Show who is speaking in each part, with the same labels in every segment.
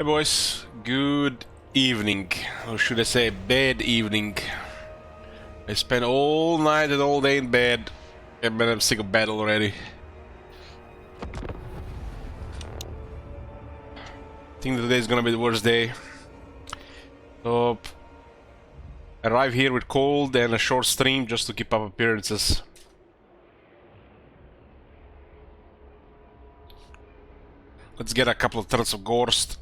Speaker 1: Hey boys, good evening, or should I say bad evening. I spent all night and all day in bed, and man, I'm sick of bed already. I think today is gonna be the worst day. So, I arrive here with cold and a short stream just to keep up appearances. Let's get a couple of turrets of Gorst.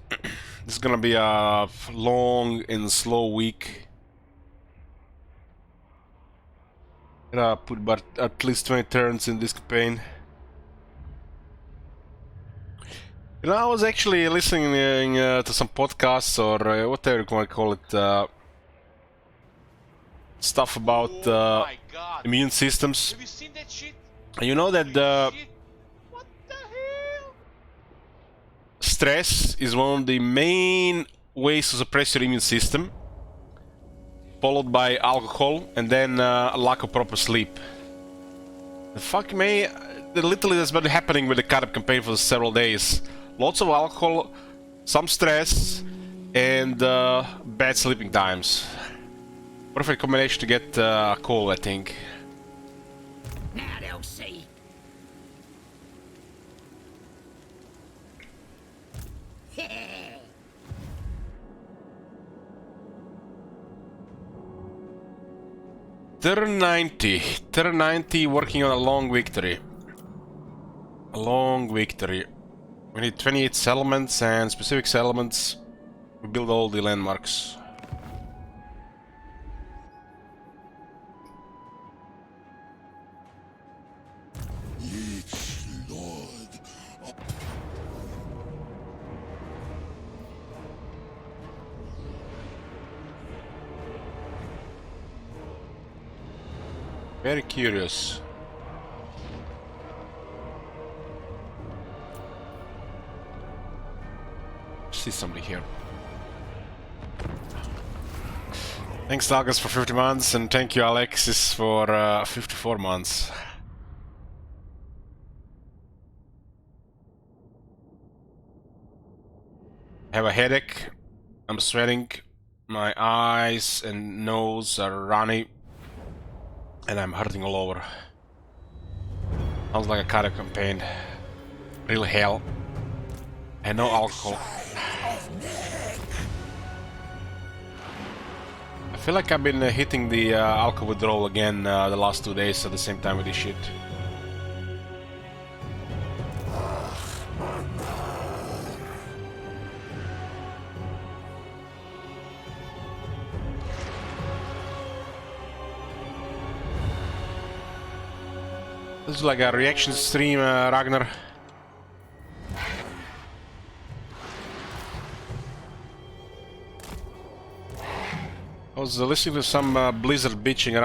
Speaker 1: This is gonna be a long and slow week. Gonna put about at least 20 turns in this campaign. You know, I was actually listening to some podcasts or whatever you want to call it, stuff about immune systems.
Speaker 2: Have you seen that shit?
Speaker 1: And you know that
Speaker 2: What the hell?
Speaker 1: stress is one of the main ways to suppress your immune system, followed by alcohol and then lack of proper sleep. The fuck me, literally that's been happening with the Carib campaign for several days. Lots of alcohol, some stress, and bad sleeping times. Perfect combination to get a cold, I think.
Speaker 3: Now they'll see.
Speaker 1: Turn 90. Turn 90 working on a long victory. A long victory. We need 28 settlements and specific settlements. We build all the landmarks. Very curious. See somebody here. Thanks Dalgas for 50 months and thank you Alexis for 54 months. I have a headache, I'm sweating, my eyes and nose are runny, and I'm hurting all over. Sounds like a Carib campaign. Real hell. And no alcohol. I feel like I've been hitting the alcohol withdrawal again the last 2 days at the same time with this shit. This is like a reaction stream, Ragnar. I was listening to some Blizzard bitching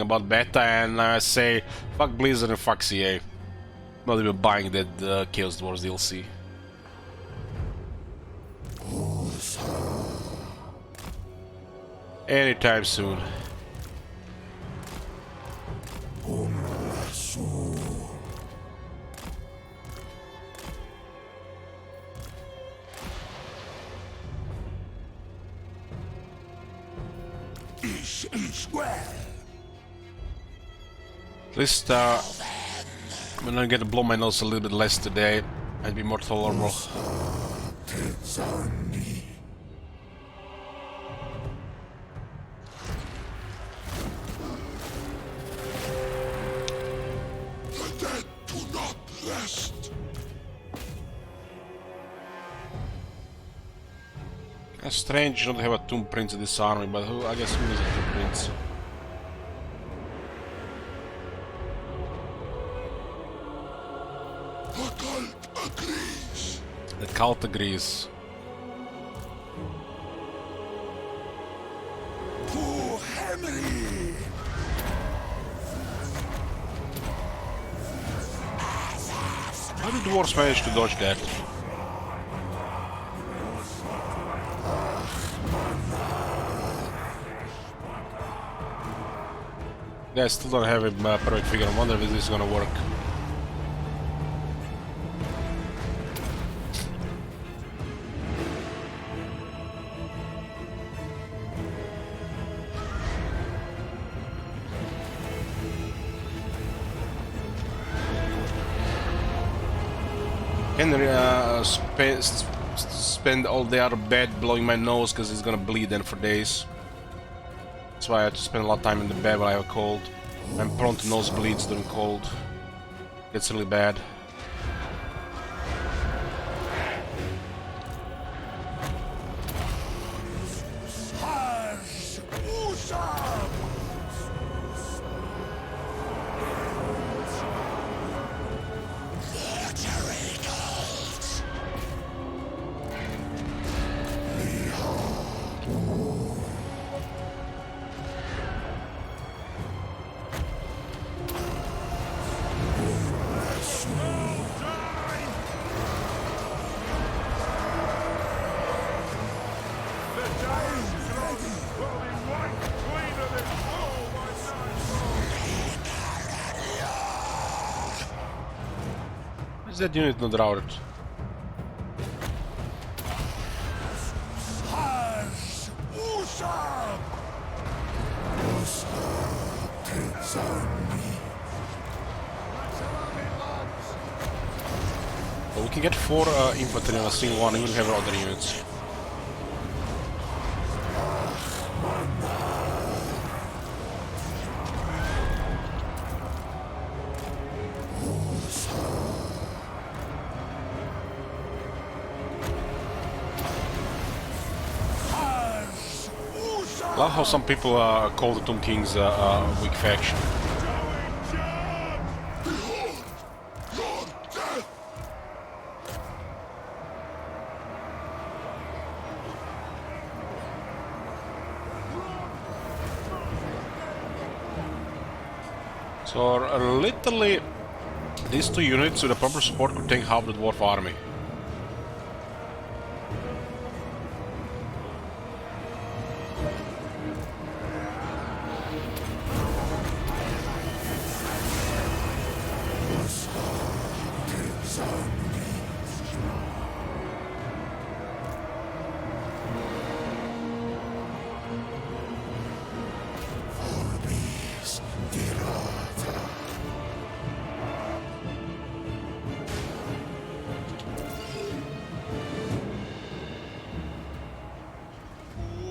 Speaker 1: about beta, and I say fuck Blizzard and fuck CA. Not even buying that Chaos Dwarves DLC. Anytime soon. At least I'm gonna get to blow my nose a little bit less today. I'd be more tolerable.
Speaker 4: The dead do not rest.
Speaker 1: It's strange you don't have a Tomb Prince in this army, but I guess who is a Tomb Prince?
Speaker 4: The cult agrees.
Speaker 1: The cult agrees.
Speaker 4: To Henry.
Speaker 1: How did the dwarves manage to dodge that? Yeah, I still don't have a perfect figure. I wonder if this is gonna work. spend all day out of bed blowing my nose because it's gonna bleed then for days. That's why I have to spend a lot of time in the bed when I have a cold. I'm prone to nosebleeds during cold. It's really bad. Is that unit not routed? Well, we can get 4 infantry on a single one, even have other units. I love how some people call the Tomb Kings a weak faction. So literally, these 2 units with a proper support could take half the dwarf army.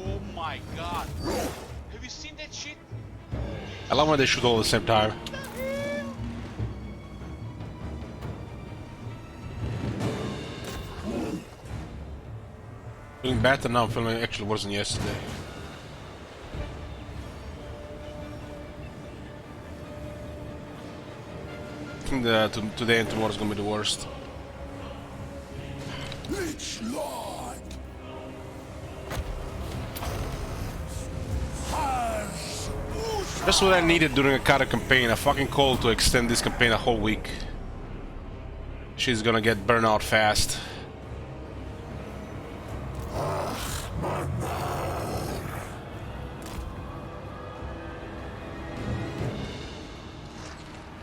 Speaker 2: Oh my god. Have you seen that shit?
Speaker 1: I love when they shoot all at the same time. Feeling better now, I'm feeling actually worse than yesterday. I think today and tomorrow is gonna be the worst.
Speaker 4: Lich Lord!
Speaker 1: That's what I needed during a Kara campaign, a fucking call to extend this campaign a whole week. She's gonna get burned out fast.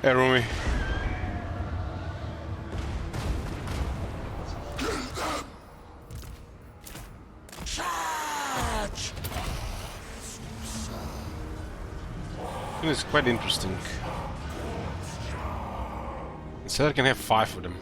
Speaker 1: Hey, Rumi.
Speaker 4: Charge!
Speaker 1: It's quite interesting. Instead I can have 5 of them.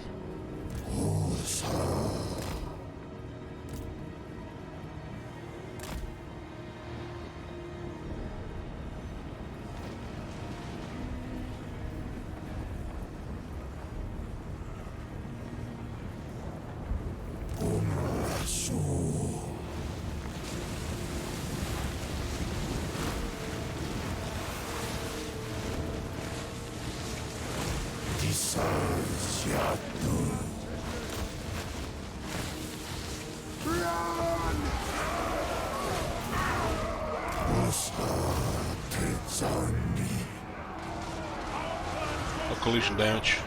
Speaker 1: No collision damage.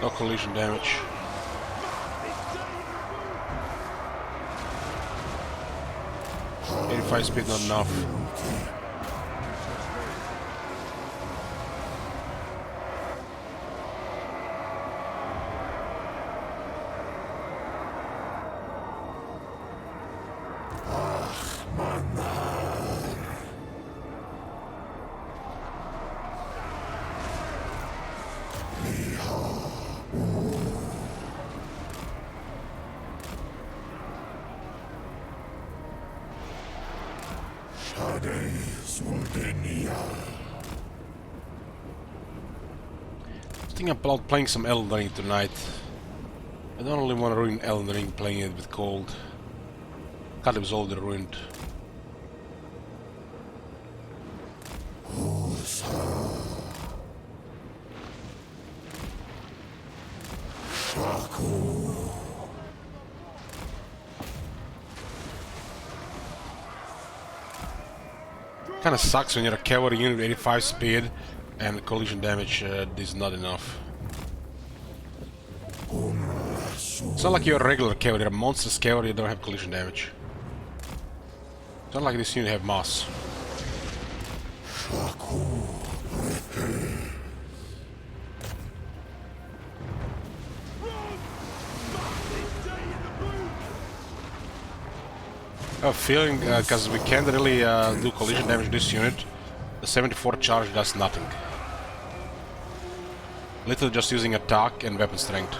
Speaker 1: No collision damage. Eighty-five speed not enough. think about playing some Elden Ring tonight. I don't really want to ruin Elden Ring playing it with cold. God, it was already ruined. Kinda sucks when you're a cavalry unit with 85 speed and collision damage is not enough. It's not like you're a regular cavalry, you're a monstrous cavalry, you don't have collision damage. It's not like this unit have mass. I have a feeling, because we can't really do collision damage to this unit, the 74 charge does nothing. Literally just using attack and weapon strength.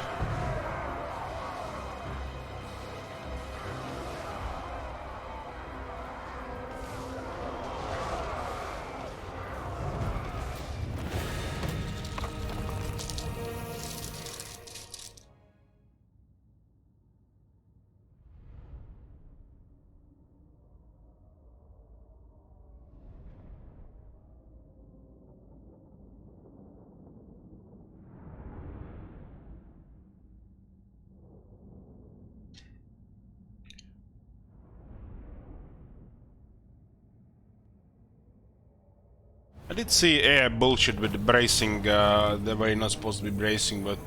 Speaker 1: I did see bullshit with the bracing, the way you're not supposed to be bracing, but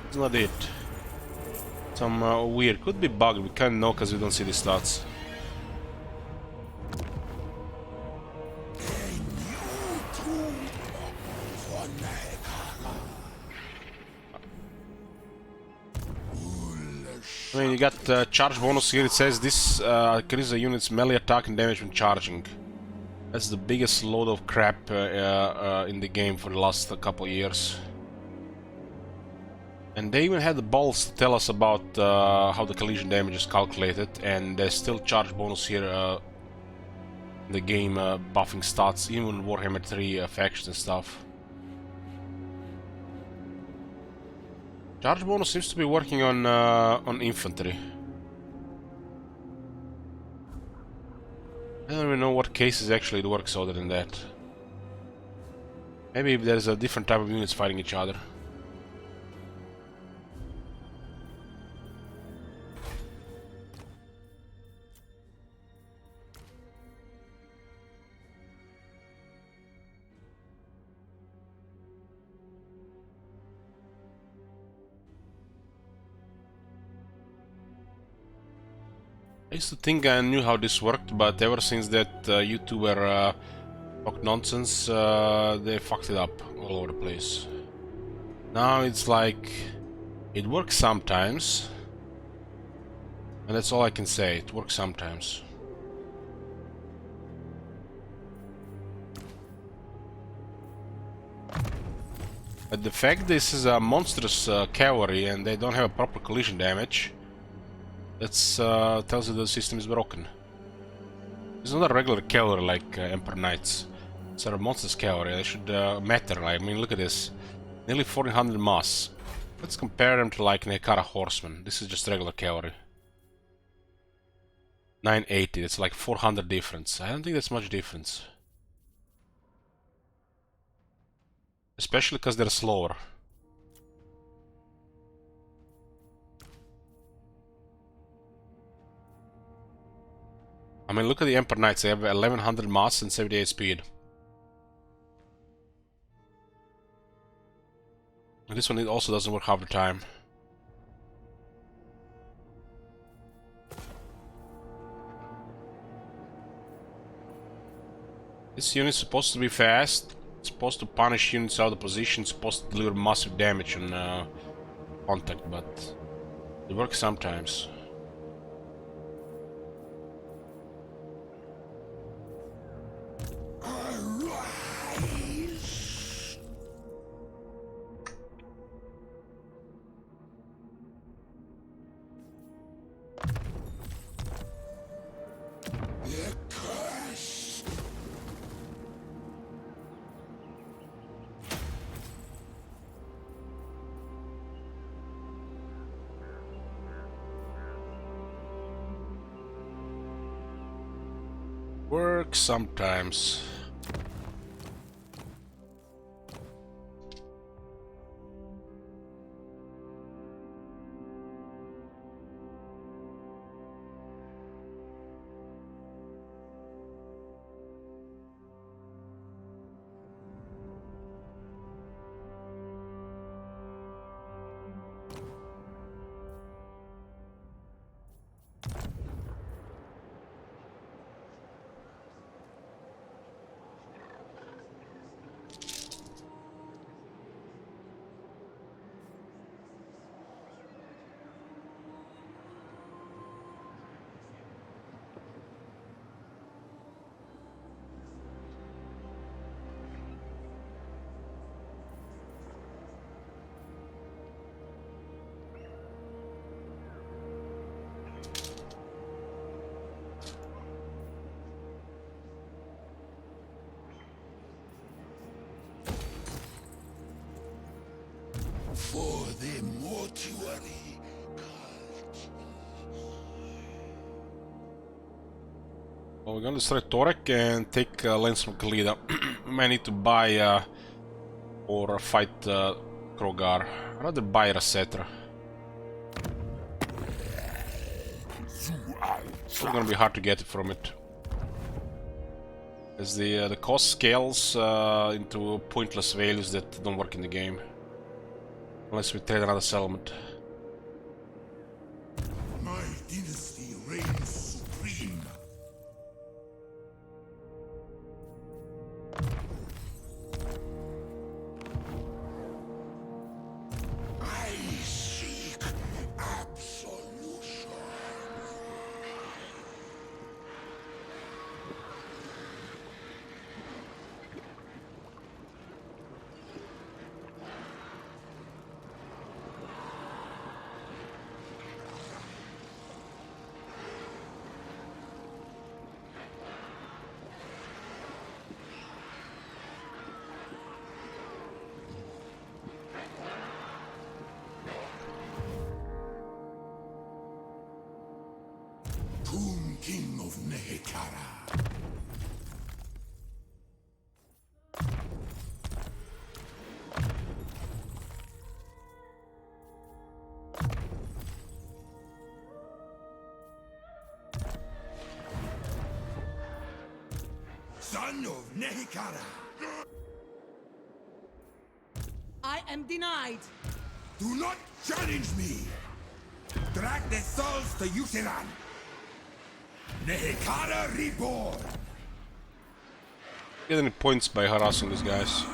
Speaker 1: it's not it. Some weird, could be bugged, we can't know because we don't see the stats. I mean, you got charge bonus here, it says this increases a unit's melee attack and damage when charging. That's the biggest load of crap in the game for the last couple of years. And they even had the balls to tell us about how the collision damage is calculated, and there's still charge bonus here in the game buffing stats, even Warhammer 3 factions and stuff. Charge bonus seems to be working on infantry. I don't even know what cases actually it works other than that. Maybe there's a different type of units fighting each other. I used to think I knew how this worked, but ever since that YouTuber talked nonsense, they fucked it up all over the place. Now it's like, it works sometimes, and that's all I can say, it works sometimes. But the fact this is a monstrous cavalry and they don't have a proper collision damage, that tells you the system is broken. It's not a regular cavalry like Emperor Knights. It's a monstrous cavalry. They should matter. I mean, look at this. Nearly 1400 mass. Let's compare them to like Nehek horsemen. This is just regular cavalry. 980. It's like 400 difference. I don't think that's much difference. Especially because they're slower. I mean, look at the Emperor Knights, they have 1100 mass and 78 speed. And this one it also doesn't work half the time. This unit is supposed to be fast, it's supposed to punish units out of position, it's supposed to deliver massive damage on contact, but it works sometimes. Works sometimes.
Speaker 4: For the mortuary cult.
Speaker 1: Well, we're gonna destroy Torek and take lands from Khalida. We might need to buy or fight Krogar. I'd rather buy Rasetra. It's gonna be hard to get it from it. As the cost scales into pointless values that don't work in the game. Unless we trade another settlement.
Speaker 4: My dynasty reigns supreme. I seek absolution. Tomb King of Nehek. Son of Nehekara.
Speaker 3: I am denied.
Speaker 4: Do not challenge me! Drag the souls to Yusiran! Nehekara reborn!
Speaker 1: Get any points by harassing these guys.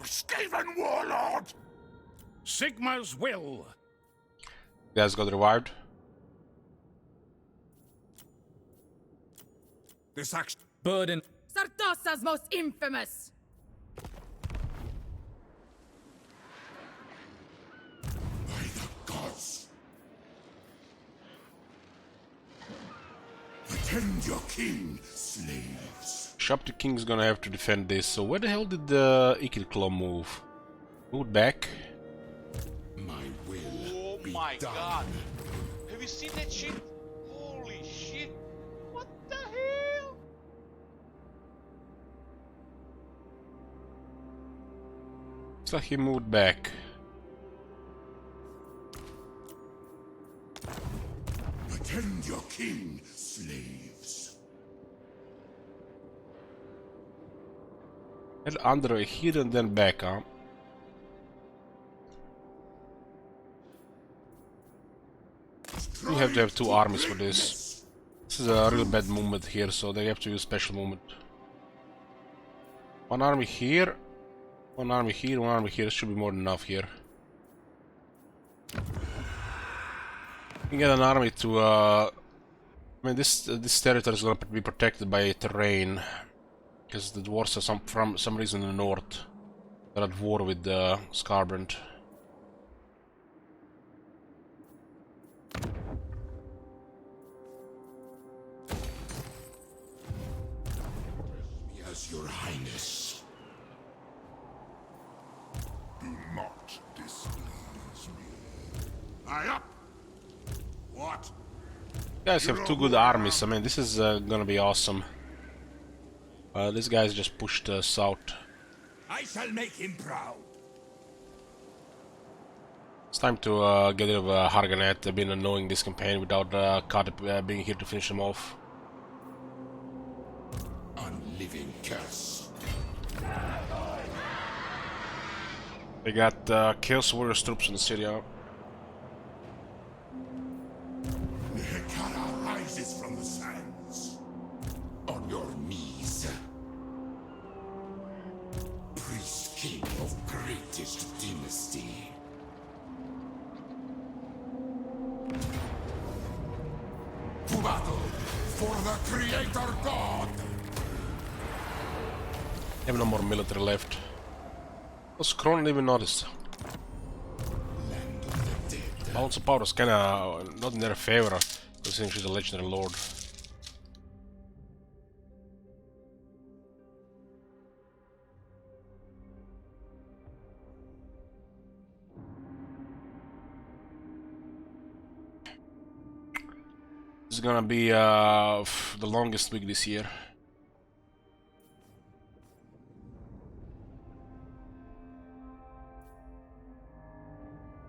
Speaker 4: Skaven warlord!
Speaker 5: Sigma's will.
Speaker 1: Guys got revived.
Speaker 5: This action burden.
Speaker 3: Sartosa's most infamous.
Speaker 4: By the gods! Attend your king, slaves!
Speaker 1: Shopty King's gonna have to defend this. So where the hell did the Ikirclaw move? Moved back.
Speaker 4: My will
Speaker 2: Oh
Speaker 4: be
Speaker 2: my
Speaker 4: done.
Speaker 2: god. Have you seen that shit? Holy shit. What the hell?
Speaker 1: Looks like he moved back.
Speaker 4: Attend your king, slaves!
Speaker 1: Head under here and then back, huh? You have to have two armies for this. This is a real bad movement here, so they have to use special movement. One army here, one army here, one army here. Should be more than enough here. You get an army to. I mean, this territory is going to be protected by terrain, because the dwarves are from some reason in the north. They're at war with Scarbrand.
Speaker 4: Yes, your highness. Do not displease me. I up. What?
Speaker 1: You guys have two good armies. I mean, this is gonna be awesome. This guy's just pushed south.
Speaker 4: I shall make him proud.
Speaker 1: It's time to get rid of Harganet. I've been annoying this campaign without Khat being here to finish him off.
Speaker 4: Unliving curse.
Speaker 1: They got Chaos Warriors troops in the city.
Speaker 4: Nehek rises from the sands. On your knees. Priest king of greatest dynasty. To battle for the creator god.
Speaker 1: Have no more military left. What's Kron didn't even notice?
Speaker 4: Land of the dead.
Speaker 1: Balance of Power is kinda not in their favor, considering she's a legendary lord. This is gonna be the longest week this year.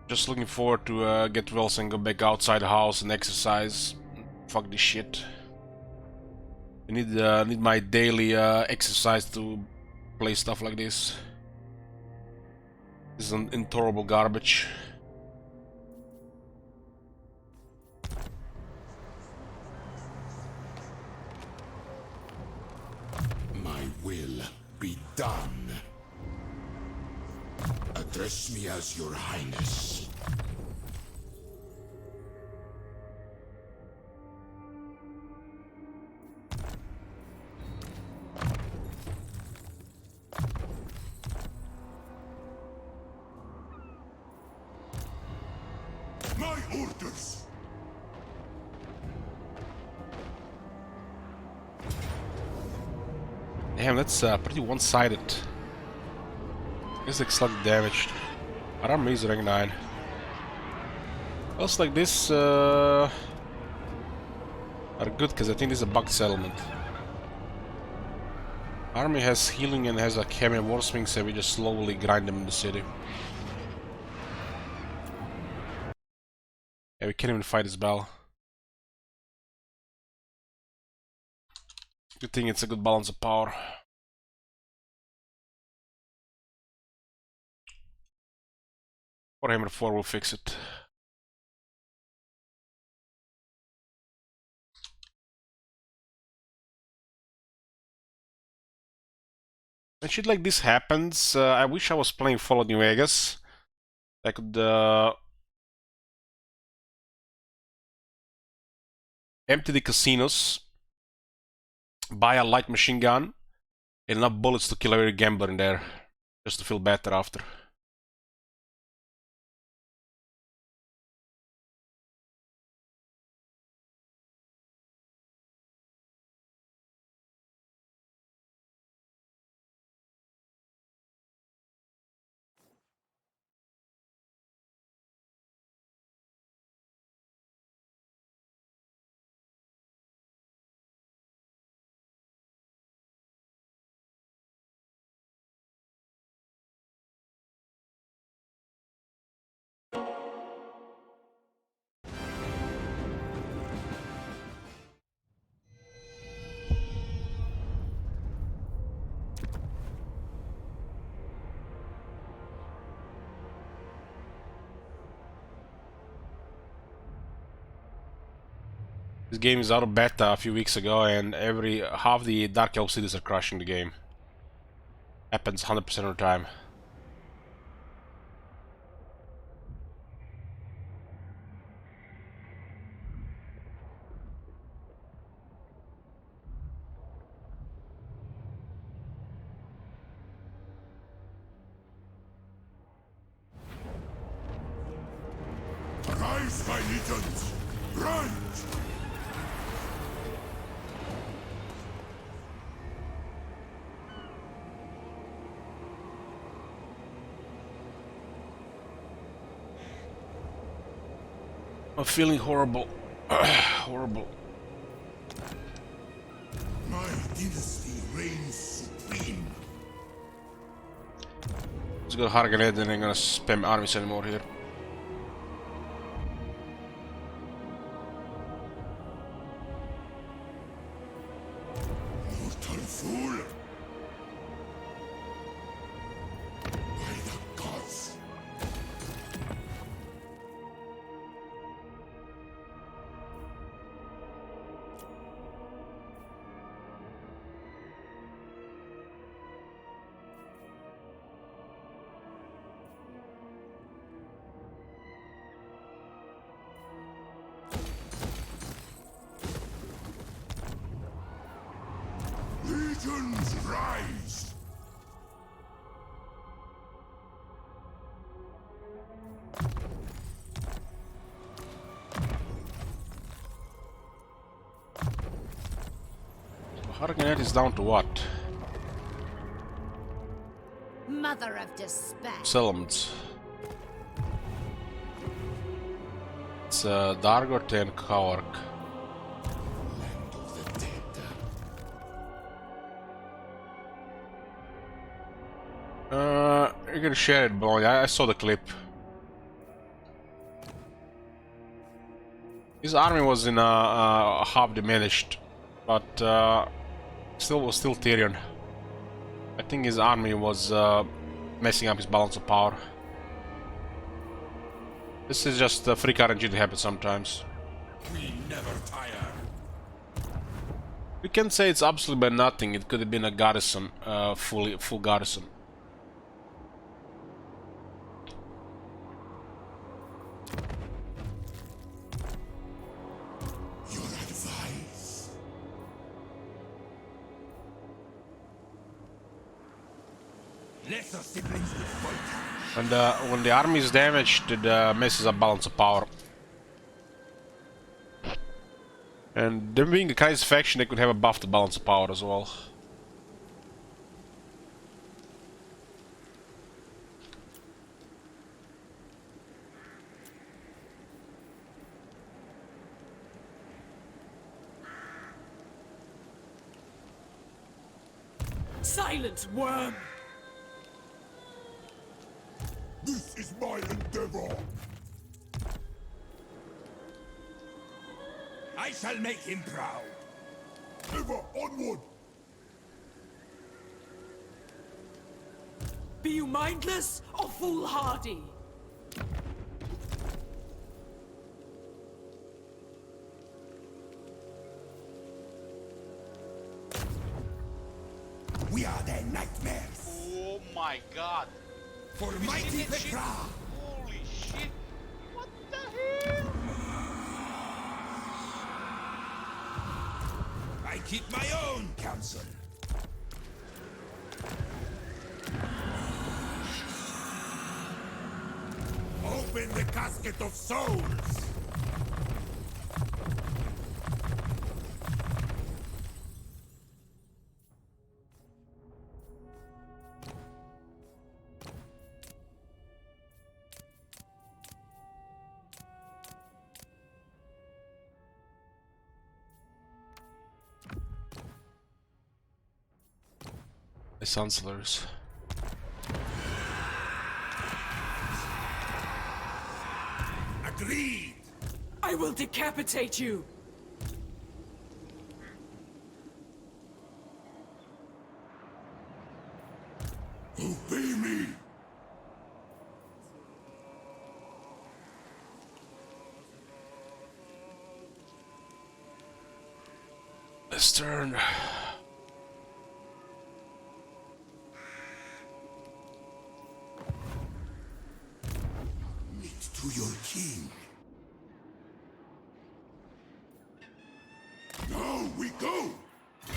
Speaker 1: Just looking forward to get well and go back outside the house and exercise. Fuck this shit. I need my daily exercise to play stuff like this. This is an intolerable garbage.
Speaker 4: My will be done. Address me as your highness. My orders.
Speaker 1: Damn, that's pretty one-sided. Guess like slightly damaged. Our army is rank 9. Looks like this are good because I think this is a bug settlement. Army has healing and has a heavy war swing, so we just slowly grind them in the city. Yeah, we can't even fight this battle. Good thing it's a good balance of power. Warhammer 4 will fix it. When shit like this happens, I wish I was playing Fallout New Vegas. I could empty the casinos, buy a light machine gun, and enough bullets to kill every gambler in there, just to feel better after. This game is out of beta a few weeks ago, and half the Dark Elf cities are crashing the game. Happens 100% of the time.
Speaker 4: Arise, my legions! Rise!
Speaker 1: I'm feeling horrible. Horrible.
Speaker 4: My dynasty reigns supreme.
Speaker 1: Let's go Harganet and I'm gonna spam armies anymore here.
Speaker 4: Mortal fool! By the gods! Legions rise!
Speaker 1: Harganet is down to what?
Speaker 3: Mother of despair.
Speaker 1: Settlements. It's Dargot and Kaork.
Speaker 4: Land of the dead.
Speaker 1: You can share it, boy. I saw the clip. His army was in half diminished, but still Tyrion. I think his army was messing up his balance of power. This is just a freak RNG that happens sometimes.
Speaker 4: We never tire.
Speaker 1: We can say it's absolutely by nothing. It could have been a garrison, full garrison.
Speaker 4: Your advice. Lesser siblings will fight.
Speaker 1: And when the army is damaged, it messes up balance of power. And them being a Kai's faction, they could have a buff to balance of power as well.
Speaker 3: Silence, worm!
Speaker 4: This is my endeavor. I shall make him proud. Ever onward.
Speaker 3: Be you mindless or foolhardy?
Speaker 4: We are their nightmares.
Speaker 2: Oh my god.
Speaker 4: For
Speaker 2: Have you
Speaker 4: mighty
Speaker 2: seen that shit?
Speaker 4: Petra.
Speaker 2: Holy shit. What the hell?
Speaker 4: I keep my own counsel. Open the casket of souls.
Speaker 1: The Chancellors.
Speaker 4: Agreed.
Speaker 3: I will decapitate you!
Speaker 4: Obey me.
Speaker 1: Let's turn.
Speaker 4: Meet to your king. Now we go.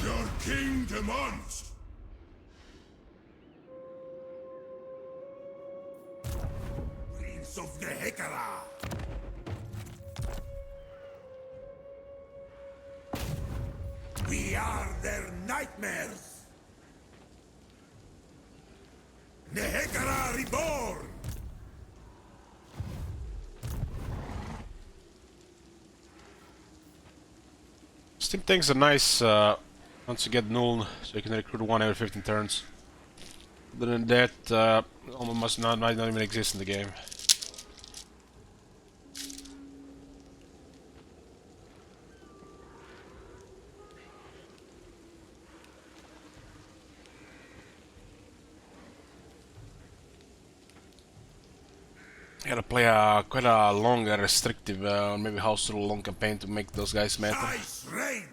Speaker 4: Your king demands. Prince of the Hekara. We are their nightmares. Nehekara reborn.
Speaker 1: Steam tanks are nice once you get null, so you can recruit one every 15 turns. Other than that, almost might not even exist in the game. You gotta play quite a long and restrictive, maybe house rule long campaign to make those guys matter.
Speaker 4: Nice rain!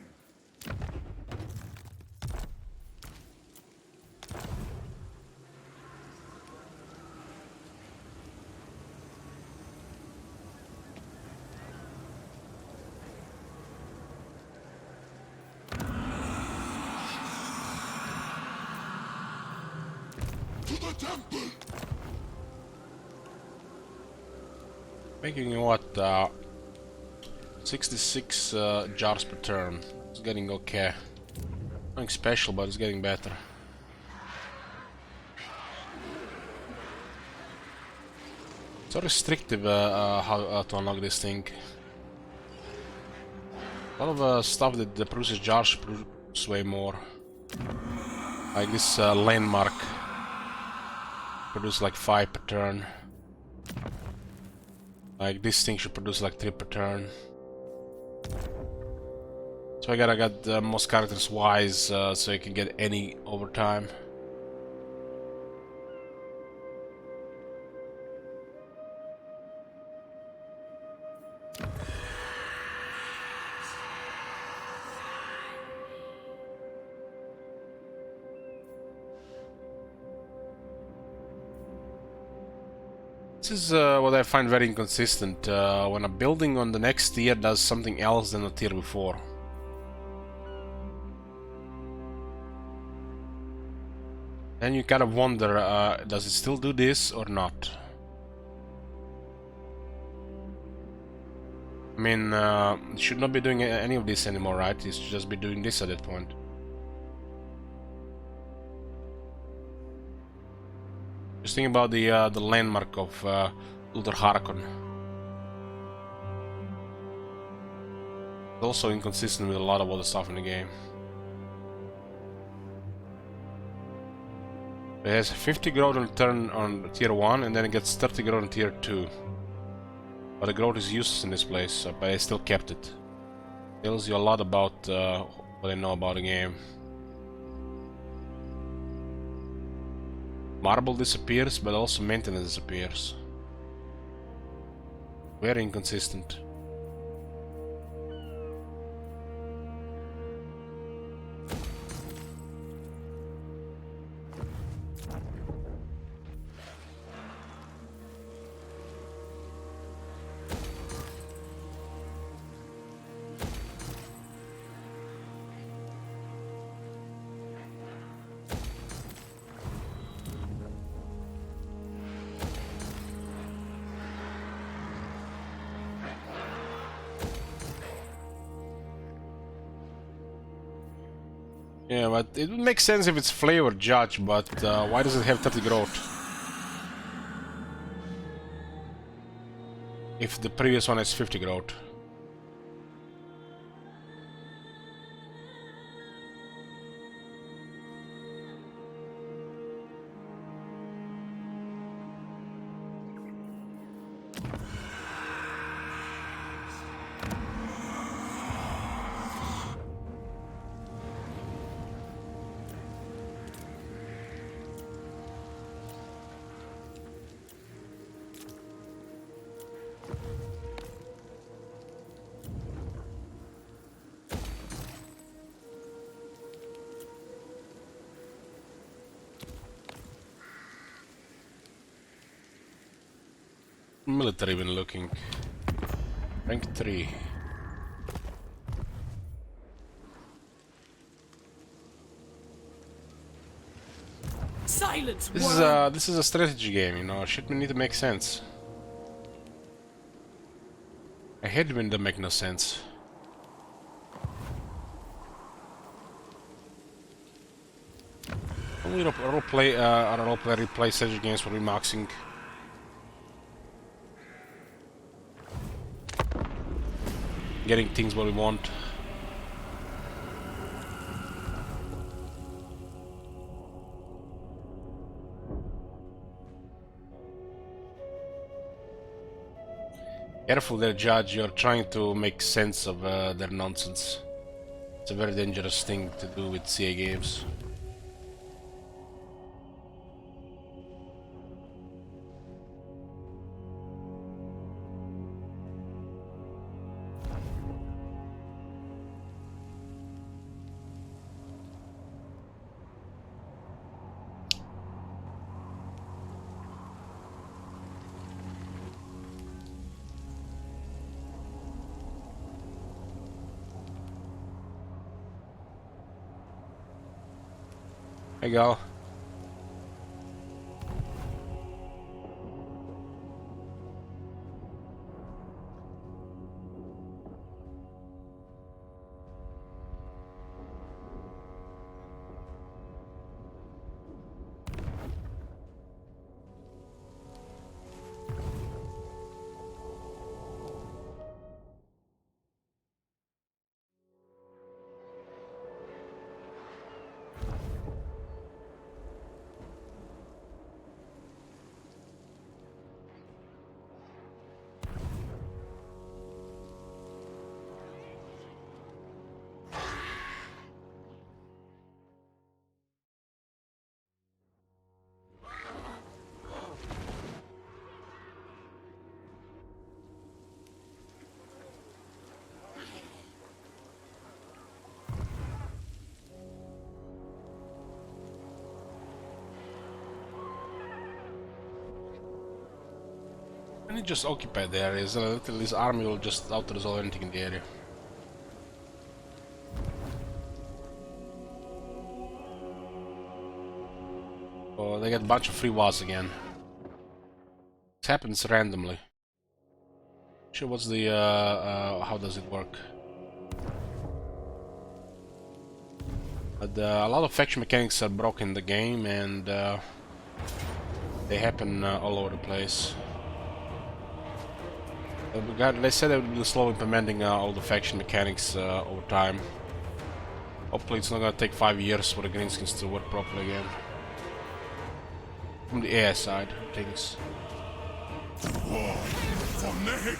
Speaker 4: To the temple!
Speaker 1: Making what, 66 jars per turn. It's getting okay. Nothing special, but it's getting better. So restrictive how to unlock this thing. A lot of stuff that produces jars produce way more. Like this landmark produce like 5 per turn. Like this thing should produce like 3 per turn. So I gotta get most characters wise so you can get any overtime. This is what I find very inconsistent, when a building on the next tier does something else than the tier before. Then you kind of wonder, does it still do this or not? I mean, it should not be doing any of this anymore, right? It should just be doing this at that point. Just think about the landmark of Luther Harkon. It's also inconsistent with a lot of other stuff in the game. It has 50 growth on turn on tier 1 and then it gets 30 growth on tier 2. But the growth is useless in this place, but I still kept it. Tells you a lot about what I know about the game. Marble disappears, but also maintenance disappears. Very inconsistent. Yeah, but it would make sense if it's flavor judge, but why does it have 30 growth? If the previous one has 50 growth. Military when looking. Rank 3.
Speaker 3: Silence,
Speaker 1: This is a strategy game, you know. Shit, we need to make sense. I hate when they make no sense. Only roleplay replay strategy games for remaxing. Getting things what we want. Careful there, Judge. You're trying to make sense of their nonsense. It's a very dangerous thing to do with CA games. There you go. And he just occupied the area. His army will just out-resolve anything in the area. Oh, they get a bunch of free was again. It happens randomly. Sure, what's the how does it work? But a lot of faction mechanics are broken in the game, and they happen all over the place. They said they would be slow implementing all the faction mechanics over time. Hopefully it's not gonna take 5 years for the greenskins to work properly again. From the AI side of things.
Speaker 4: War for Nehek.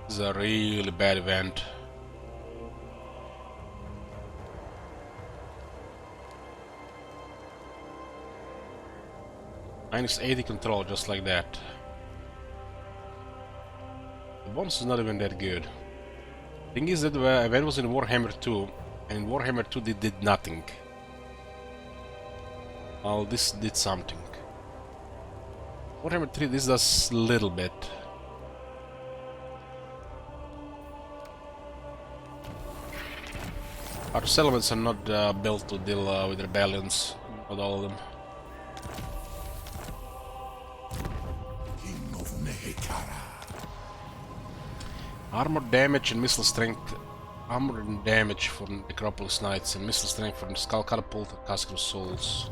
Speaker 1: This is a really bad event. -80 control, just like that. The bonus is not even that good. Thing is that the event was in Warhammer 2, and in Warhammer 2 they did nothing. Well, this did something. Warhammer 3, this does a little bit. Our settlements are not built to deal with rebellions, not all of them.
Speaker 4: King of Nehekara.
Speaker 1: Armor damage and missile strength. Armor and damage for Necropolis Knights, and missile strength for the Skull Catapult and Cask of Souls.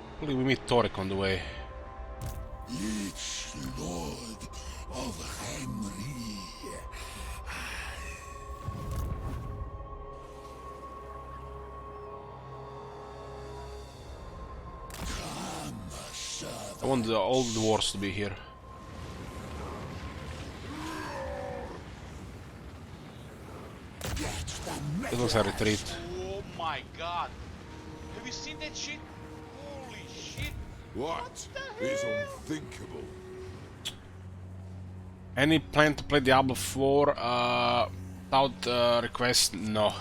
Speaker 1: Hopefully we meet Torek on the way.
Speaker 4: Each Lord of Henry.
Speaker 1: I want all the wars to be here. It looks like a retreat.
Speaker 2: Oh my god! Have you seen that shit? Holy shit!
Speaker 4: What is unthinkable?
Speaker 1: Any plan to play Diablo 4 without request? No.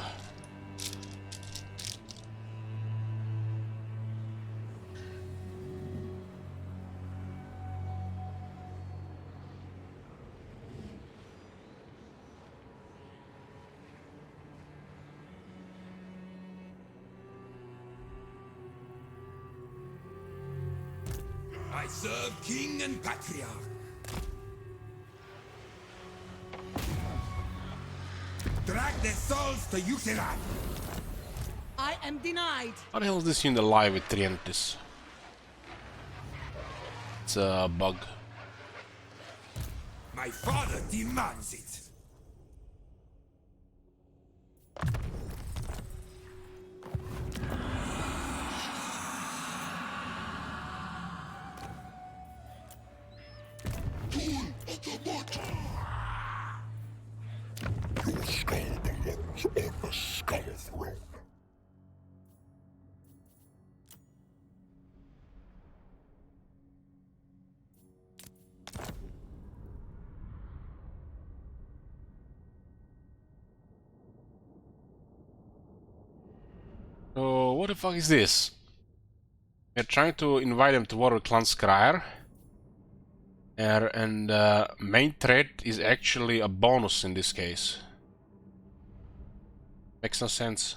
Speaker 4: serve king and patriarch. Drag their souls to Yukiran.
Speaker 3: I am denied.
Speaker 1: How the hell is this unit alive with 3 entities? It's a bug.
Speaker 4: My father demands it.
Speaker 6: Your skull belongs on the skull throne.
Speaker 1: So, what the fuck is this? We're trying to invite them to war with Clan Scryer. And main threat is actually a bonus in this case. Makes no sense.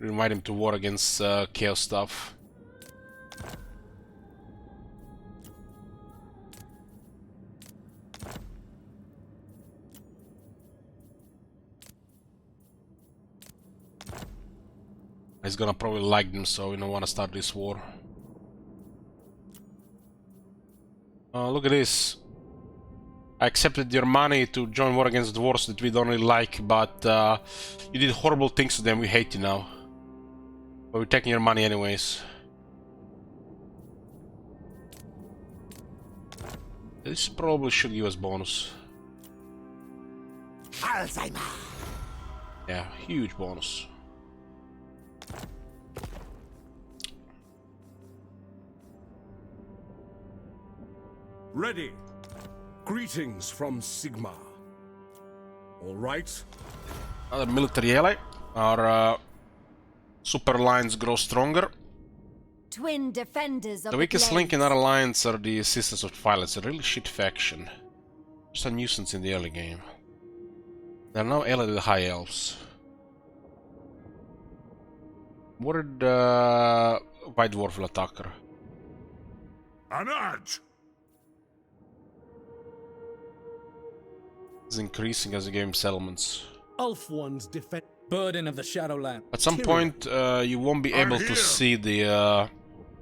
Speaker 1: Invite him to war against Chaos stuff. He's gonna probably like them, so we don't want to start this war. Look at this. I accepted your money to join war against dwarves that we don't really like, but you did horrible things to them, we hate you now. But we're taking your money anyways. This probably should give us bonus.
Speaker 7: Alzheimer.
Speaker 1: Yeah, huge bonus.
Speaker 5: Ready. Greetings from Sigma. All right.
Speaker 1: Another military ally. Our super lines grow stronger.
Speaker 3: Twin defenders of
Speaker 1: The weakest
Speaker 3: blades.
Speaker 1: link in our alliance are the Sisters of Twilight. It's a really shit faction. Just a nuisance in the early game. They are now allied with the High Elves. What did White Dwarf will attack her?
Speaker 5: An urge.
Speaker 1: It's increasing as the game settlements.
Speaker 8: Elf ones defend burden of the Shadowland.
Speaker 1: At some point, you won't be able to see the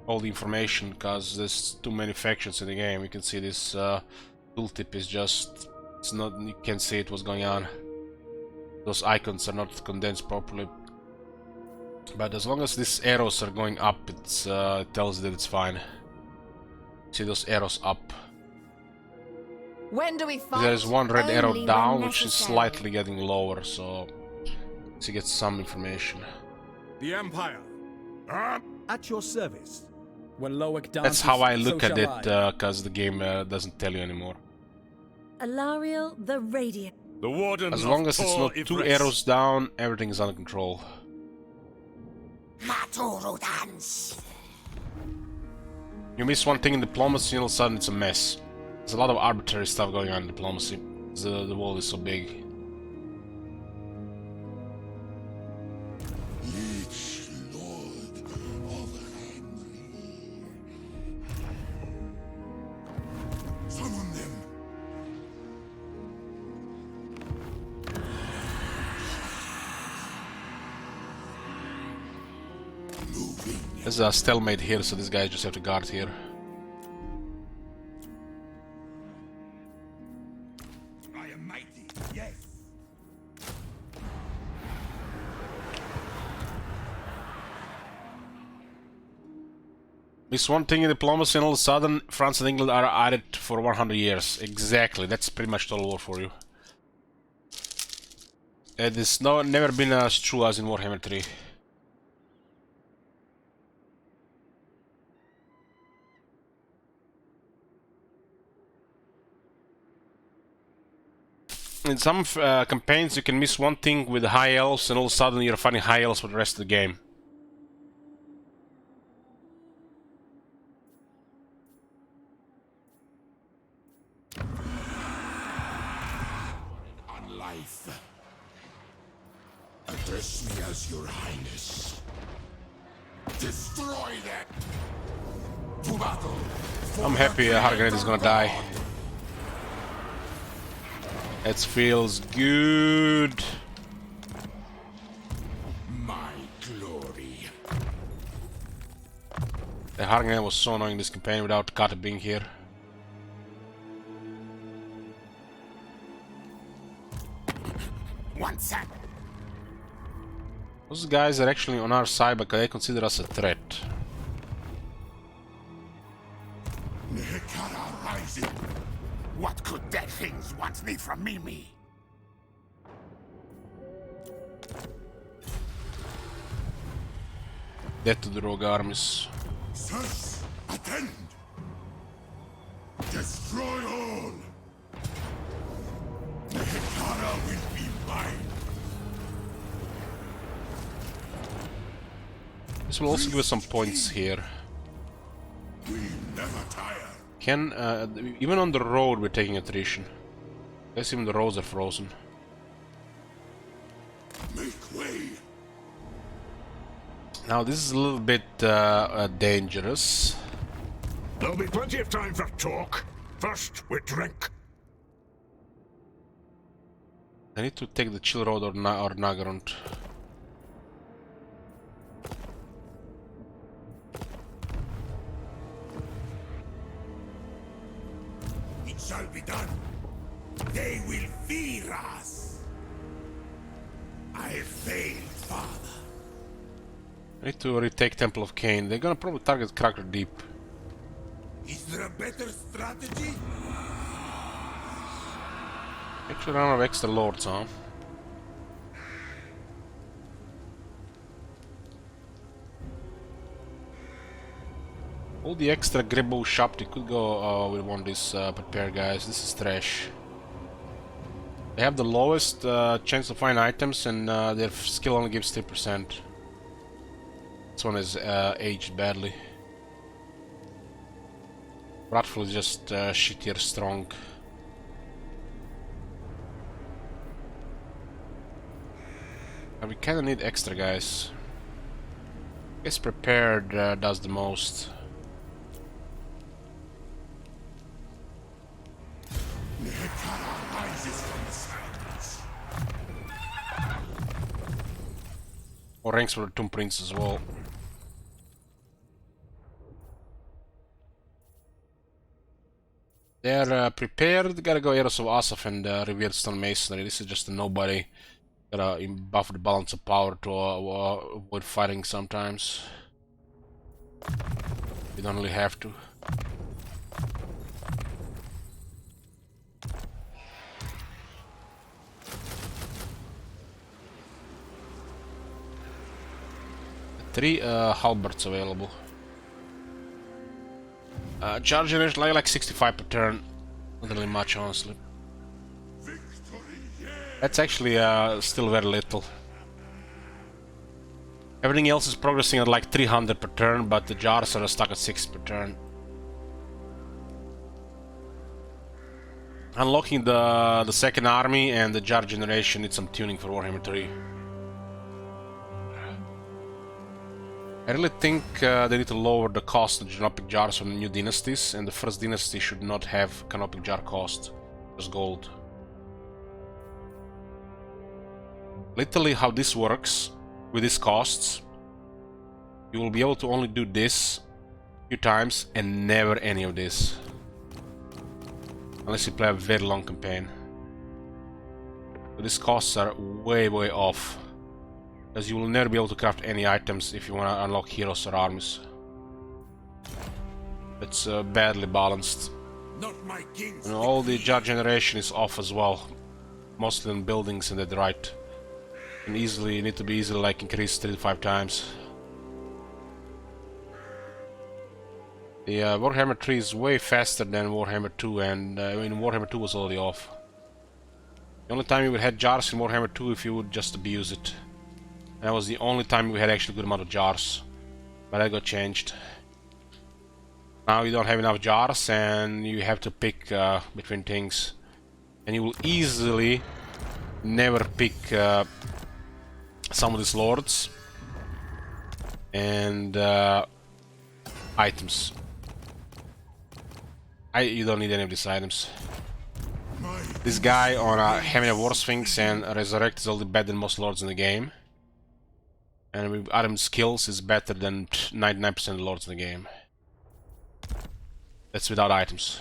Speaker 1: all the information because there's too many factions in the game. You can see this tooltip is just it's not you can't see it what's going on. Those icons are not condensed properly. But as long as these arrows are going up, it's it tells you that it's fine. See those arrows up.
Speaker 3: When do we fight?
Speaker 1: There's one red arrow
Speaker 3: Only
Speaker 1: down,
Speaker 3: when
Speaker 1: which is
Speaker 3: necessary.
Speaker 1: slightly getting lower, so to get some information.
Speaker 5: The Empire.
Speaker 8: At your service. When Loic dances,
Speaker 1: That's how I
Speaker 8: so
Speaker 1: look at
Speaker 8: shall
Speaker 1: it,
Speaker 8: I.
Speaker 1: because the game doesn't tell you anymore.
Speaker 3: Alariel the Radiant.
Speaker 5: The Warden
Speaker 1: As
Speaker 5: of
Speaker 1: long as it's
Speaker 5: Tor
Speaker 1: not two
Speaker 5: Ivres.
Speaker 1: arrows down, everything is under control.
Speaker 7: Maturodans.
Speaker 1: You miss one thing in diplomacy, and all of a sudden it's a mess. There's a lot of arbitrary stuff going on in diplomacy. The wall is so big.
Speaker 6: Lich Lord of Henry.
Speaker 4: Summon them.
Speaker 1: There's a stalemate here, so these guys just have to guard here.
Speaker 4: I am mighty, yes.
Speaker 1: Miss one thing in diplomacy, and all of a sudden France and England are at it for 100 years. Exactly, that's pretty much total war for you. It is never been as true as in Warhammer 3. In some campaigns, you can miss one thing with the high elves, and all of a sudden you're fighting high elves for the rest of the game.
Speaker 4: On life. Address me as your highness. Destroy them. To battle.
Speaker 1: I'm happy Harganet is gonna die. It feels good.
Speaker 4: My glory.
Speaker 1: The Harganet was so annoying this campaign without Kata being here.
Speaker 4: One sec.
Speaker 1: Those guys are actually on our side, but they consider us a threat.
Speaker 4: Nehek rising. What could dead things want need from Mimi?
Speaker 1: Death to the rogue armies.
Speaker 4: Sirs, attend. Destroy all. Nehekara will be mine.
Speaker 1: This will also give us some points here.
Speaker 4: We never tire.
Speaker 1: Can even on the road we're taking attrition. I guess even the roads are frozen.
Speaker 4: Make way.
Speaker 1: Now this is a little bit dangerous.
Speaker 5: There'll be plenty of time for talk. First, we drink.
Speaker 1: I need to take the chill road or Nagarond.
Speaker 4: It shall be done. They will fear us. I failed, Father.
Speaker 1: I need to retake Temple of Cain. They're gonna probably target Cracker Deep.
Speaker 4: Is there a better strategy?
Speaker 1: Actually run out of extra lords, huh? All the extra Gribbo Shopti could go with one of these prepare guys. This is trash. They have the lowest chance to find items, and their skill only gives 3%. This one is aged badly. Bradful is just shittier strong. And we kinda need extra guys. I guess prepared does the most.
Speaker 4: Nehekara rises from the silence.
Speaker 1: Or ranks for the Tomb Prince as well. They're prepared. Gotta go Heroes of Asaph and Revered Stone Masonry. This is just a nobody. Gotta buff the balance of power to avoid fighting sometimes. You don't really have to. Three halberds available. Charge generation like 65 per turn. Not really much, honestly. That's actually still very little. Everything else is progressing at like 300 per turn, but the jars are stuck at 6 per turn. Unlocking the second army and the jar generation needs some tuning for Warhammer 3. I really think they need to lower the cost of canopic jars on the new dynasties, and the first dynasty should not have canopic jar cost, just gold. Literally how this works with these costs, you will be able to only do this a few times and never any of this. Unless you play a very long campaign. But these costs are way off. Because you will never be able to craft any items if you want to unlock heroes or armies. It's badly balanced.
Speaker 4: Not my king's
Speaker 1: And all the jar generation is off as well. Mostly on buildings and at the right. And easily, need to be easily like increased 3 to 5 times. The Warhammer 3 is way faster than Warhammer 2, and I mean Warhammer 2 was already off. The only time you would have jars in Warhammer 2 if you would just abuse it. That was the only time we had actually a good amount of jars. But that got changed. Now you don't have enough jars and you have to pick between things. And you will easily never pick some of these lords and items. You don't need any of these items. This guy on a Hammer of War Sphinx and Resurrect is already better than most lords in the game. And with item skills is better than 99% of the lords in the game. That's without items.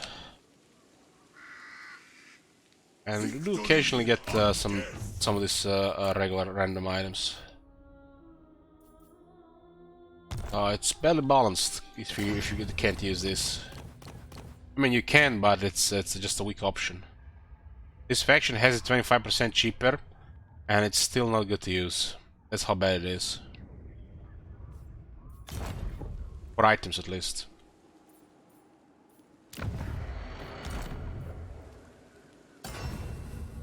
Speaker 1: And you do occasionally get some of these regular random items. It's barely balanced if you can't use this. I mean, you can, but it's just a weak option. This faction has it 25% cheaper, and it's still not good to use. That's how bad it is. For items, at least.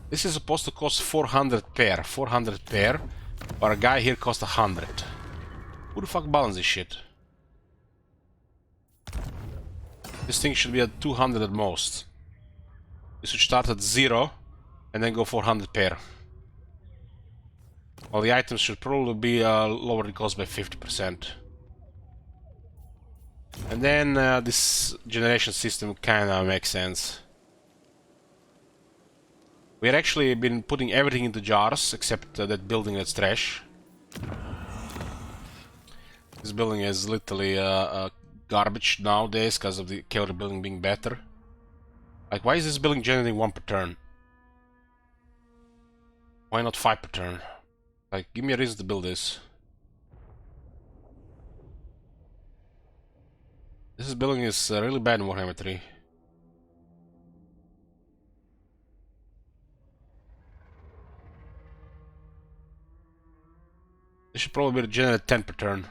Speaker 1: This is supposed to cost 400 pair. 400 pair, but a guy here cost 100. Who the fuck balance this shit? This thing should be at 200 at most. This should start at 0 and then go 400 pair. Well, the items should probably be lower the cost by 50%. And then this generation system kinda makes sense. We had actually been putting everything into jars except that building that's trash. This building is literally garbage nowadays because of the cavalry building being better. Like, why is this building generating 1 per turn? Why not 5 per turn? Like, give me a reason to build this. This building is really bad in Warhammer 3. This should probably be generate 10 per turn.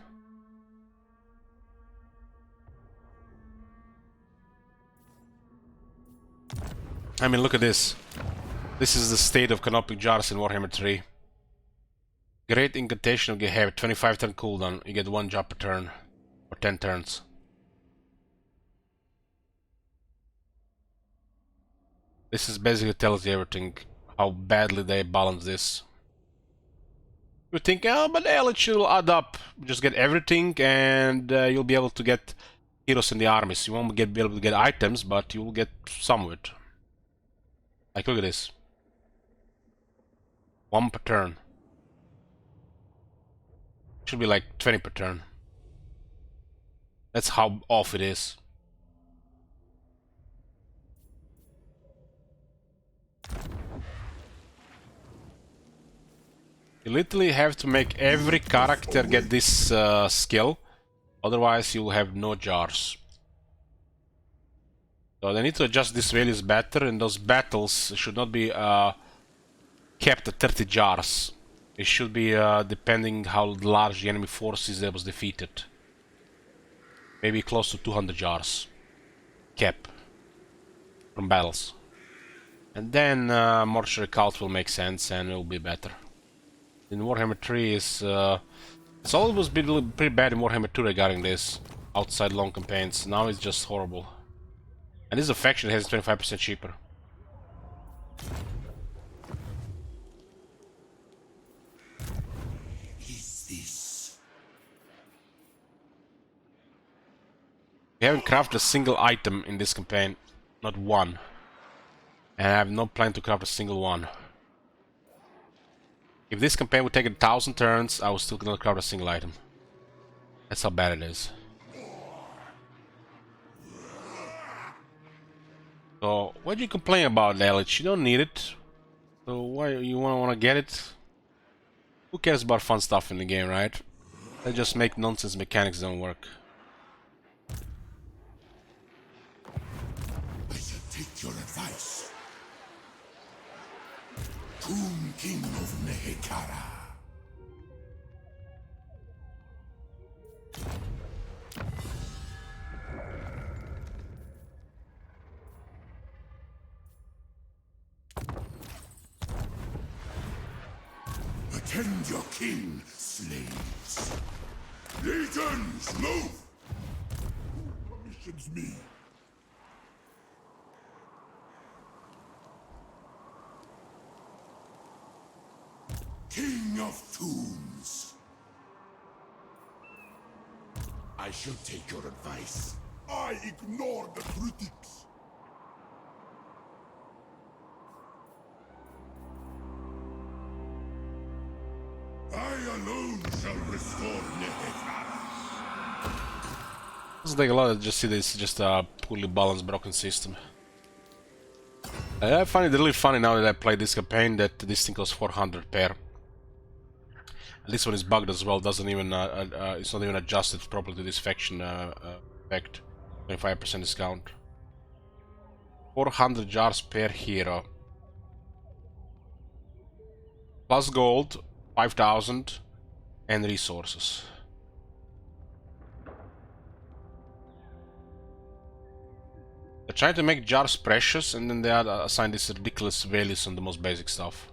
Speaker 1: I mean, look at this. This is the state of canopic jars in Warhammer 3. Great incantation you have 25 turn cooldown. You get 1 jar per turn. Or 10 turns. This is basically tells you everything. How badly they balance this. You think, oh, but hell, it should add up. Just get everything and you'll be able to get heroes in the armies. You won't be able to get items, but you will get some of it. Like, look at this. 1 per turn. Should be like 20 per turn. That's how off it is. You literally have to make every character get this skill, otherwise you'll have no jars. So they need to adjust these values better, and those battles should not be kept at 30 jars. It should be depending how large the enemy force is that was defeated. Maybe close to 200 jars. Kept from battles. And then Mortuary Cult will make sense and it will be better. In Warhammer 3 is... it's always been pretty bad in Warhammer 2 regarding this. Outside long campaigns. Now it's just horrible. And this is a faction that has 25% cheaper.
Speaker 4: Is this?
Speaker 1: We haven't crafted a single item in this campaign. Not one. And I have no plan to craft a single one. If this campaign would take 1,000 turns, I would still not craft a single item. That's how bad it is. So, what do you complain about, Elich? You don't need it. So why you wanna get it? Who cares about fun stuff in the game, right? They just make nonsense mechanics don't work.
Speaker 4: I shall take your advice. Tomb King of Nehekara. Defend your king, slaves. Legions, move! Who commissions me? King of Tombs. I shall take your advice. I ignore the critics. I alone shall restore Nehek.
Speaker 1: Doesn't take a lot to just see this just a poorly balanced, broken system. I find it really funny now that I played this campaign that this thing costs 400 per. And this one is bugged as well. Doesn't even it's not even adjusted properly to this faction effect. 25% discount. 400 jars per hero. Plus gold, 5,000, and resources. They're trying to make jars precious, and then they assign these ridiculous values on the most basic stuff.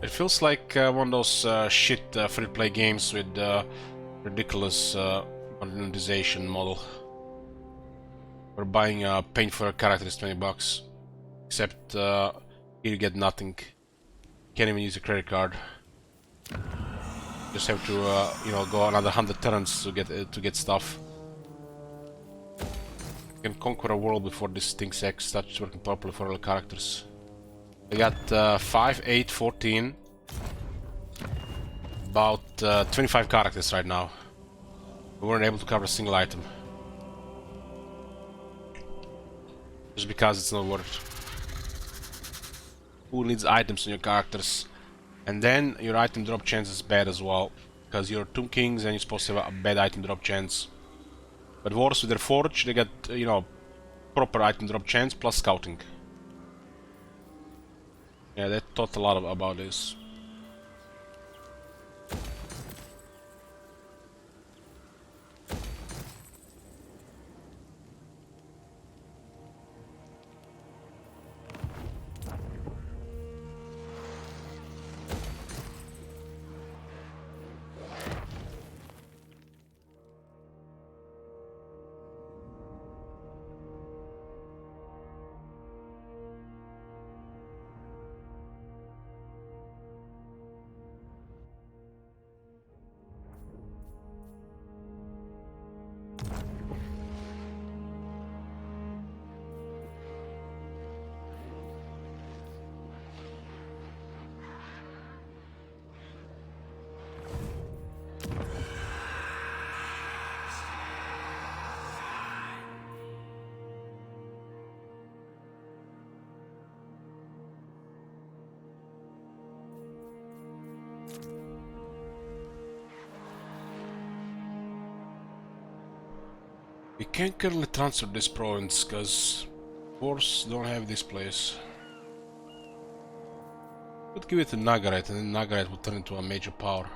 Speaker 1: It feels like one of those shit free-to-play games with ridiculous monetization model. Where buying a paint for a character is 20 bucks. Except here you get nothing. Can't even use a credit card. Just have to, you know, go another 100 turns to get stuff. You can conquer a world before this thing starts working properly for all characters. I got 5, 8, 14. About 25 characters right now. We weren't able to cover a single item. Just because it's not worth it. Who needs items on your characters? And then your item drop chance is bad as well. Because you're Tomb Kings and you're supposed to have a bad item drop chance. But Wars with their Forge, they get, you know, proper item drop chance plus scouting. Yeah, they thought a lot about this. We can't currently transfer this province because Wars don't have this place. Could give it to Nagarite and then Nagarite will turn into a major power.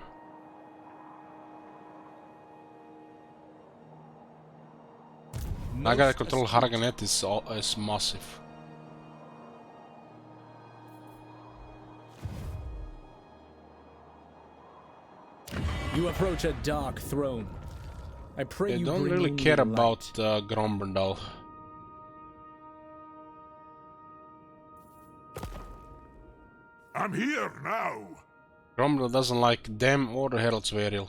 Speaker 1: Nagarite control Harganet is massive.
Speaker 8: You approach a dark throne. I pray
Speaker 1: They
Speaker 8: you
Speaker 1: don't
Speaker 8: bring
Speaker 1: really
Speaker 8: in
Speaker 1: care
Speaker 8: the
Speaker 1: about
Speaker 8: light.
Speaker 1: Grombrandal.
Speaker 5: I'm here now.
Speaker 1: Grombrandal doesn't like them or the Herald's Varial.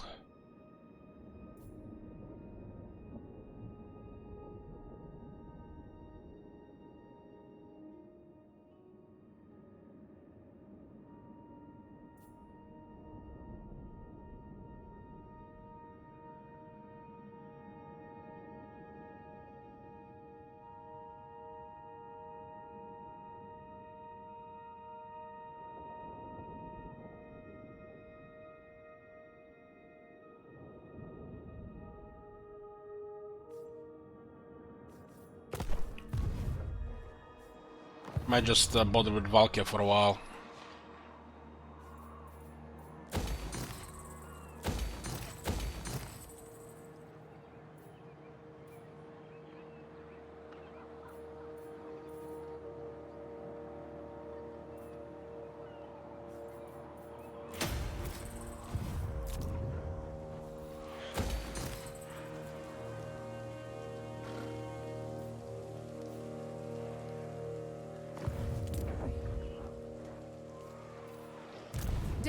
Speaker 1: Might just bother with Valkia for a while.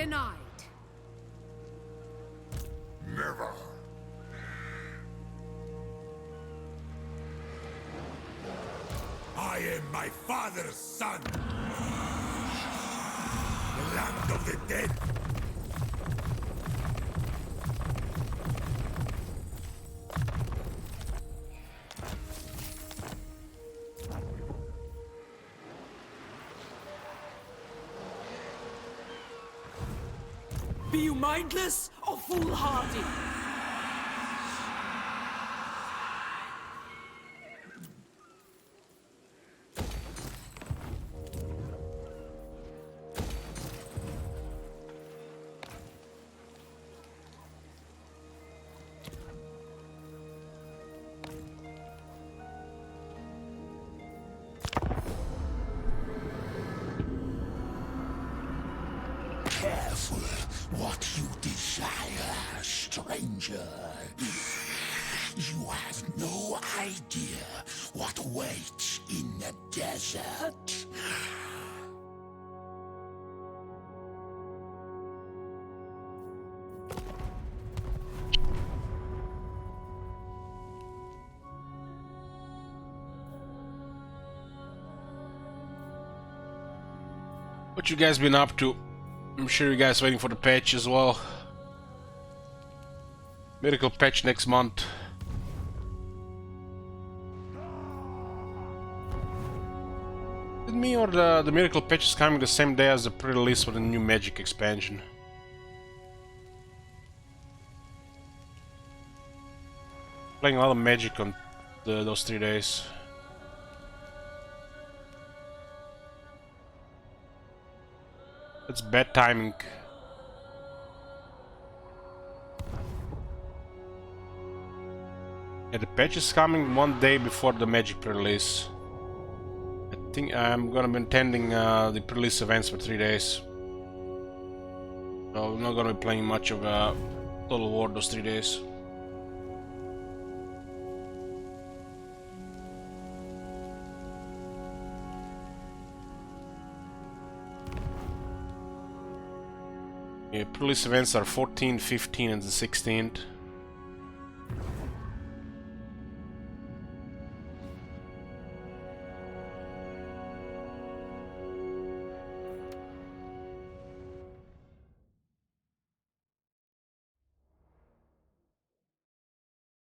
Speaker 3: denied.
Speaker 6: Never.
Speaker 4: I am my father's son. The land of the dead.
Speaker 7: Be you mindless or foolhardy?
Speaker 6: Careful what you desire, stranger. You have no idea what waits in the desert.
Speaker 1: What you guys been up to? I'm sure you guys waiting for the patch as well. Miracle patch next month. Did me or the miracle patch is coming the same day as the pre-release for the new magic expansion? Playing a lot of magic on those 3 days. That's bad timing. Yeah, the patch is coming 1 day before the magic pre-release. I think I'm gonna be attending the pre-release events for 3 days. So I'm not gonna be playing much of Total War those 3 days. Yeah, pre-release events are 14, 15 and the 16th.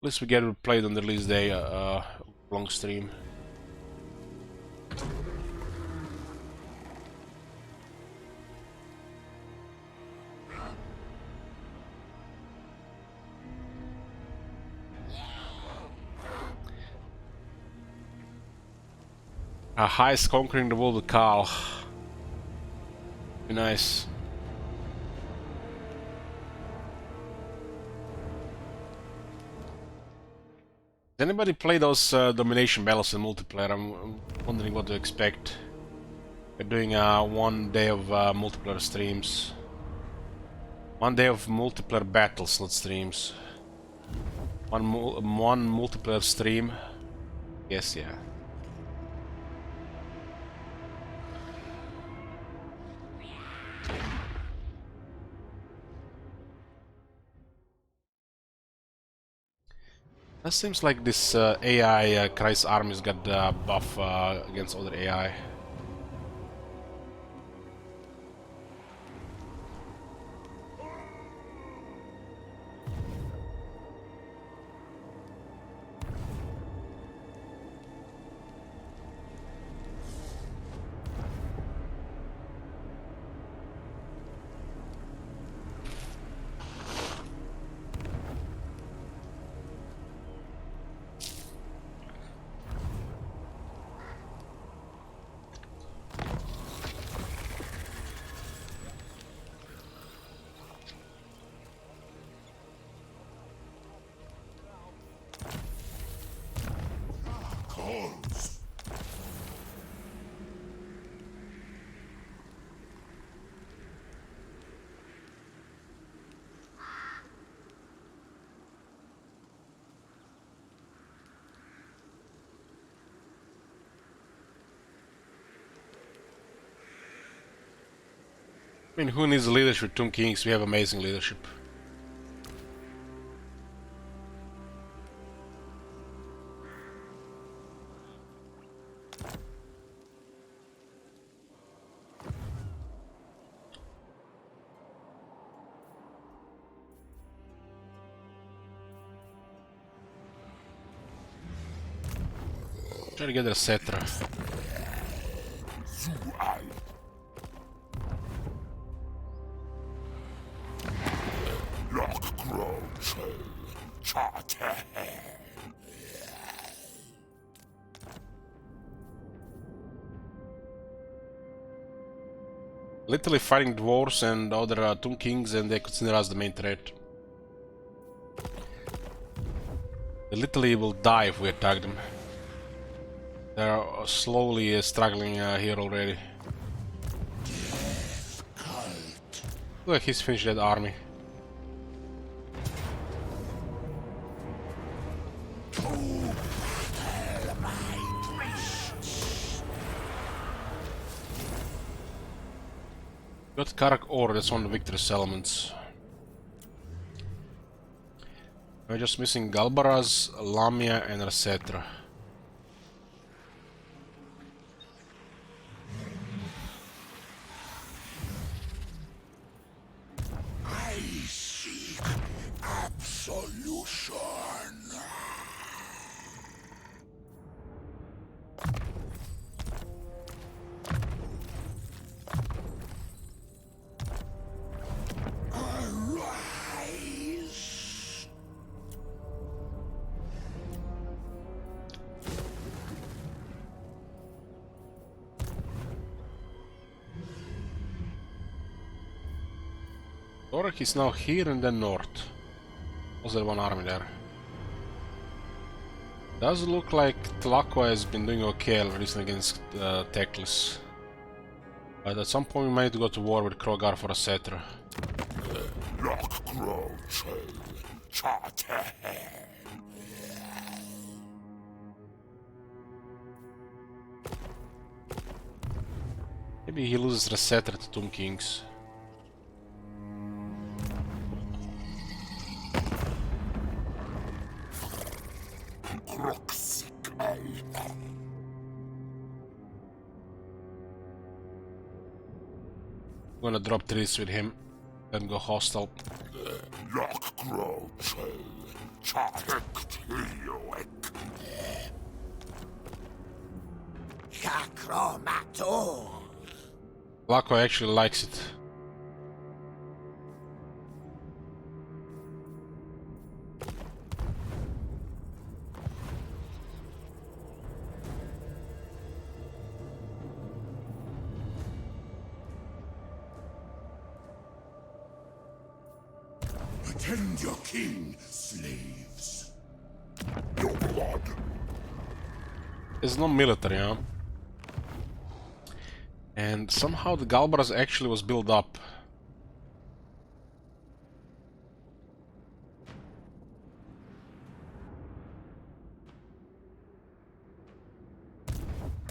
Speaker 1: At least we get to play it on the release day, long stream. Heist conquering the world with Carl. Be nice. Does anybody play those domination battles in multiplayer? I'm wondering what to expect. We're doing 1 day of multiplayer streams. 1 day of multiplayer battles, not streams. One multiplayer stream. Yes, yeah. That seems like this AI Christ army's got buff against other AI. I mean, who needs leadership? Tomb Kings, we have amazing leadership. Try to get a Cetra. Literally fighting dwarves and other Tomb Kings, and they consider us the main threat. They literally will die if we attack them. They're slowly struggling here already. Look, he's finished that army. Got Karak ore, that's one of the victorious elements. We're just missing Galbaraz, Lamia and Rasetra.
Speaker 6: I seek absolution. Arise.
Speaker 1: Thorak is now here in the north. Was there one army there? Does look like Tlaqua has been doing okay at least against Teclis. But at some point we might need to go to war with Krogar for a Cetra. Maybe he loses Rasetra to Tomb Kings. I'm gonna drop trees with him and go hostile. Lako actually likes it.
Speaker 4: Attend your king, slaves.
Speaker 6: Your blood.
Speaker 1: There's no military, huh? And somehow the Galbaraz actually was built up.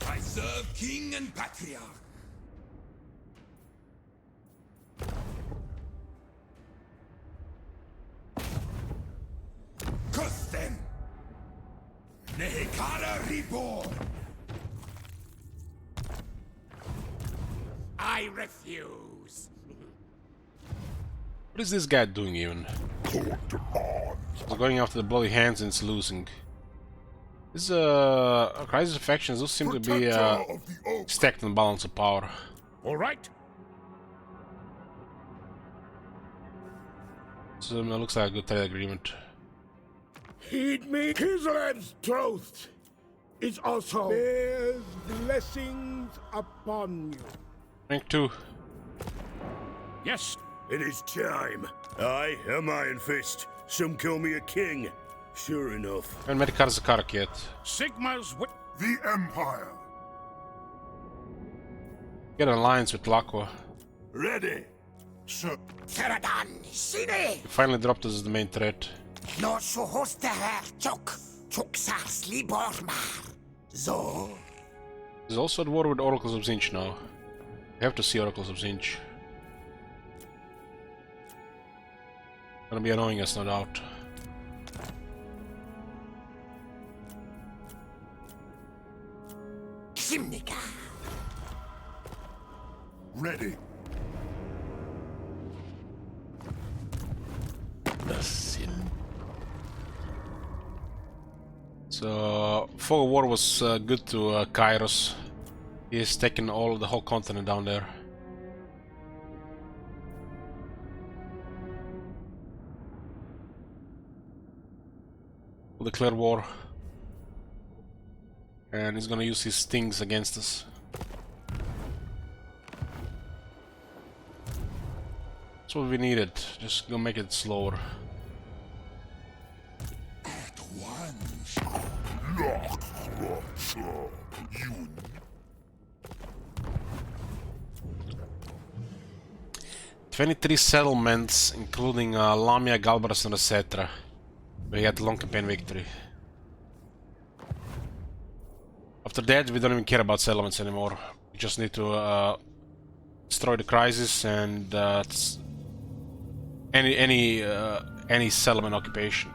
Speaker 4: I serve king and patriarch. Curse them! Nehek reborn! I refuse!
Speaker 1: What is this guy doing even? He's going after the bloody hands and it's losing. These crisis factions do seem to be stacked in balance of power.
Speaker 5: All right.
Speaker 1: So it looks like a good trade agreement.
Speaker 5: Heed me. Kislev's troth is also bears blessings upon you.
Speaker 1: Rank 2.
Speaker 5: Yes, it is time. I am Iron Fist. Some call me a king. Sure enough.
Speaker 1: Haven't met Karzakarak yet.
Speaker 5: Sigma's
Speaker 6: The Empire.
Speaker 1: Get an alliance with Tlaqua.
Speaker 6: Ready. Sir.
Speaker 4: Seradan, Sine!
Speaker 1: He finally dropped us as the main threat.
Speaker 4: No suhoste her chok, choksars libormar. Zo.
Speaker 1: There's also at war with Oracles of Zinch now. We have to see Oracles of Zinch. Gonna be annoying us, no doubt.
Speaker 4: Simnica. Ready.
Speaker 6: The sin.
Speaker 1: So, Fog of War was good to Kairos. He has taken the whole continent down there. We'll declare war. And he's gonna use his stings against us. That's what we needed. Just go make it slower.
Speaker 4: At once.
Speaker 6: You
Speaker 1: 23 settlements, including Lamia, Galbaras, and etc. We had long campaign victory. After that, we don't even care about settlements anymore. We just need to destroy the crisis and any settlement occupation.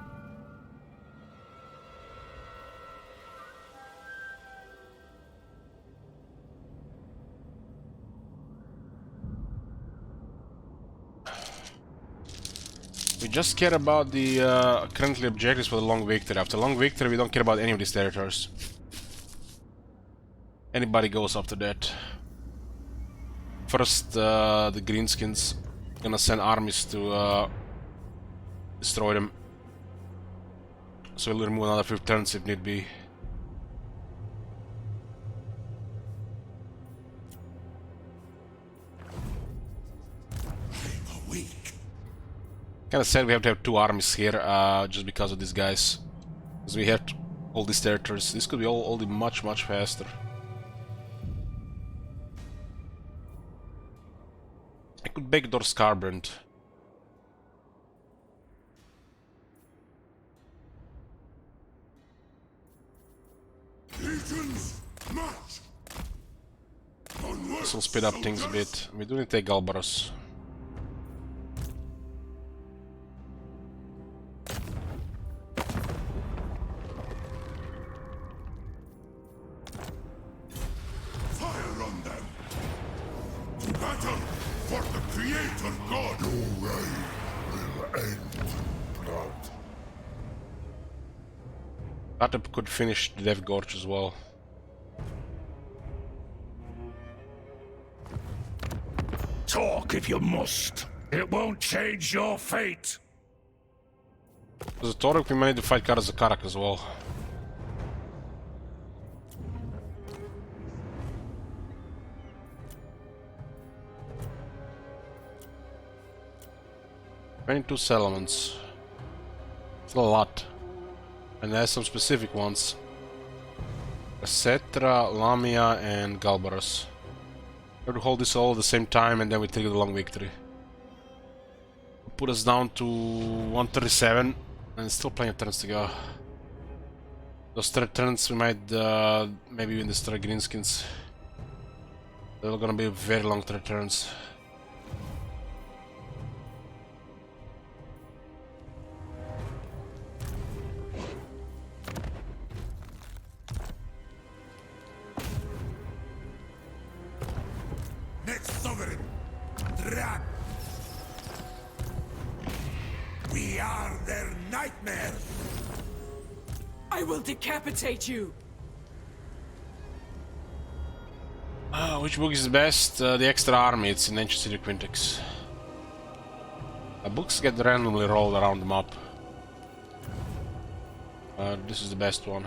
Speaker 1: We just care about the currently objectives for the long victory. After long victory, we don't care about any of these territories. Anybody goes after that. First, the Greenskins gonna send armies to destroy them. So we'll remove another 5 turns if need be.
Speaker 4: I'm awake.
Speaker 1: Kinda sad we have to have 2 armies here, just because of these guys. Because we have all these territories. This could be all much faster. I could backdoor Scarbrand.
Speaker 4: Legions, march. Onward,
Speaker 1: This will speed up things a bit. We do need to take Galbaros.
Speaker 4: Fire on them. To battle for the Creator God.
Speaker 6: Your reign will end in blood.
Speaker 1: Atep could finish the Death Gorge as well.
Speaker 5: Talk if you must. It won't change your fate.
Speaker 1: As a Torek, we might need to fight Karazakarak as well. "22 settlements. It's a lot. And there's some specific ones. Cetra, Lamia, and Galbaras. We have to hold this all at the same time and then we trigger the long victory. Put us down to 137 and still plenty of turns to go. Those 3 turns we might maybe even destroy Greenskins. They're gonna be very long 3 turns.
Speaker 4: Next sovereign, Drag. We are their nightmare.
Speaker 7: I will decapitate you.
Speaker 1: Which book is the best? The Extra Army, it's in Ancient City Quintex. Books get randomly rolled around the map. This is the best one.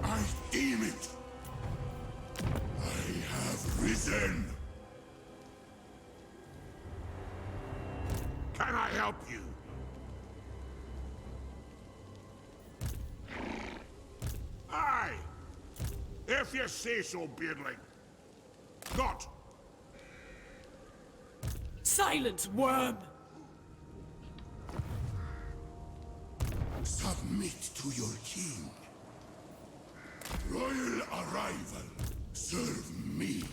Speaker 4: I deem it. I have risen. Can I help you? Aye. If you say so, Beardling. Not.
Speaker 7: Silence, worm.
Speaker 4: Submit to your king. royal arrival. Serve me.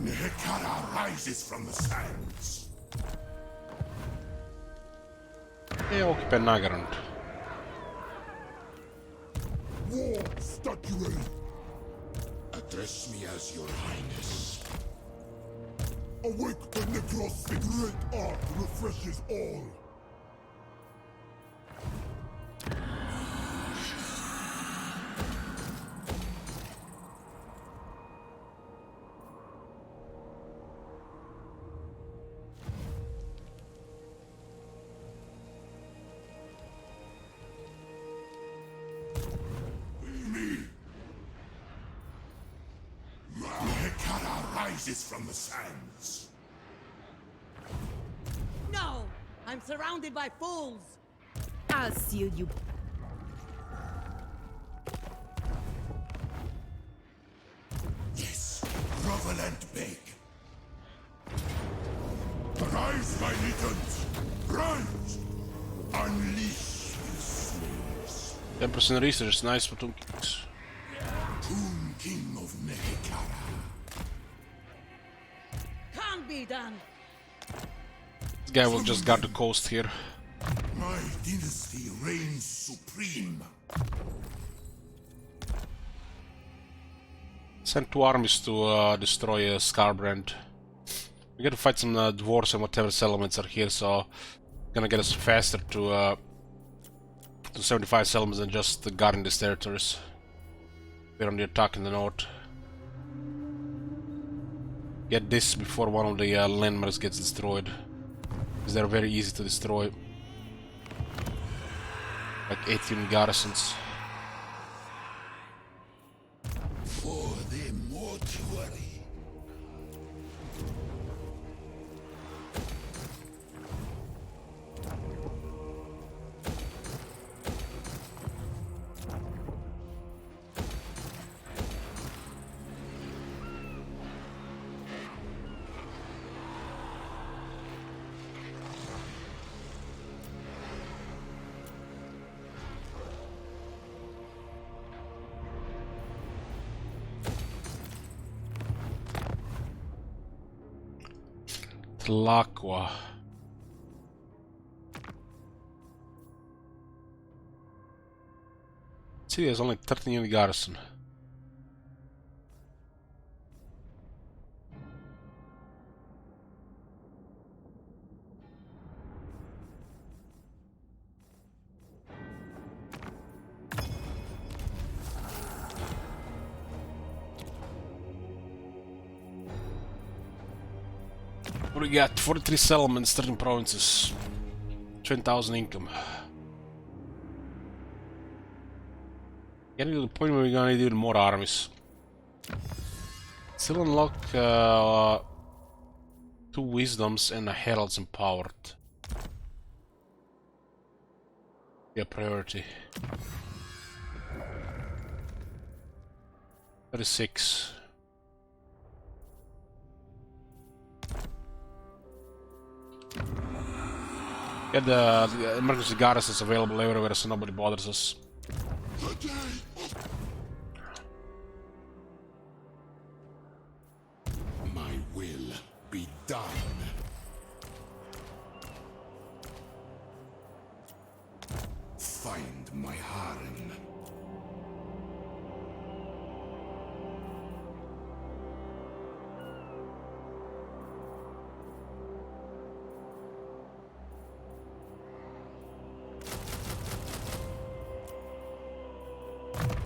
Speaker 4: Nehek rises from the sands.
Speaker 1: Ei ooki nagaran.
Speaker 4: War statuary. Address me as your highness. Awake the Necros, the great art refreshes all. Rises from the sands.
Speaker 3: No! I'm surrounded by fools! I'll seal you.
Speaker 4: Yes, grovel and beg. Rise, my legions! Rise! Unleash the slaves.
Speaker 1: 10% research, nice for Tomb Kings.
Speaker 4: Tomb King of Nehekara.
Speaker 3: Can't be done!
Speaker 1: This guy will just guard the coast here.
Speaker 4: My dynasty reigns supreme.
Speaker 1: Send 2 armies to destroy Scarbrand. We gotta fight some dwarves and whatever settlements are here, so gonna get us faster to 75 settlements than just guarding these territories. We're on the attack in the north. Get this before one of the landmarks gets destroyed, because they're very easy to destroy. Like 18 garrisons.
Speaker 4: For the mortuary.
Speaker 1: Tlaqua. See, there's only 13 in the garrison. What do we got? 43 settlements, 13 provinces, 20,000 income. Getting to the point where we're gonna need even more armies. Still unlock 2 wisdoms and a herald's empowered. Yeah, priority. 36. Get the emergency garrisons available everywhere so nobody bothers us.
Speaker 4: My will be done. Find my harem.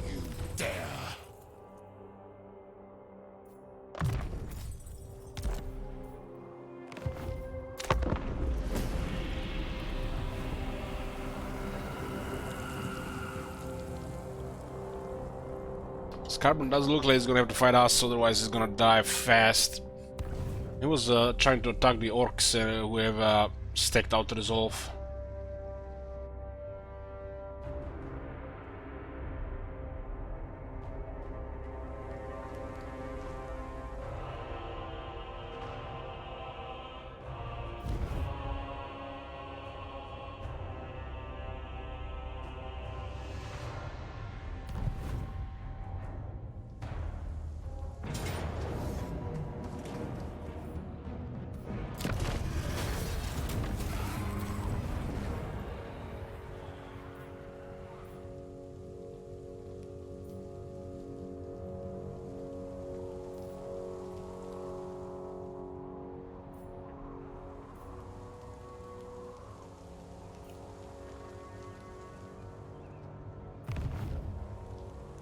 Speaker 4: You dare.
Speaker 1: Scarbrand doesn't look like he's gonna have to fight us, otherwise he's gonna die fast. He was trying to attack the orcs who have staked out to resolve.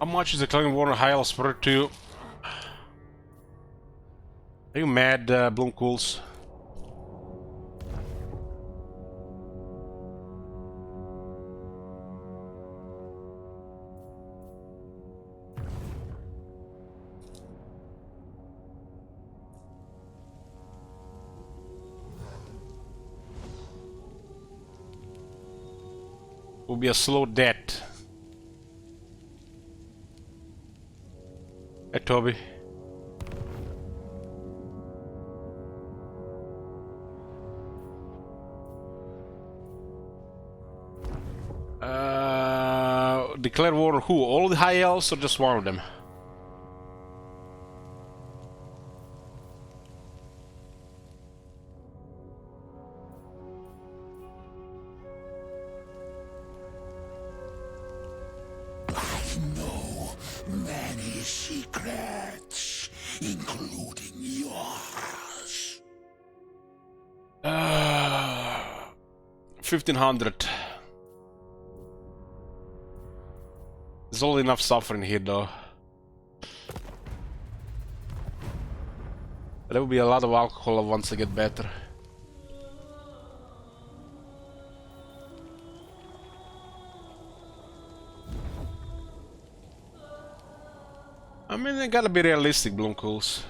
Speaker 1: How much is the Clan Warner High Elves worth to? Are you mad, Bloomcools? Will be a slow death. Hey, Toby. Declare war on who? All the high elves or just one of them?
Speaker 6: I know many secrets, including yours.
Speaker 1: 1500. There's all enough suffering here though. There will be a lot of alcohol once I get better. I mean, I gotta be realistic, Bloomcools.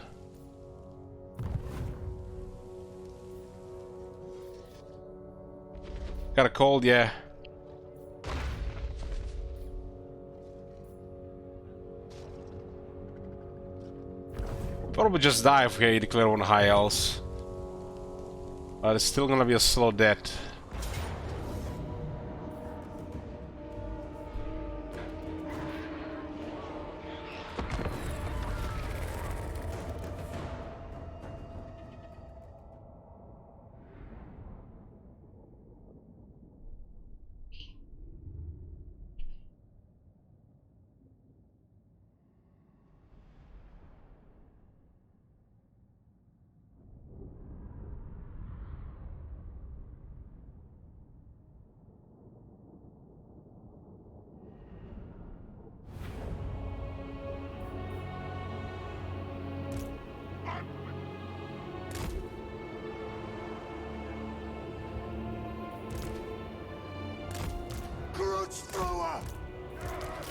Speaker 1: Got a cold, yeah. Probably just die if we declare one high elves. But it's still gonna be a slow death.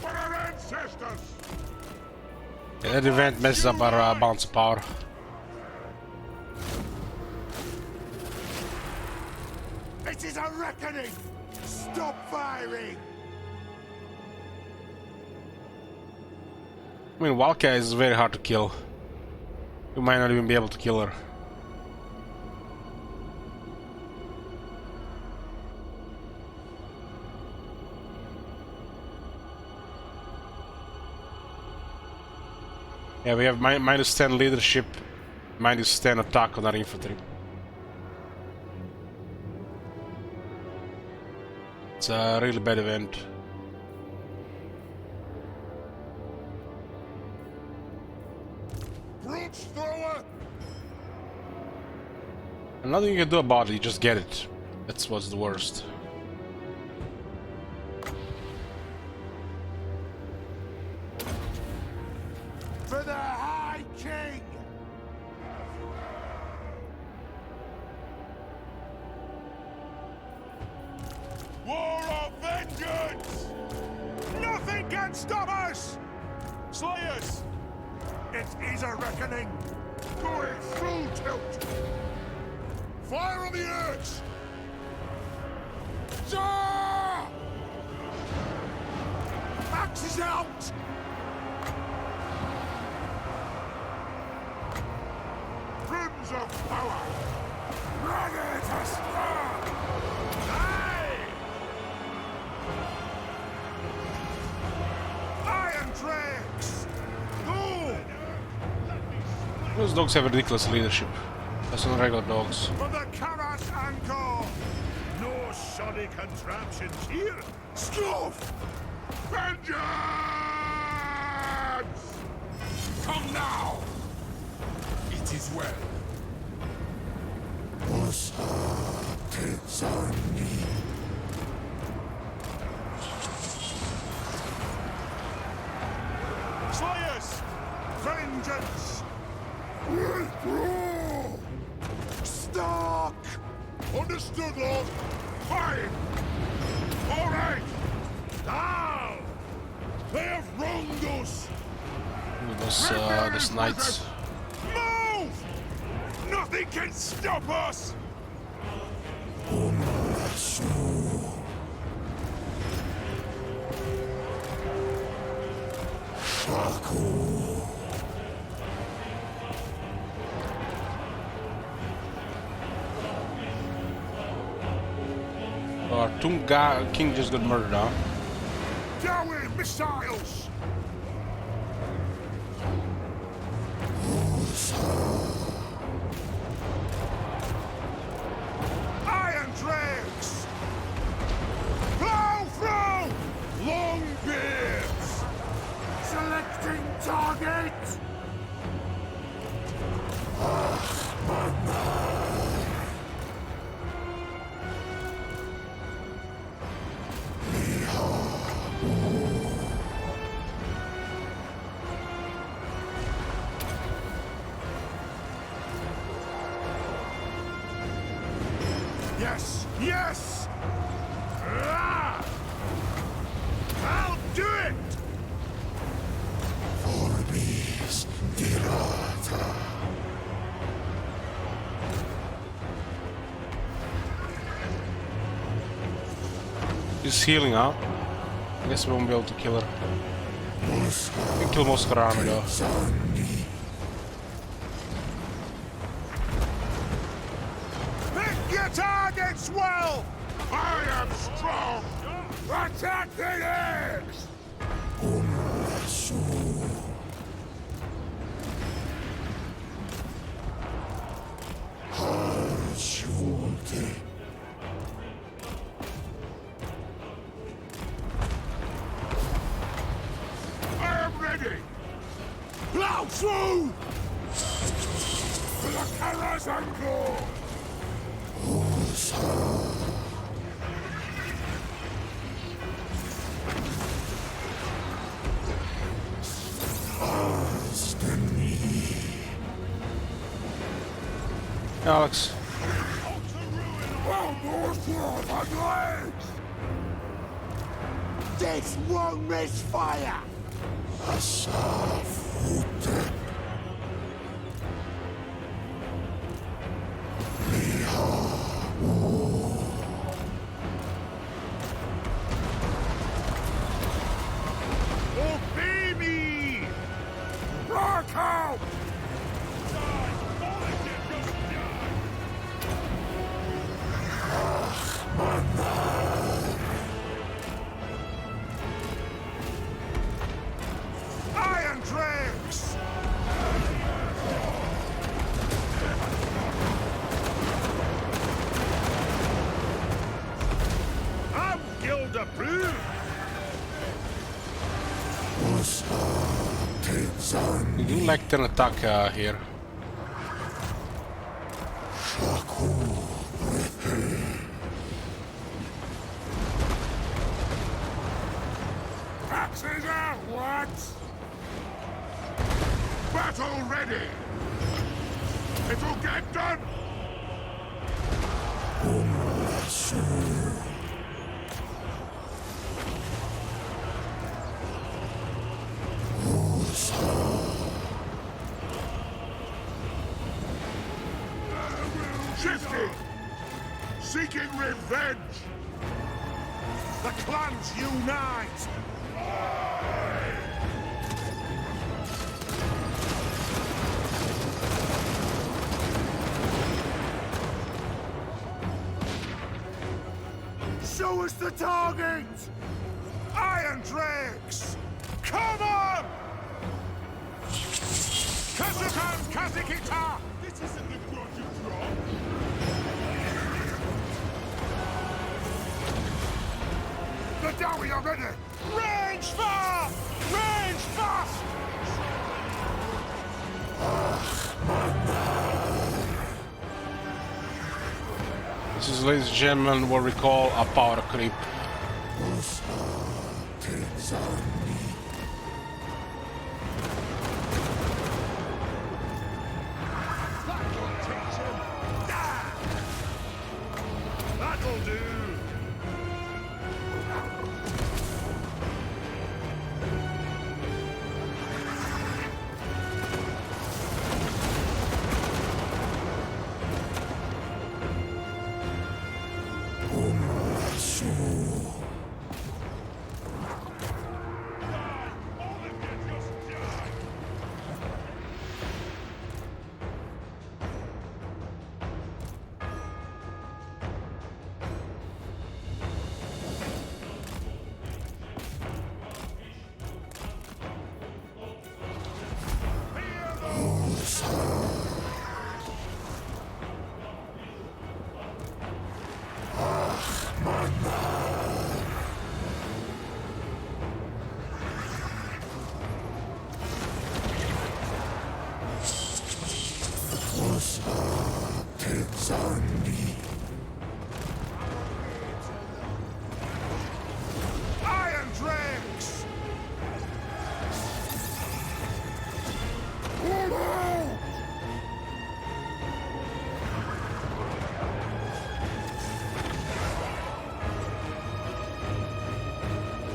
Speaker 4: For our ancestors!
Speaker 1: Yeah, that event messes up our balance of power.
Speaker 4: It is a reckoning! Stop firing!
Speaker 1: I mean, Valka is very hard to kill. You might not even be able to kill her. Yeah, we have minus 10 leadership, minus 10 attack on our infantry. It's a really bad event.
Speaker 4: Brute thrower!
Speaker 1: And nothing you can do about it, you just get it. That's what's the worst.
Speaker 4: For the High King! War of vengeance! Nothing can stop us! Slayers! It is a reckoning! Going full tilt! Fire on the edge! Ja! Axes out! Rims of power! Ready to start! Aye! Iron tracks! Go!
Speaker 1: Those dogs have ridiculous leadership. That's not regular dogs.
Speaker 4: For the Karas Anchor! No shoddy contraptions here! Stuff! Vengeance! Come now! It is well. Understood, Lord. Fine. All right. Now, they have wronged us.
Speaker 1: Those knights.
Speaker 4: Move! Nothing can stop us.
Speaker 1: Our king just got murdered, huh?
Speaker 4: Down missiles. Iron dregs. Plow through. Long beards. Selecting target. Yes! Yes! Ah! I'll do it! Orbis Dirata.
Speaker 1: She's healing up. I guess we won't be able to kill her. We can kill Moscarano though.
Speaker 4: Pick your targets well! I am strong! Attack the eggs! I am ready! Plow through! For the Karazanko!
Speaker 1: Alex.
Speaker 4: One more sword on legs! This won't miss fire! Obey me! Rock out! Iron Dregs! I'm Gilda Blue!
Speaker 1: We do like an attack here.
Speaker 4: Axes out, what? Battle ready! It'll get done! Shifting! Seeking revenge! The clans unite! Show us the target! Iron Dregs! Come on! Kazukan Kazikita! This isn't the Groju drop! The Dowie are ready! Range far! Range fast!
Speaker 1: This is, ladies and gentlemen, what we call a power creep.
Speaker 5: That'll do. Iron Dregs!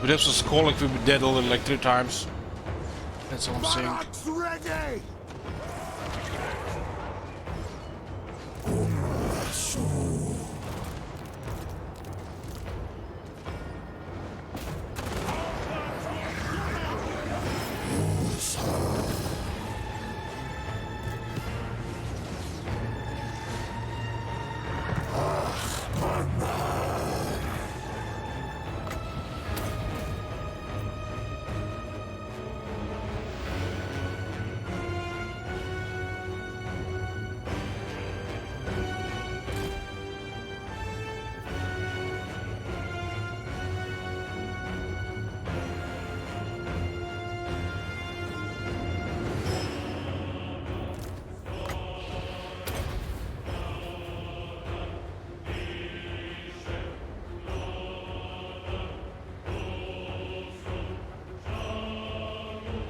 Speaker 1: But this was cool, like we'd be dead already like 3 times. That's all I'm saying.
Speaker 4: Barracks ready!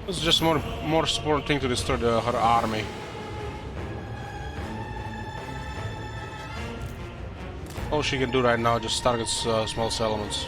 Speaker 1: It's just more important thing to destroy her army. All she can do right now just targets small settlements.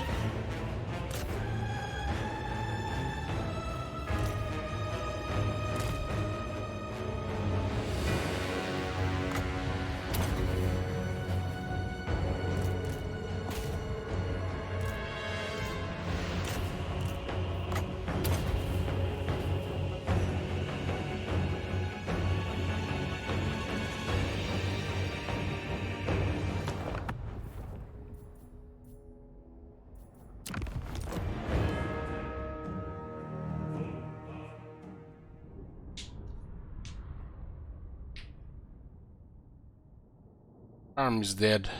Speaker 1: Army's dead.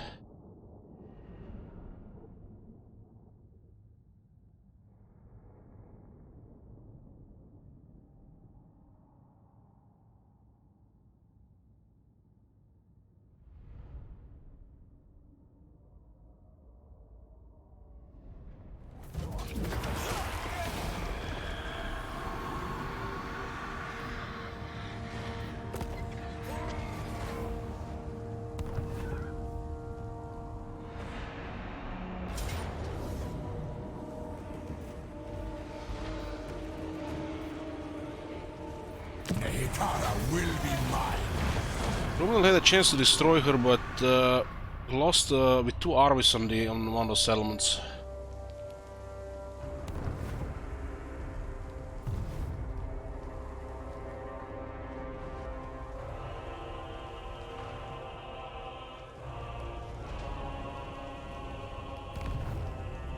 Speaker 4: Nehek will be mine.
Speaker 1: Rommel had a chance to destroy her, but lost with 2 armies on one of those settlements.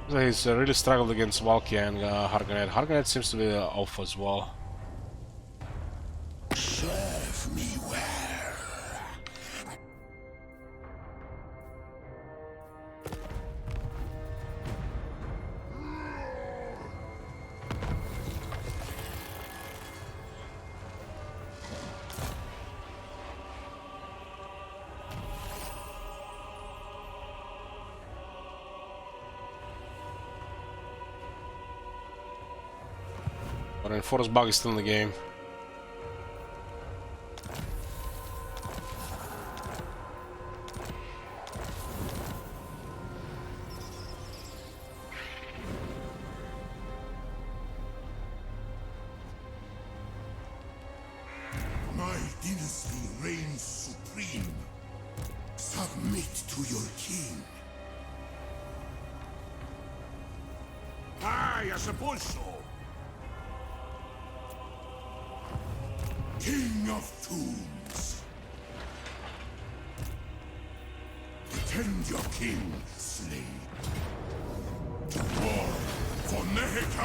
Speaker 1: He's really struggled against Valkia and Harganet. Harganet seems to be off as well.
Speaker 4: Serve me well.
Speaker 1: But Enforced Bug is still in the game.
Speaker 4: Submit to your king.
Speaker 5: Aye, I suppose so.
Speaker 4: King of tombs. Defend your king, slave. To war for Nehek.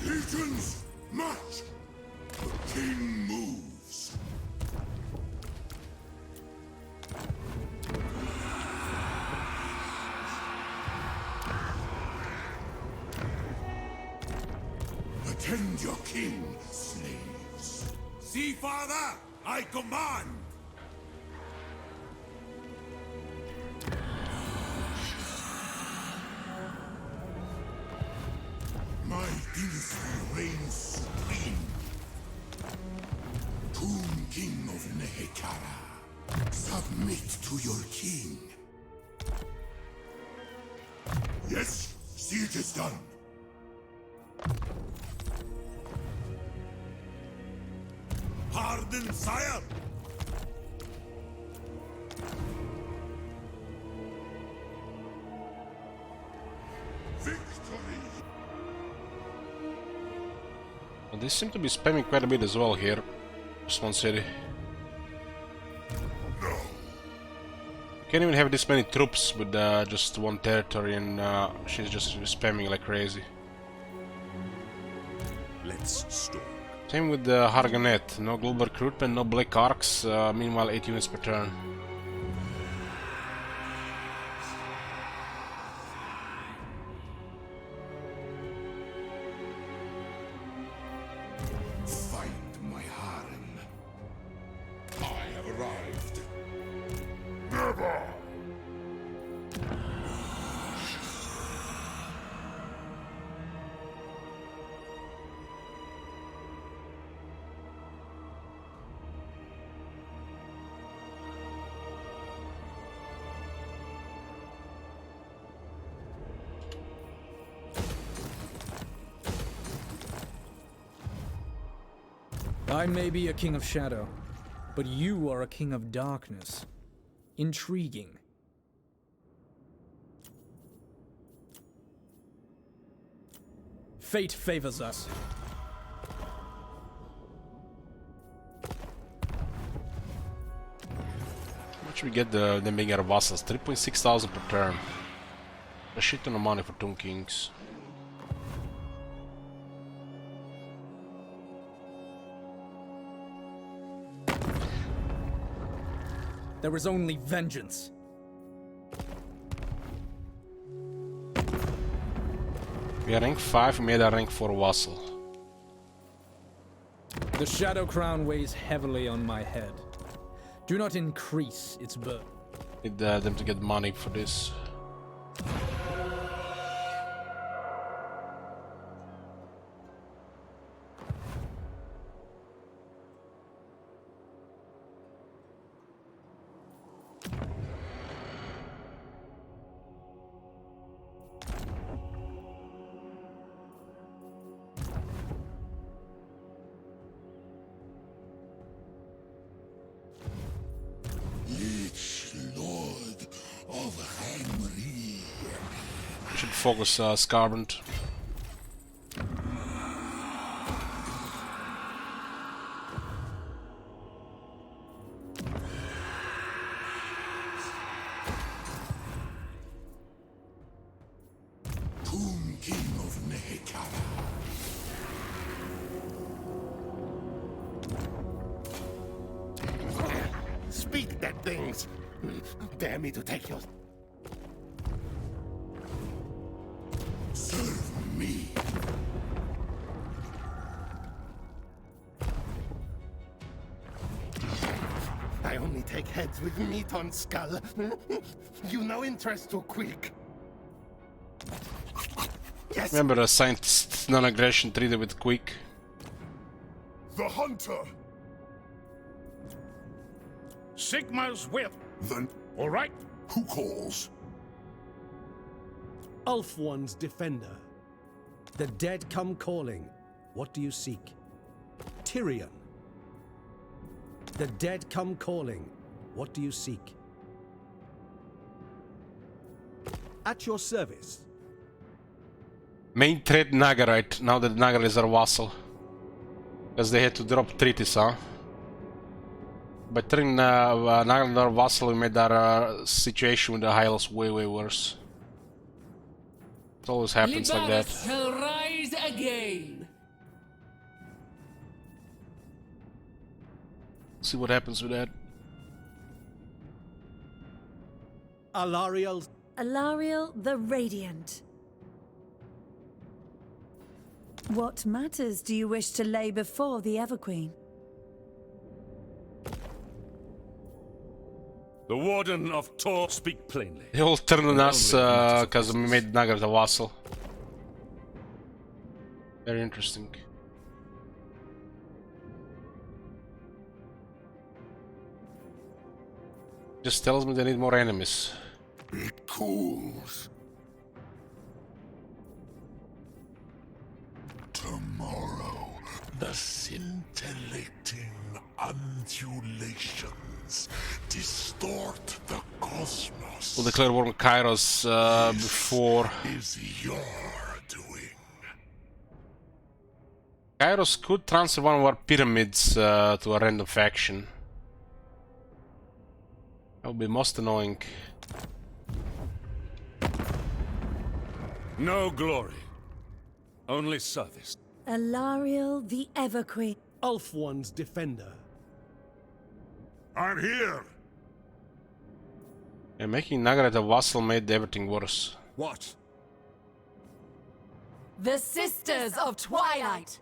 Speaker 4: Legions, march! The king moves. Attend your king, slaves. See, father, I command! My dynasty reigns supreme. Tomb King of Nehekara, submit to your king. Yes, siege is done. Pardon, sire. Victory.
Speaker 1: They seem to be spamming quite a bit as well here. Just one city.
Speaker 4: No.
Speaker 1: Can't even have this many troops with just one territory, and she's just spamming like crazy.
Speaker 5: Let's stalk.
Speaker 1: Same with the Harganet. No global recruitment, no black arcs, meanwhile 8 units per turn.
Speaker 4: Find my harem. I have arrived. Never!
Speaker 8: I may be a king of shadow, but you are a king of darkness. Intriguing. Fate favors us.
Speaker 1: How much we get them being our vassals? 3,600 per turn. A shit ton of money for Tomb Kings.
Speaker 8: There is only vengeance.
Speaker 1: We are rank 5, we made a rank 4 vassal.
Speaker 8: The Shadow Crown weighs heavily on my head. Do not increase its burden.
Speaker 1: Need them to get money for this.
Speaker 4: Lich Lord of Henry.
Speaker 1: Should focus Scarband.
Speaker 4: Tomb King of Nehekara.
Speaker 9: Speak, dead things! Dare me to take your...
Speaker 4: Serve me.
Speaker 9: I only take heads with meat on skull. You no interest too quick. Yes.
Speaker 1: Remember the scientist non-aggression treated with quick.
Speaker 4: The hunter.
Speaker 5: Sigma's will.
Speaker 4: Then
Speaker 5: All right.
Speaker 4: who calls?
Speaker 10: Ulf One's defender. The dead come calling. What do you seek? Tyrion. The dead come calling. What do you seek? At your service.
Speaker 1: Main threat Nagarite, now that Nagar is our vassal. Because they had to drop treaties, huh? By turning Nagar into our vassal, we made our situation with the Hylos way worse. It always happens like that.
Speaker 7: Shall rise again.
Speaker 1: See what happens with that.
Speaker 10: Alariel.
Speaker 3: Alariel the Radiant. What matters do you wish to lay before the Everqueen?
Speaker 5: The Warden of Tor speak plainly.
Speaker 1: They all turned on us because we made Nagar the vassal. Very interesting. Just tells me they need more enemies.
Speaker 6: It cools. Tomorrow, the scintillating undulations distort the cosmos.
Speaker 1: We'll declare war on Kairos before.
Speaker 6: Is your doing.
Speaker 1: Kairos could transfer one of our pyramids to a random faction. That would be most annoying.
Speaker 5: No glory. Only service.
Speaker 3: Alariel the Everqueen.
Speaker 10: Ulf-One's defender.
Speaker 4: I'm here.
Speaker 1: And making Nagar a vassal made everything worse.
Speaker 4: What?
Speaker 7: The Sisters of Twilight.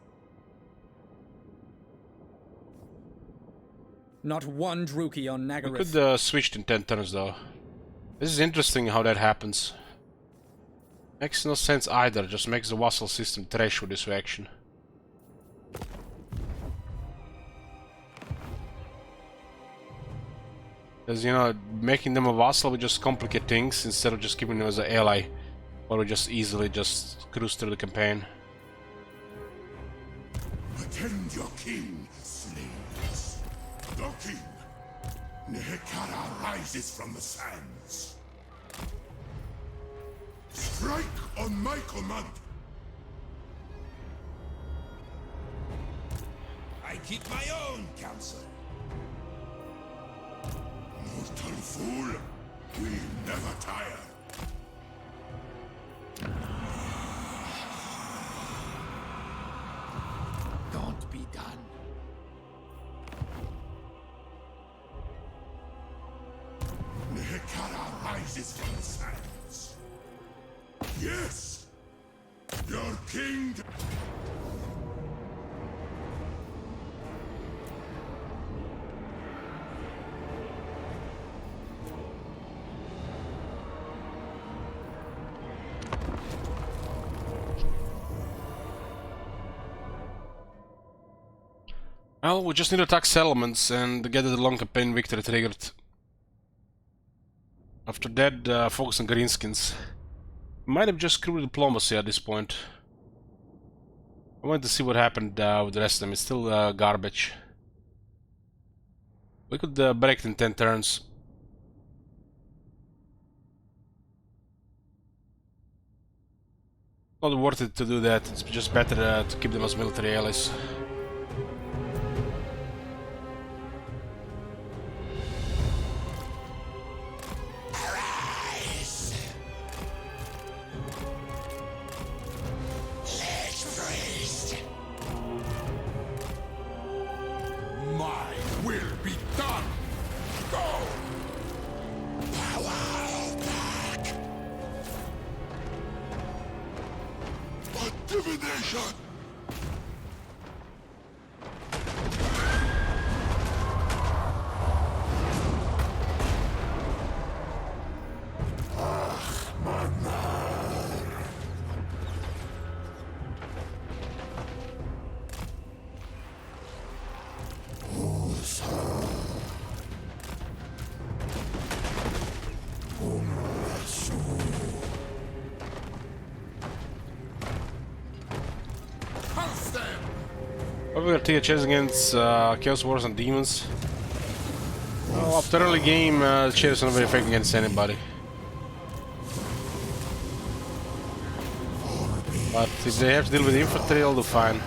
Speaker 8: Not one Druki on
Speaker 1: We
Speaker 8: Nagaryth.
Speaker 1: could switch in 10 turns though. This is interesting how that happens. Makes no sense either, just makes the vassal system trash with this faction. Because, you know, making them a vassal would just complicate things instead of just keeping them as an ally. Or we just easily just cruise through the campaign.
Speaker 4: Attend your king, slaves. The king, Nehek rises from the sands. Strike on my command. I keep my own counsel. Mortal fool, we never tire. Don't be done. Nehekara rises from the sands. Yes! Your king...
Speaker 1: Well, we just need to attack settlements and get the long campaign victory triggered. After that, focus on greenskins. Might have just screwed diplomacy at this point. I wanted to see what happened with the rest of them. It's still garbage. We could break it in 10 turns. Not worth it to do that. It's just better to keep them as military allies. What we got THS against Chaos Wars and Demons? Well, after early game, Chair is not very effective against anybody. But if they have to deal with infantry, they'll do fine.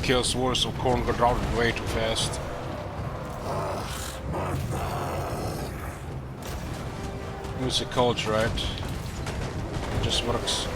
Speaker 1: Chaos Wars of Corn got routed way too fast. Music culture, right? It just works.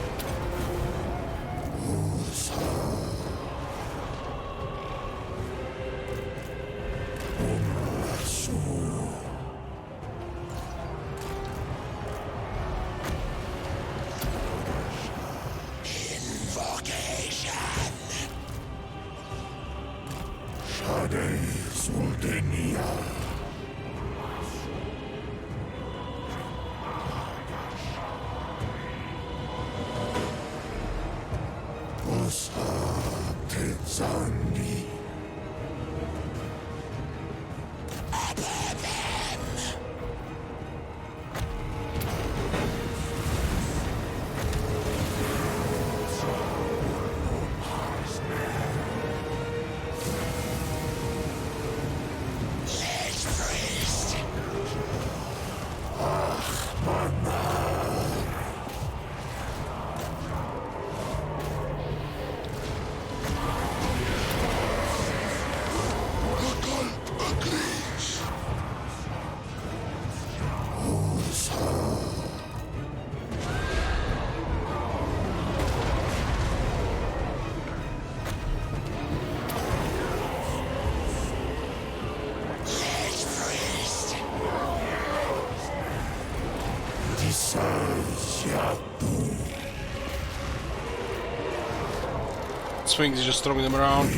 Speaker 1: Swings, just throwing them around.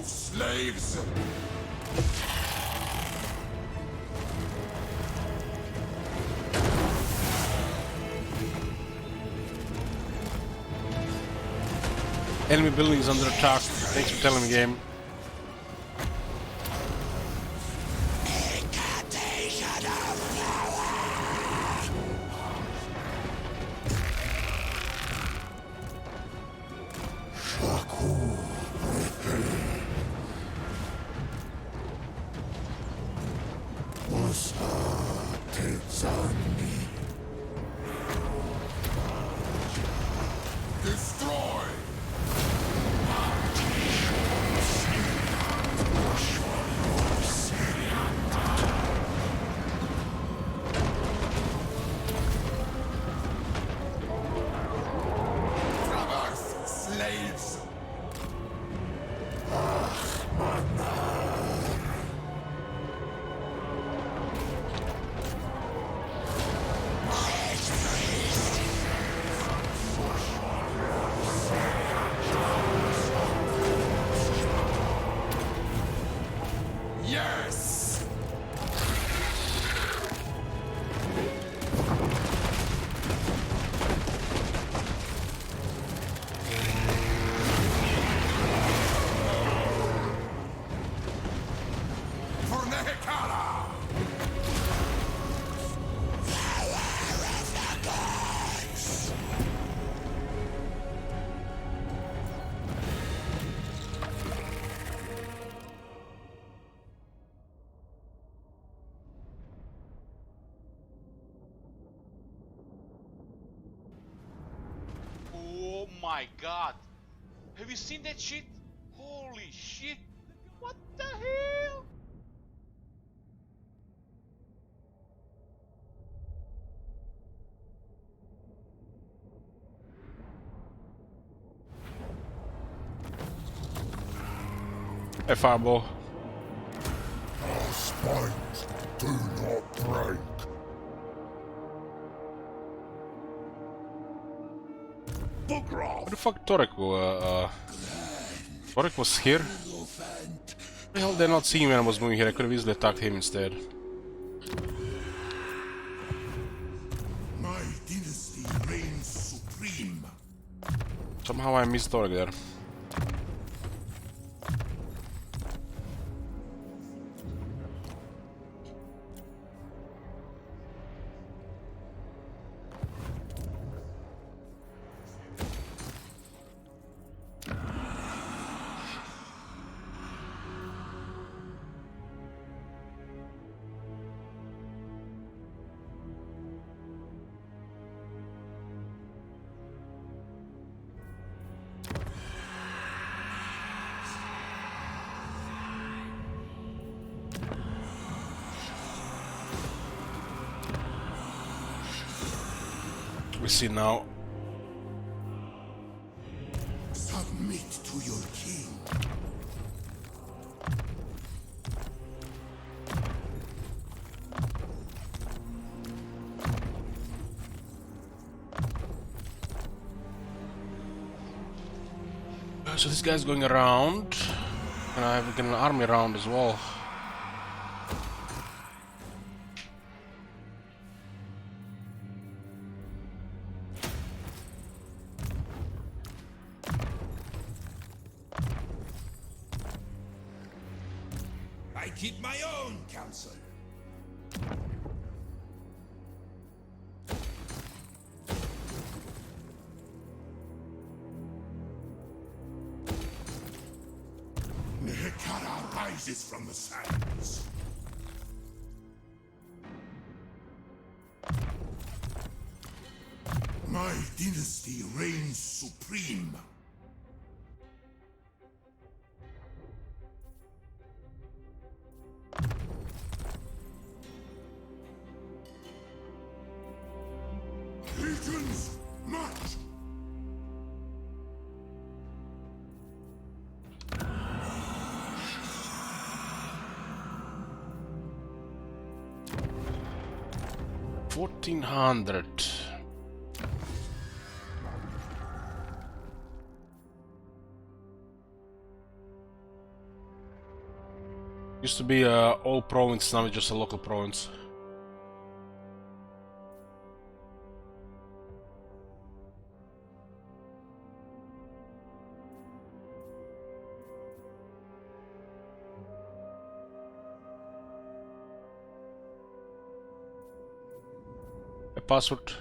Speaker 4: Slaves!
Speaker 1: Enemy buildings under attack. Thanks for telling me, game.
Speaker 4: Destroy!
Speaker 2: my god! Have you seen that shit? Holy shit! What the hell?
Speaker 1: Hey, Fireball.
Speaker 6: Our spines do not break.
Speaker 1: Where the fuck Torek go? Torek was here? Why the hell did I not see him when I was moving here? I could have easily attacked him instead.
Speaker 4: My dynasty reigns supreme.
Speaker 1: Somehow I missed Torek there. We see now.
Speaker 4: Submit to your king.
Speaker 1: So this guy's going around, and I have an army around as well.
Speaker 4: I keep my own counsel. Nehek rises from the sands. My dynasty reigns supreme. Legions, march!
Speaker 1: $1,400. Used to be all province, now it's just a local province. A password.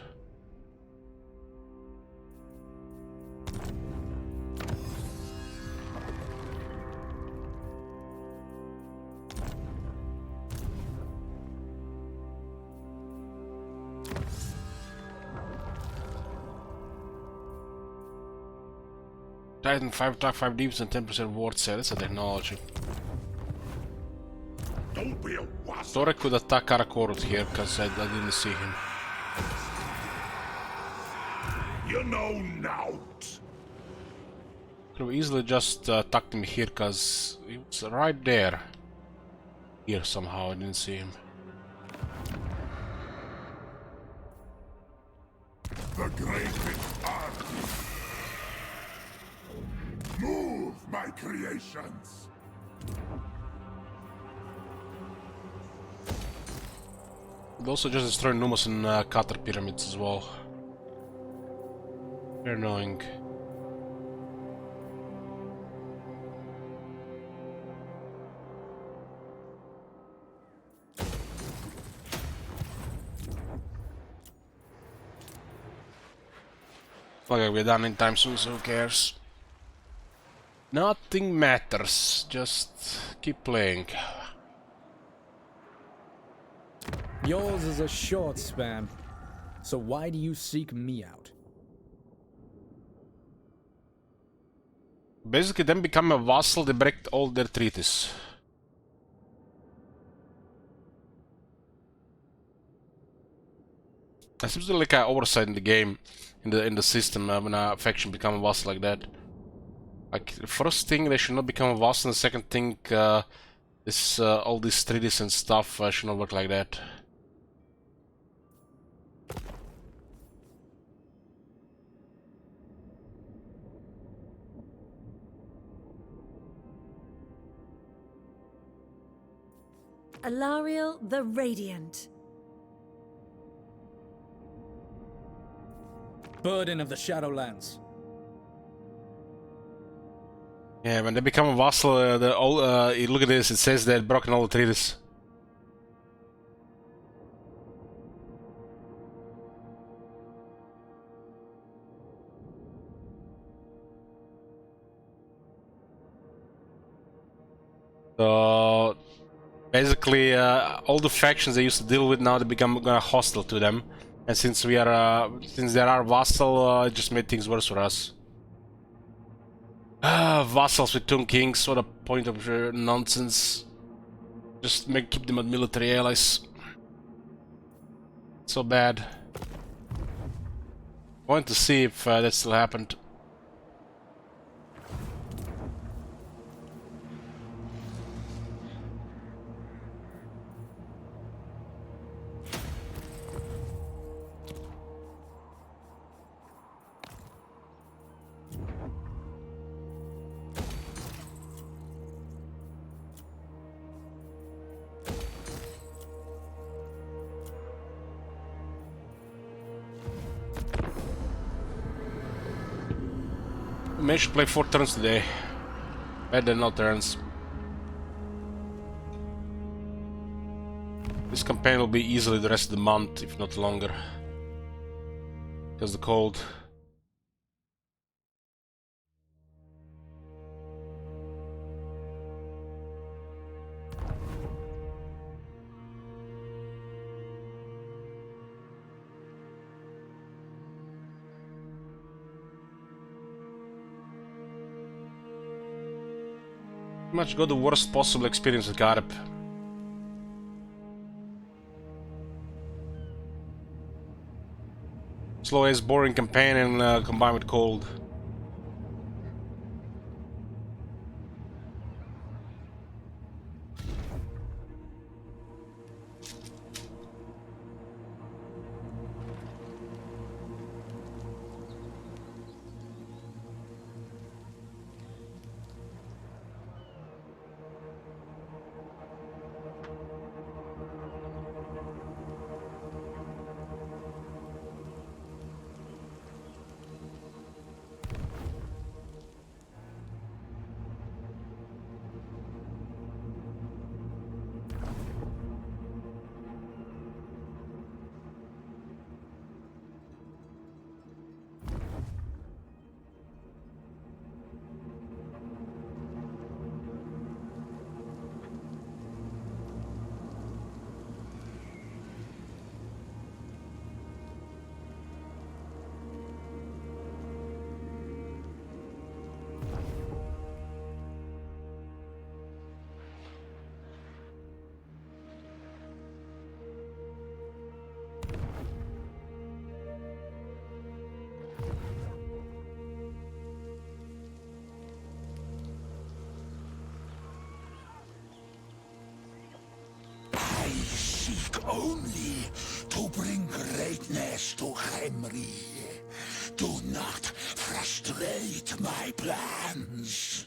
Speaker 1: Titan 5 attack, 5 defense, and 10% ward sale. That's a technology.
Speaker 4: Don't be a wasp.
Speaker 1: Torek could attack Karakorot here, because I didn't see him.
Speaker 4: You know naught.
Speaker 1: Could have easily just attacked him here, because he was right there. Here somehow, I didn't see him.
Speaker 4: The great art. Move, my creations.
Speaker 1: Could also just destroy Numos and Qatar pyramids as well. Very annoying. Okay, we're done in time soon, so who cares? Nothing matters, just keep playing.
Speaker 8: Yours is a short span, so why do you seek me out?
Speaker 1: basically then become a vassal, they break all their treaties. That seems to be like an oversight in the game, in the system, when a faction become a vassal like that. Like, the first thing, they should not become a vassal, and the second thing, all these treaties and stuff should not work like that.
Speaker 3: Alariel the Radiant.
Speaker 8: Burden of the Shadowlands.
Speaker 1: Yeah, when they become a vassal, look at this, it says they've broken all the treaties. So basically, all the factions they used to deal with now they become hostile to them, and since we are, since there are vassal, it just made things worse for us. Vassals with Tomb Kings, what a point of nonsense. Just keep them as military allies. So bad. I want to see if that still happened. We managed to play 4 turns today. Better than no turns. This campaign will be easily the rest of the month, if not longer. Because the cold. Pretty much got the worst possible experience with Gareb. Slow as boring campaign and combined with cold.
Speaker 4: Only to bring greatness to Hemri. Do not frustrate my plans.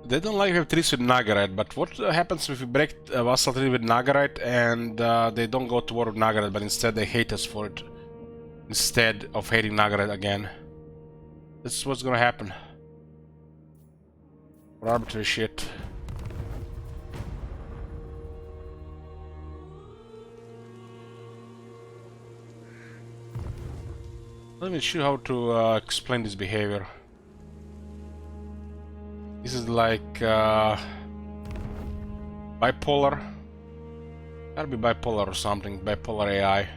Speaker 1: They don't like to have treaties with Nagarite, but what happens if we break a vassal treaty with Nagarite and they don't go to war with Nagarite, but instead they hate us for it? Instead of hating Nagarite again. This is what's gonna happen. For arbitrary shit. Let me show how to explain this behavior. This is like bipolar. Gotta be bipolar or something. Bipolar AI.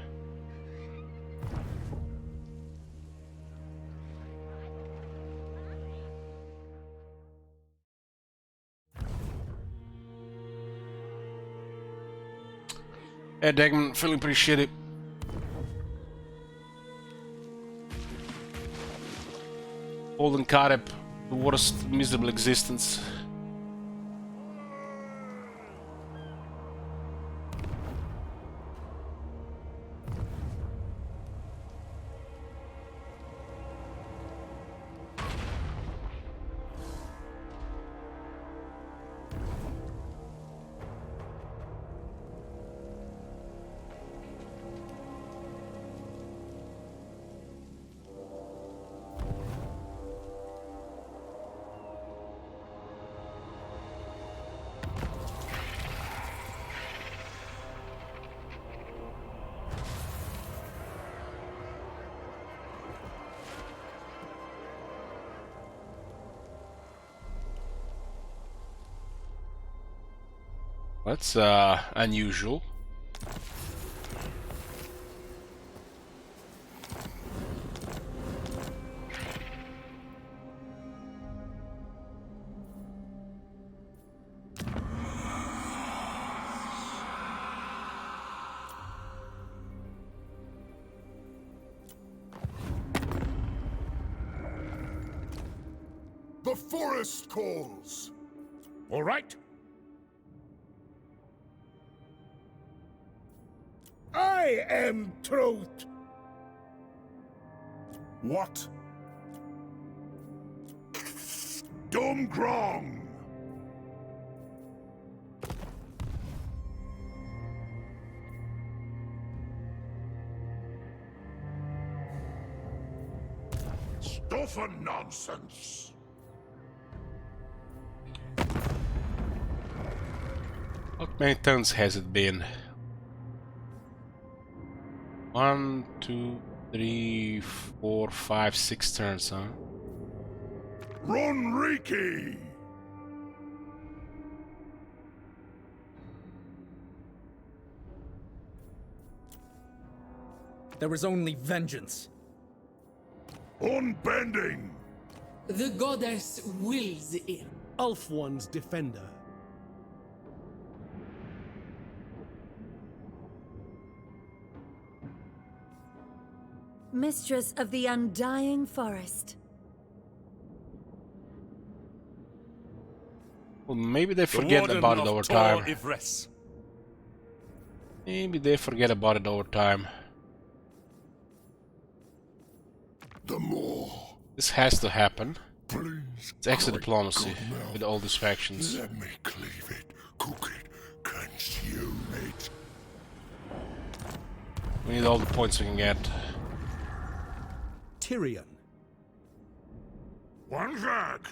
Speaker 1: Hey Dagman, feeling pretty shitty. Holden Kareb, the worst miserable existence. That's unusual.
Speaker 4: The forest calls. All right. I am truth. What? Domgrong. Stuff and nonsense.
Speaker 1: How many turns has it been? 1, 2, 3, 4, 5, 6 turns, huh?
Speaker 4: Ronriki.
Speaker 8: There is only vengeance.
Speaker 4: Unbending.
Speaker 7: The goddess wills it.
Speaker 10: Ulf One's defender.
Speaker 3: Mistress of the Undying Forest.
Speaker 1: Well, maybe they forget about it over time. Maybe they forget about it over time.
Speaker 4: The more.
Speaker 1: This has to happen.
Speaker 4: Please.
Speaker 1: It's extra diplomacy with all these factions.
Speaker 4: Let me cleave it, cook it, consume it.
Speaker 1: We need all the points we can get.
Speaker 10: Tyrion.
Speaker 4: One flag.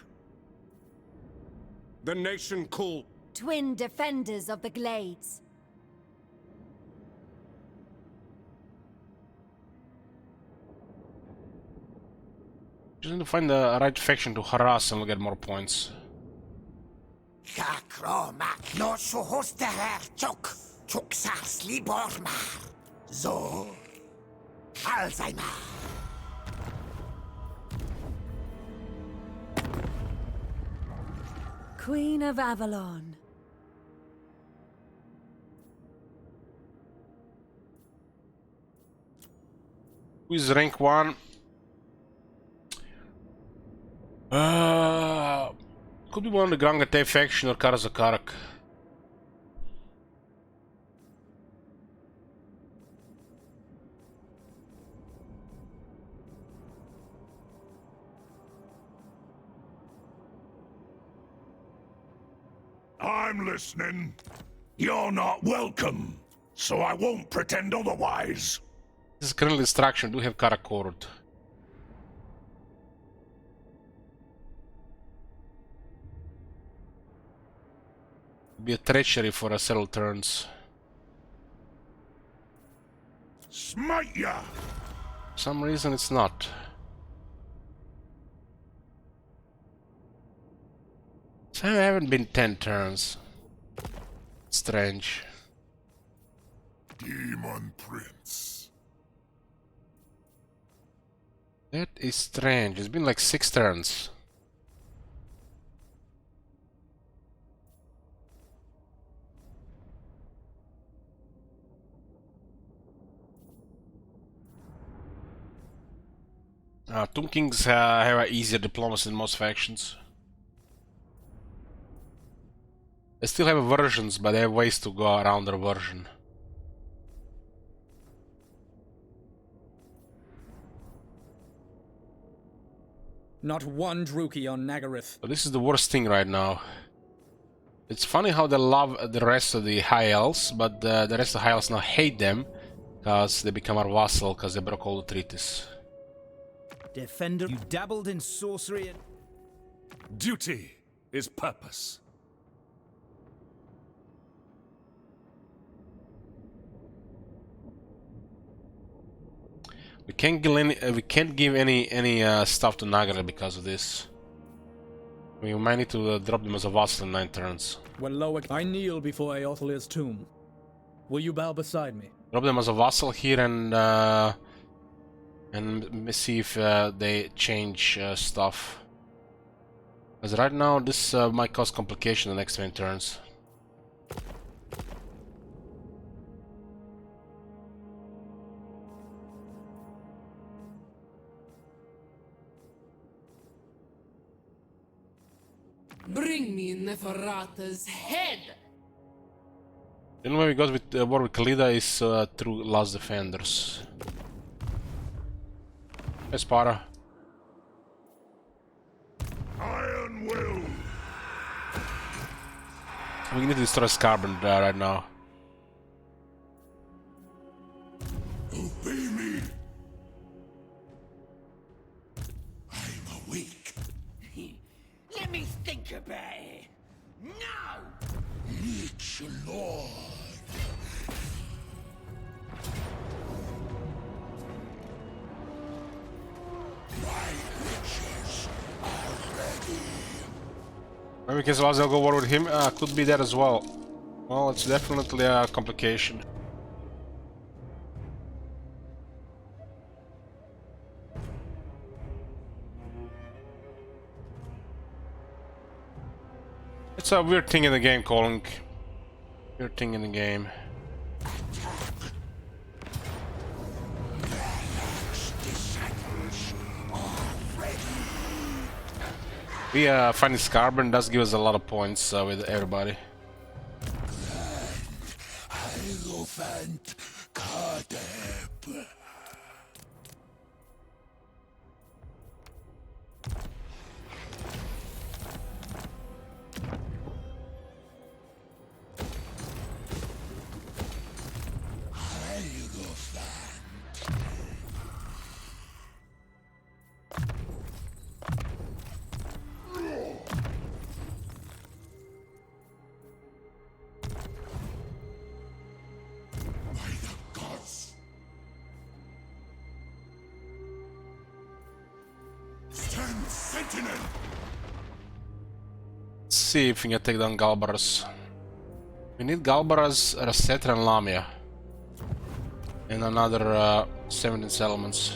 Speaker 9: The nation call.
Speaker 3: Twin defenders of the Glades.
Speaker 1: Just need to find the right faction to harass and we'll get more points.
Speaker 3: Queen of Avalon.
Speaker 1: Who is rank 1? Could be one of the Grangate faction or Karazakarak.
Speaker 4: I'm listening. You're not welcome, so I won't pretend otherwise.
Speaker 1: This is currently distraction. Do have Karakord. Be a treachery for several turns.
Speaker 4: Smite ya!
Speaker 1: For some reason it's not. So I haven't been 10 turns. Strange.
Speaker 6: Demon Prince.
Speaker 1: That is strange. It's been like 6 turns. Tomb Kings have an easier diplomacy in most factions. They still have versions, but they have ways to go around their version.
Speaker 8: Not one Druki on Nagaryth.
Speaker 1: So this is the worst thing right now. It's funny how they love the rest of the High Elves, but the rest of the High Elves now hate them because they become our vassal because they broke all the treaties.
Speaker 10: Defender, you dabbled in sorcery and...
Speaker 4: Duty is purpose.
Speaker 1: We can't give any stuff to Nagara because of this. We might need to drop them as a vassal in 9 turns.
Speaker 8: When Loic, I kneel before Eothilir's tomb. Will you bow beside me?
Speaker 1: Drop them as a vassal here and see if they change stuff. Because right now this might cause complication in the next 20 turns.
Speaker 7: Bring me Neferata's head!
Speaker 1: The only way we got with war with Khalida is through Last Defenders. Hey, Sparta.
Speaker 4: Iron will.
Speaker 1: We need to destroy Scarbon right now.
Speaker 6: Obey me. I'm awake.
Speaker 3: Let me think about it. No!
Speaker 6: Leech Lord. My riches are ready.
Speaker 1: Maybe we can as well go war with him. Could be that as well. Well, it's definitely a complication. It's a weird thing in the game, calling. Weird thing in the game. We finding Scarbon does give us a lot of points with everybody.
Speaker 6: Hierophant Kadeb.
Speaker 1: Let's see if we can take down Galbaras. We need Galbaras, Rasetra, and Lamia. And another 17 settlements.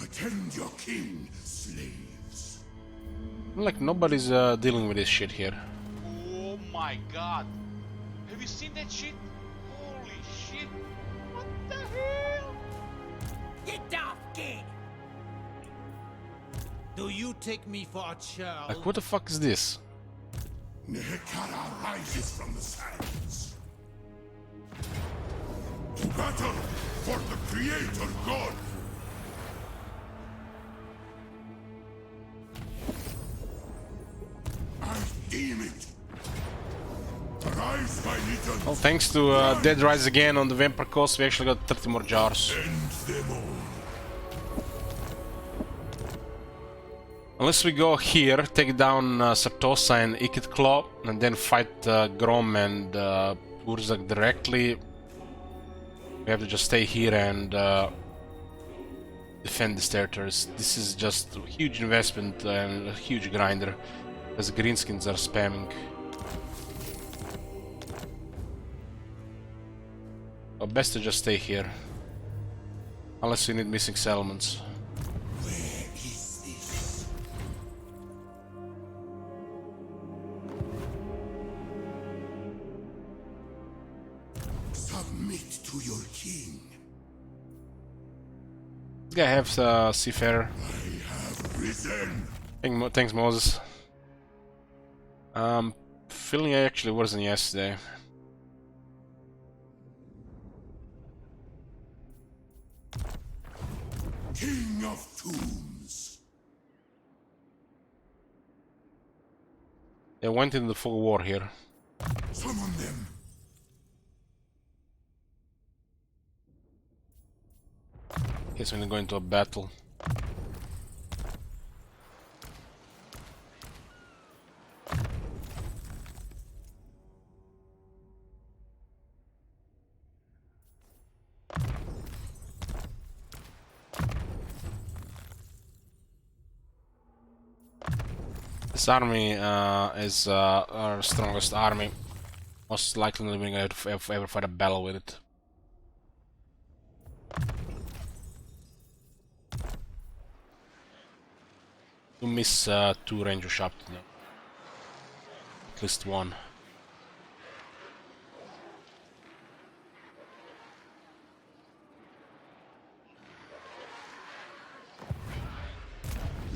Speaker 6: Attend your king, slaves.
Speaker 1: Like nobody's dealing with this shit here.
Speaker 2: Oh my god. Have you seen that shit? Holy shit. What the hell?
Speaker 3: Get off, kid! Do you take me for a child?
Speaker 1: Like, what the fuck is this?
Speaker 6: Nehek rises from the sands. To battle for the Creator God. I deem it. Arise, my little.
Speaker 1: Well, thanks to Dead Rise Again on the Vampire Coast, we actually got 30 more jars.
Speaker 6: End them all.
Speaker 1: Unless we go here, take down Sartosa and Ikit Claw, and then fight Grom and Urzak directly. We have to just stay here and defend these territories. This is just a huge investment and a huge grinder, as the greenskins are spamming. But best to just stay here. Unless we need missing settlements.
Speaker 6: Submit to your king.
Speaker 1: This guy has Seafarer.
Speaker 6: I have risen.
Speaker 1: Thanks, Moses. Feeling I actually worse than yesterday.
Speaker 6: King of Tombs.
Speaker 1: They went into the full war here.
Speaker 6: Summon them.
Speaker 1: Guess we're gonna go into a battle. This army is our strongest army. Most likely we're gonna have to ever fight a battle with it. You miss 2 ranger shots now. At least 1.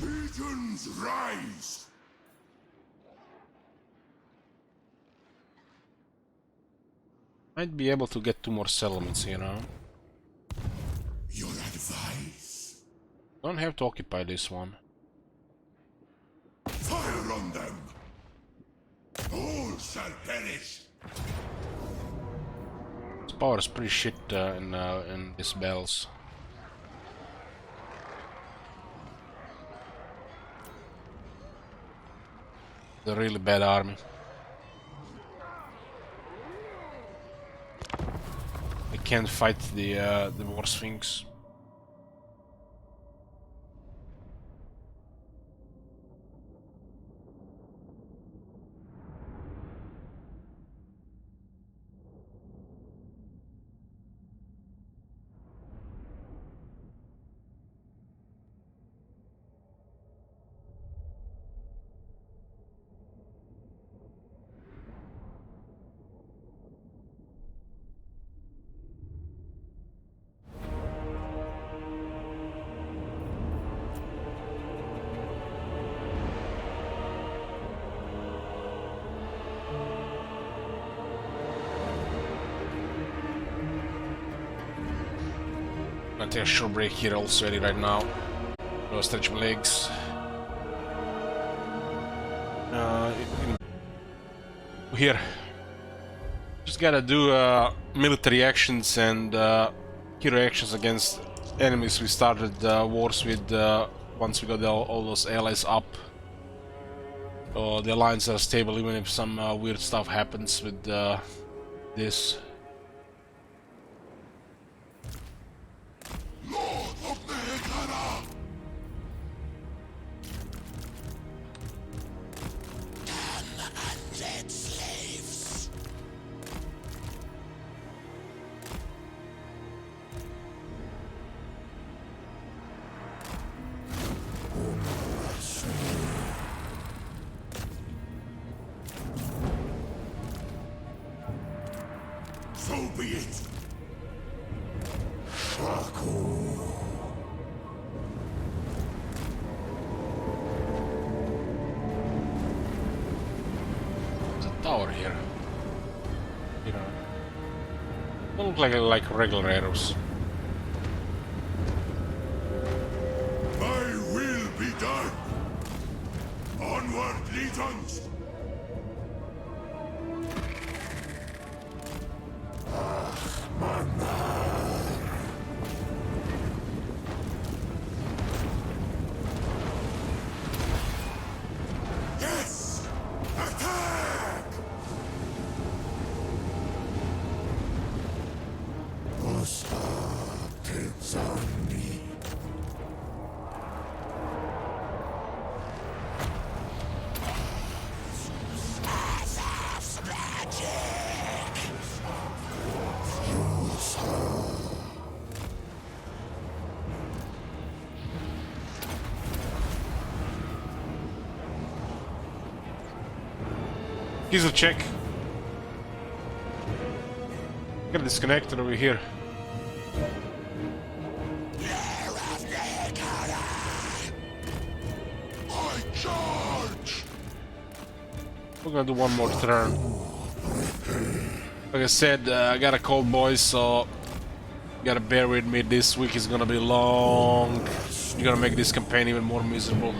Speaker 6: Legions rise.
Speaker 1: Might be able to get 2 more settlements, you know.
Speaker 6: Your advice.
Speaker 1: Don't have to occupy this one.
Speaker 6: Fire on them. All shall perish.
Speaker 1: This power is pretty shit in these battles. It's a really bad army. I can't fight the War Sphinx. I'm gonna take a short break here already right now. Go stretch my legs. Here. Just gotta do military actions and hero actions against enemies we started wars with once we got all those allies up. So the alliance are stable even if some weird stuff happens with this.
Speaker 6: So be it.
Speaker 1: There's a tower here. You know, don't look like regular arrows.
Speaker 6: My will be done. Onward, legions.
Speaker 1: He's a check. Get disconnected over here.
Speaker 6: I charge!
Speaker 1: We're gonna do one more turn. Like I said, I got a cold, boys, so you gotta bear with me. This week is gonna be long. You're gonna make this campaign even more miserable.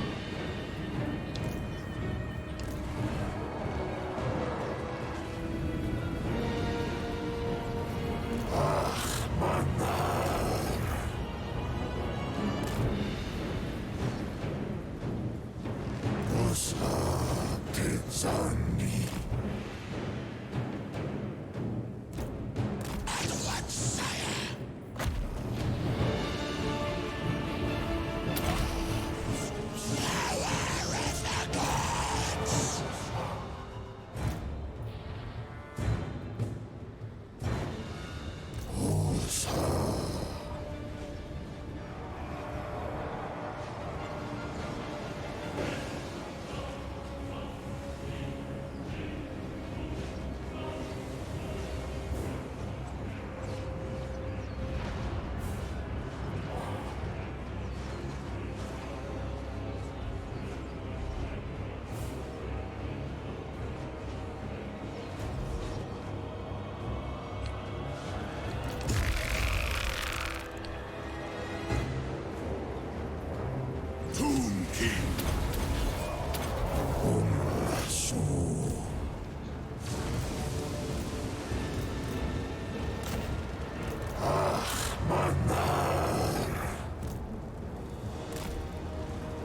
Speaker 6: Tomb King!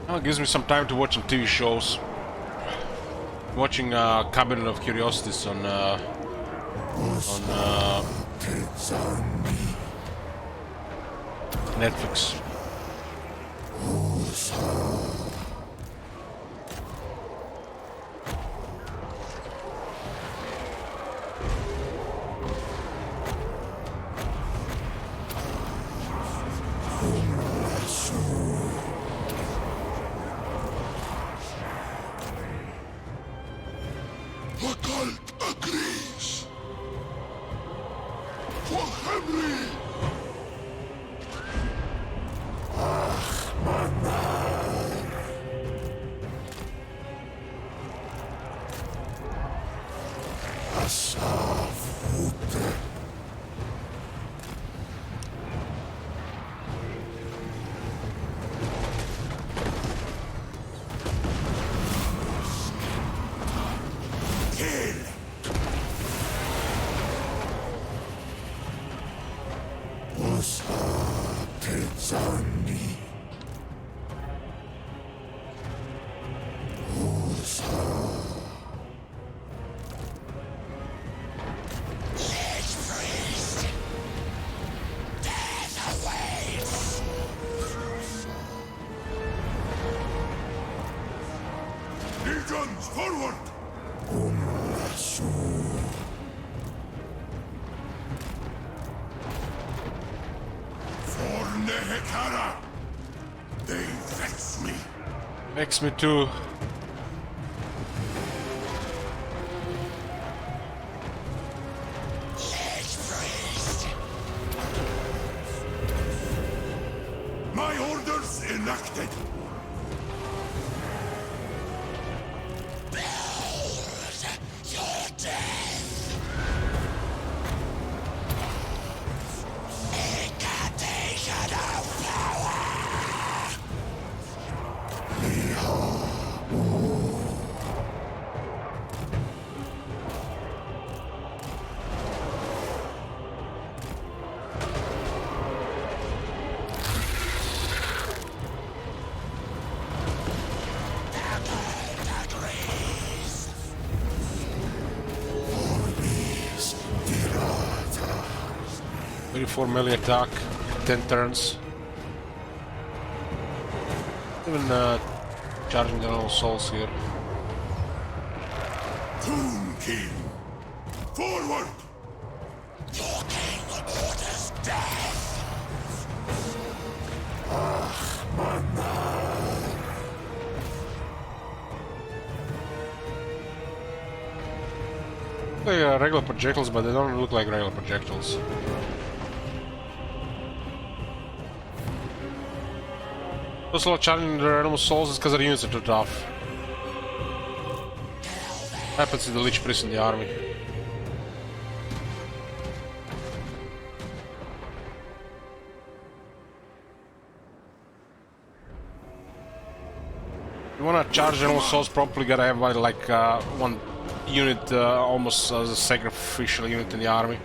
Speaker 1: Oh, it gives me some time to watch some TV shows. Watching Cabinet of Curiosities on Netflix.
Speaker 6: The cult agrees! For Henry! Legions forward! For Nehek, they vex me.
Speaker 1: Makes me too.
Speaker 6: My orders enacted.
Speaker 1: Very melee attack, 10 turns. Even charging their own souls here.
Speaker 6: Tomb King, forward! Your king orders death!
Speaker 1: like regular projectiles, but they don't look like regular projectiles. Those a lot challenging their animal souls is because their units are too tough. Happens to the Lich Priest in the army. You wanna charge animal souls properly, gotta have like one unit almost as a sacrificial unit in the army.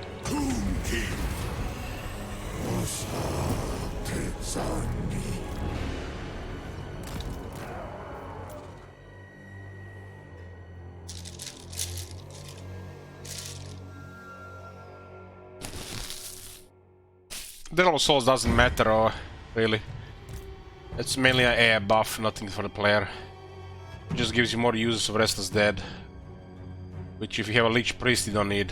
Speaker 1: The animal souls doesn't matter really. It's mainly an AI buff, nothing for the player. It just gives you more uses of Restless Dead, which if you have a Lich Priest you don't need.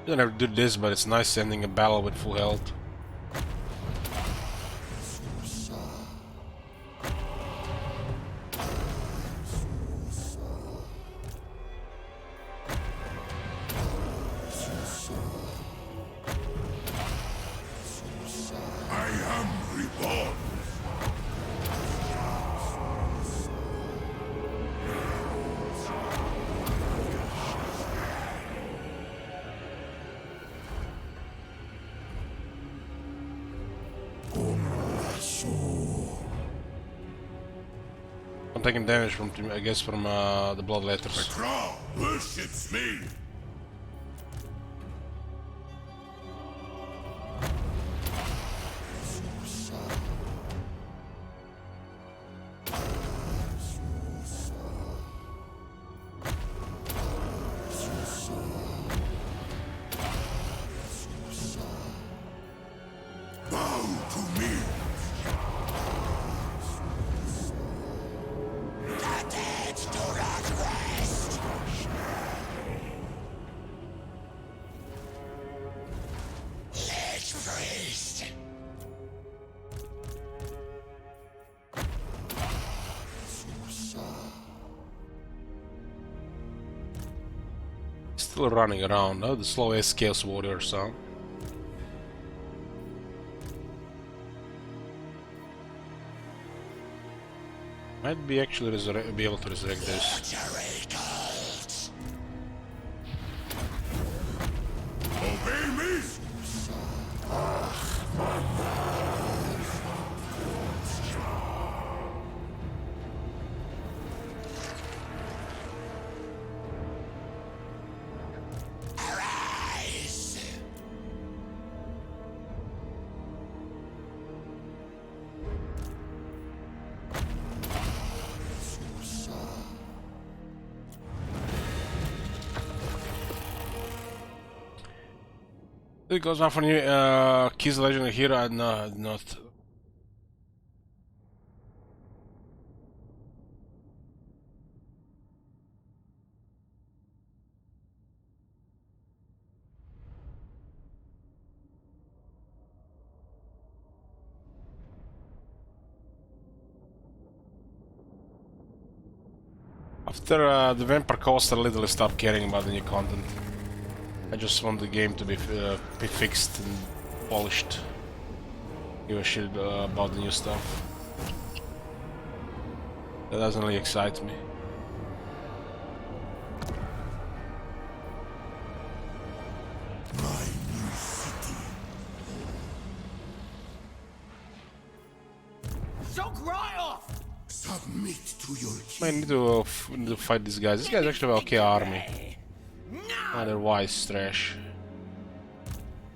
Speaker 1: You don't have to do this, but it's nice ending a battle with full health.
Speaker 6: I am reborn.
Speaker 1: I'm taking damage from, I guess, from the blood letters.
Speaker 6: The crow worships me. Bow to me.
Speaker 1: Still running around, the slowest Chaos Warrior sound. Might be actually be able to resurrect this.
Speaker 6: Obey me.
Speaker 1: It goes on for new Kiss Legendary Hero. No, not. After the Vampire Coast, I literally stopped caring about the new content. I just want the game to be fixed and polished. Give a shit about the new stuff. That doesn't really excite me.
Speaker 6: My new city.
Speaker 9: Soak right off!
Speaker 6: Submit to your
Speaker 1: I
Speaker 6: king.
Speaker 1: need to fight these guys. This guy's actually an okay army. Otherwise, trash.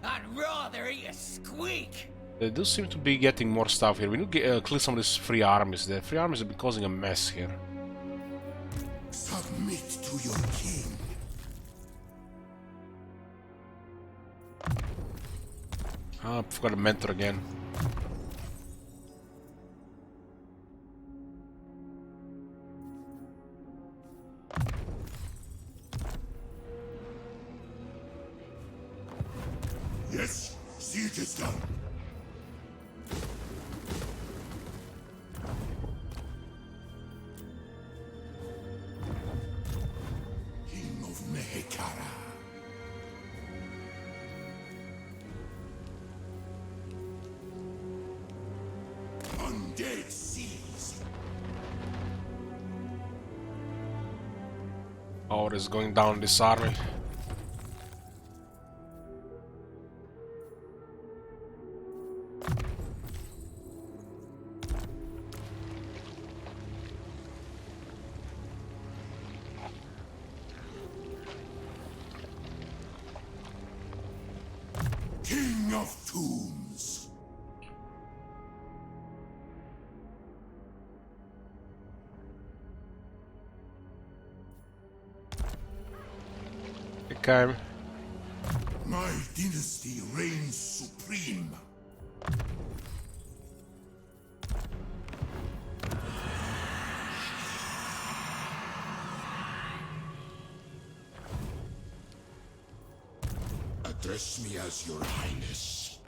Speaker 9: I'd rather eat a squeak!
Speaker 1: They do seem to be getting more stuff here. We need to clear some of these free armies. The free armies have been causing a mess here.
Speaker 6: Submit to your king.
Speaker 1: Ah, I forgot a mentor again.
Speaker 6: Yes, siege is done. King of Nehekara. Undead seas.
Speaker 1: Power is going down in this army.
Speaker 6: King of Tombs.
Speaker 1: Okay.
Speaker 6: My dynasty reigns supreme. Address me as your highness.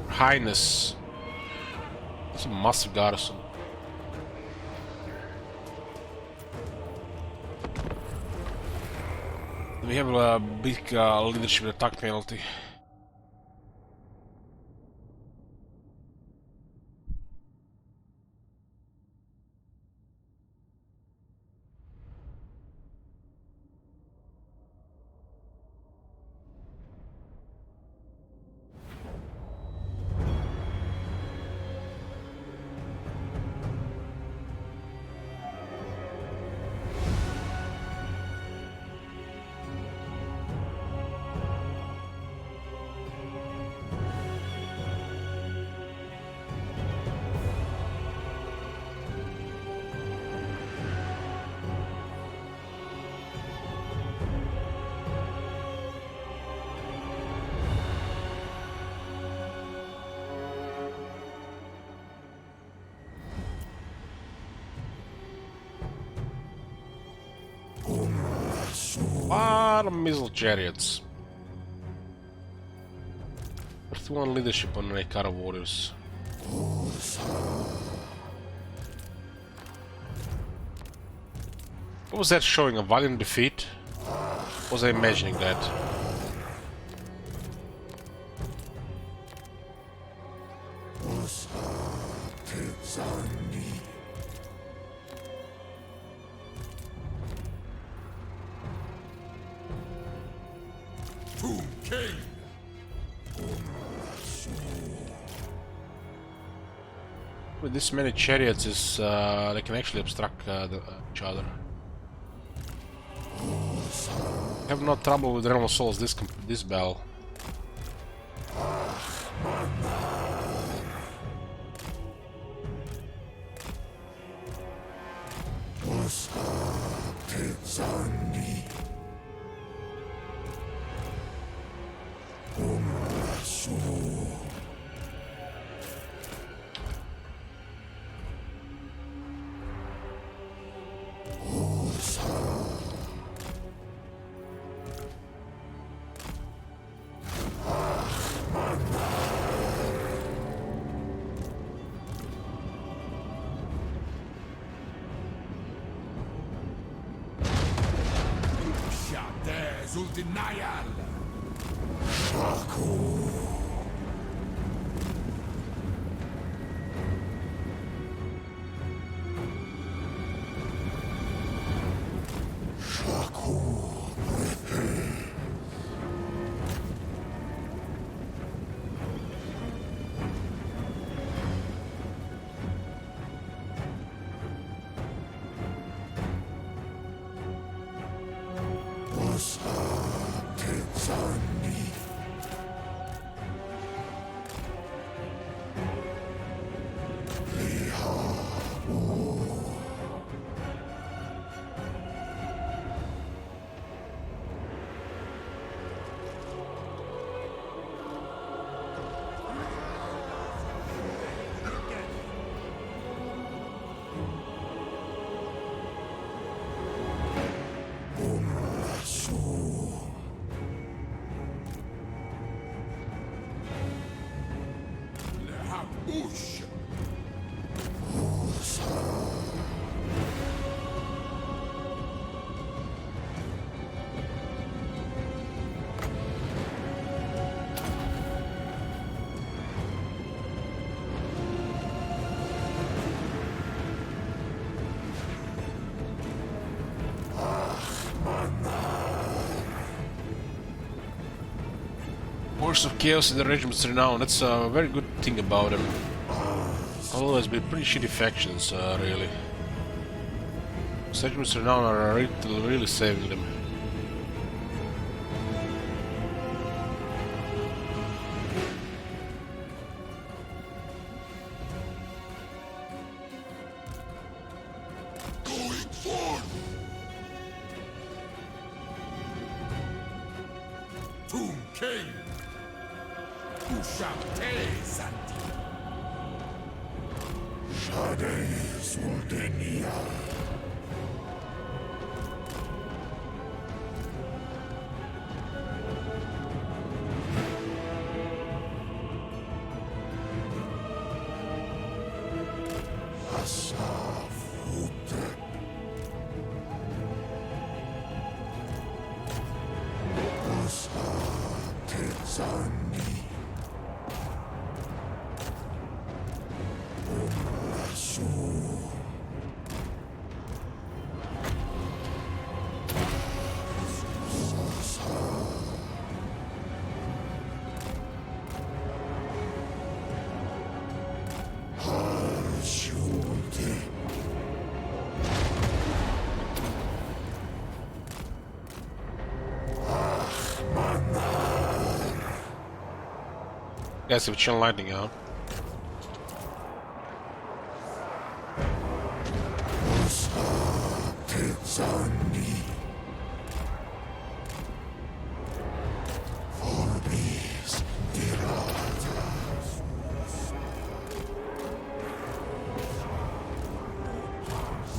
Speaker 1: Highness. That's a massive garrison. We have a big leadership attack penalty. Lot of missile chariots. 31 leadership on Reikara warriors. What was that showing? A valiant defeat? Was I imagining that?
Speaker 6: Tomb King.
Speaker 1: With this many chariots, is they can actually obstruct each other. I have no trouble with Realm of Souls this battle.
Speaker 6: Denial.
Speaker 1: Force of Chaos in the Regiment's Renown. That's a very good thing about them. Otherwise, been pretty shitty factions, really. Regiment's Renown are really saving them.
Speaker 6: Tomb King! Ushante Santi! Shades Wardenia! Asaf Ute! Tezani Umrasu Harshute
Speaker 1: Guys have chain lightning out.
Speaker 6: Tezani Forbis Dirata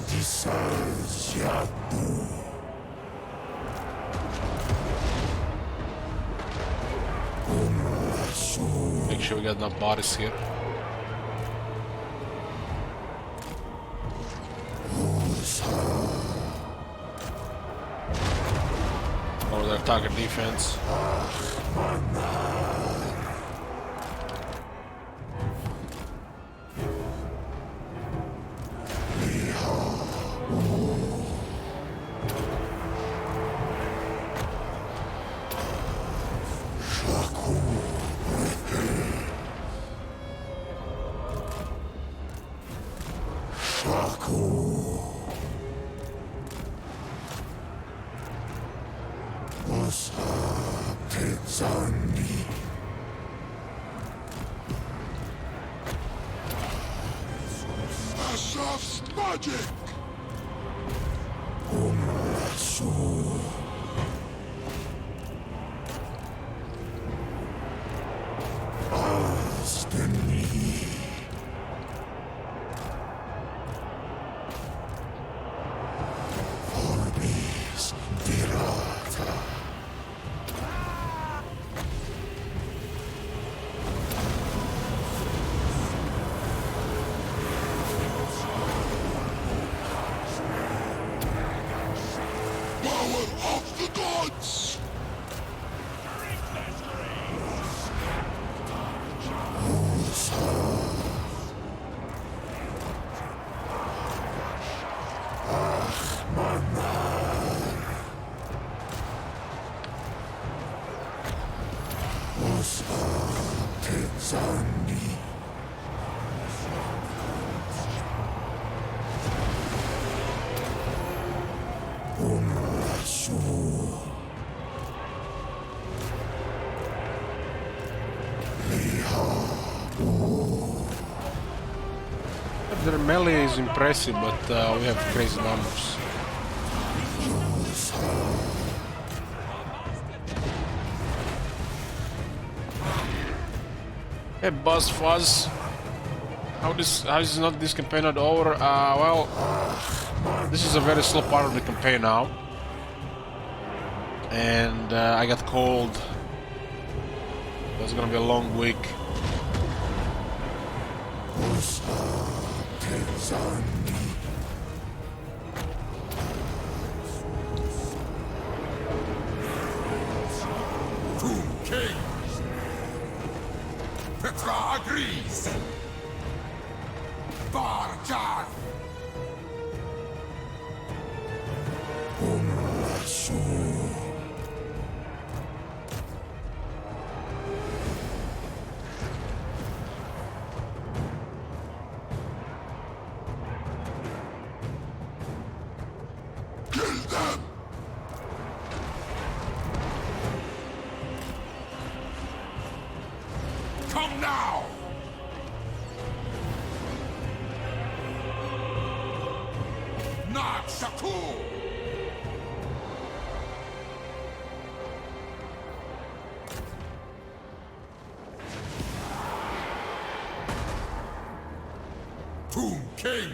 Speaker 6: Disas Yadu
Speaker 1: Make sure we got enough bodies here. Or their target defense.
Speaker 6: Tezani Asaf's magic Umrasu Asteni Forbis Dirata of the gods! Tezani Umrasu
Speaker 1: Their melee is impressive, but we have crazy numbers. Hey, Buzz Fuzz. How is not this campaign not over? Well, this is a very slow part of the campaign now. And I got cold. It's gonna be a long week.
Speaker 6: Tomb King! Petra agrees! Barjar! Umrasu Shakur! Tomb King!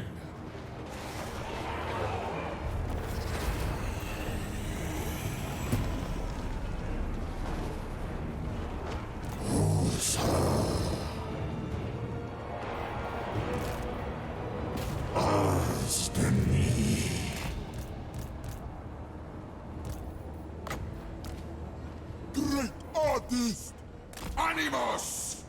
Speaker 6: Great artist! Animus!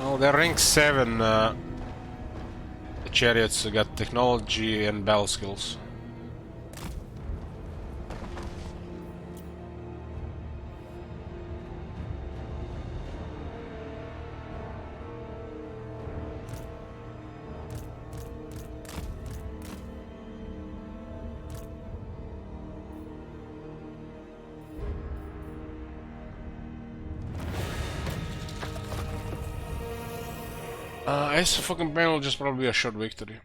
Speaker 1: Oh, the rank 7 the chariots got technology and battle skills. It's a fucking panel, just probably a short victory.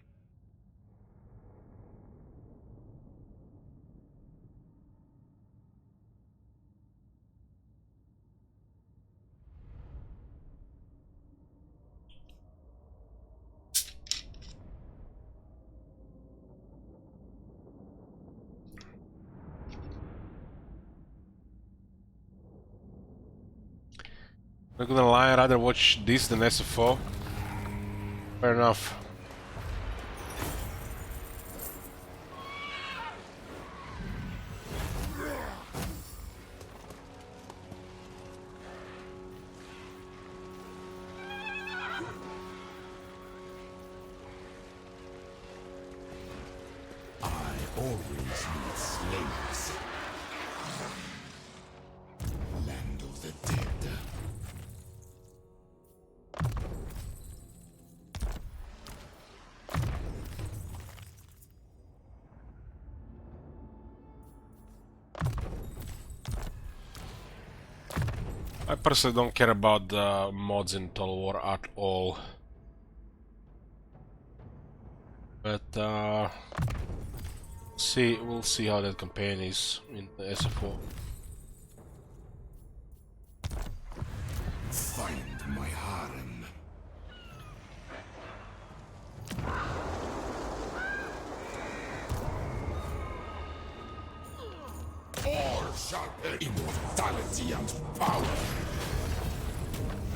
Speaker 1: Not gonna lie, I'd rather watch this than SFO. Fair enough.
Speaker 6: Always need slaves. Land of the dead.
Speaker 1: I personally don't care about the mods in Total War at all. But we'll see how that campaign is in the SFO.
Speaker 6: Find my harem. All shall perish. Immortality and power.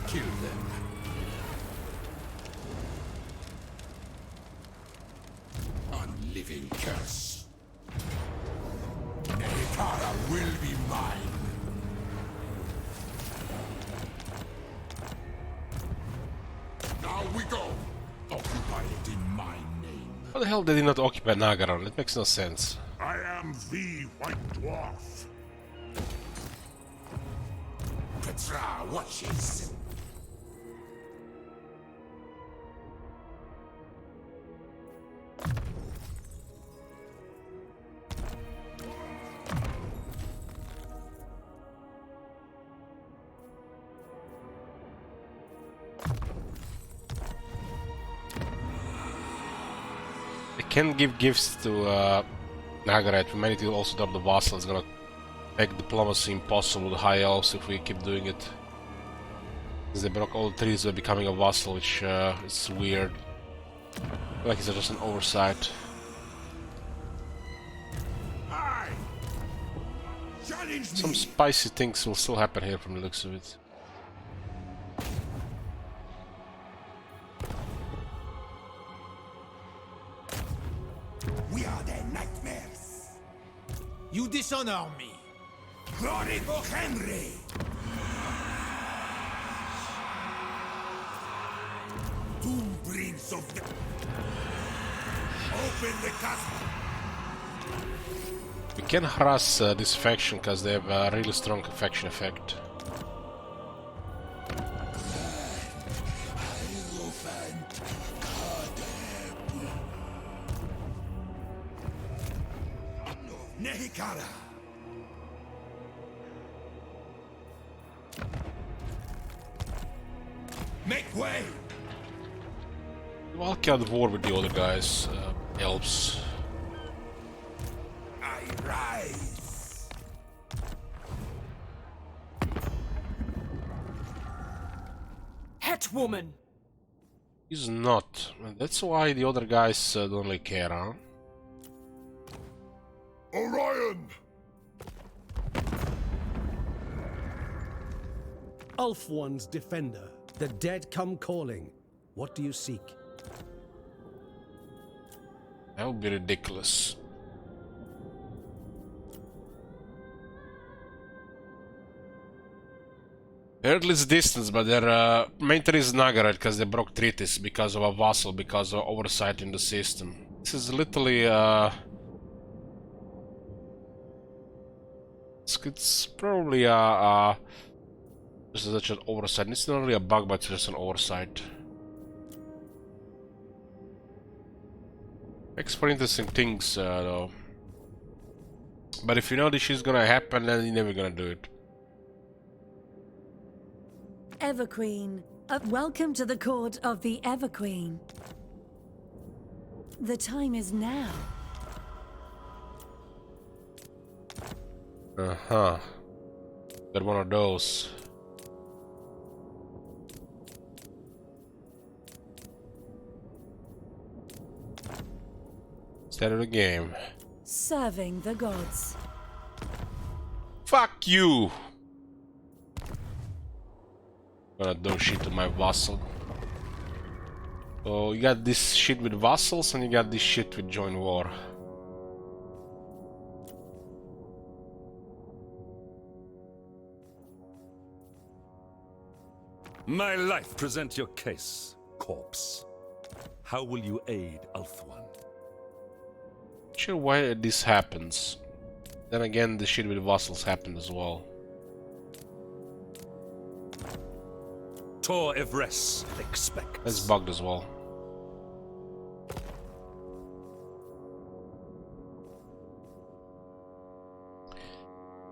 Speaker 6: Kill them. Unliving curse. Nehek will be mine. Now we go. Occupy it in my name.
Speaker 1: How the hell did he not occupy Nagaran? It makes no sense.
Speaker 4: I am the White Dwarf.
Speaker 6: Petra watches.
Speaker 1: They can give gifts to Nagarat. Humanity will also drop the vassal. It's gonna make diplomacy impossible with high elves if we keep doing it. Since they broke all the trees, they're becoming a vassal, which is weird. I feel like it's just an oversight. Some spicy things will still happen here from the looks of it.
Speaker 6: We are their nightmares.
Speaker 9: You dishonor me.
Speaker 6: Glory for Henry! Doom Prince of the... Open the castle!
Speaker 1: We can harass this faction because they have a really strong faction effect.
Speaker 6: I will fight. Nehek. Make way!
Speaker 1: I'll get the war with the other guys, elves.
Speaker 6: I rise!
Speaker 7: Hetwoman!
Speaker 1: He's not. That's why the other guys don't really care, huh?
Speaker 6: Orion!
Speaker 10: Ulf-One's defender. The dead come calling. What do you seek?
Speaker 1: That would be ridiculous. They're at least distance, but their main threat is Nagaret because they broke treaties because of a vassal, because of oversight in the system. This is literally it's probably just such an oversight. It's not really a bug, but it's just an oversight. Makes for interesting things, though. But if you know this shit's gonna happen, then you're never gonna do it.
Speaker 3: Everqueen. Welcome to the court of the Everqueen. The time is now.
Speaker 1: Uh-huh. Got one of those. Start of the game.
Speaker 3: Serving the gods.
Speaker 1: Fuck you! Gonna do shit to my vassal. So you got this shit with vassals and you got this shit with join war.
Speaker 11: My life present your case, corpse. How will you aid Ulf-One?
Speaker 1: Sure why this happens. Then again, the shit with vassals happened as well.
Speaker 11: Tor Evres expects.
Speaker 1: That's bugged as well.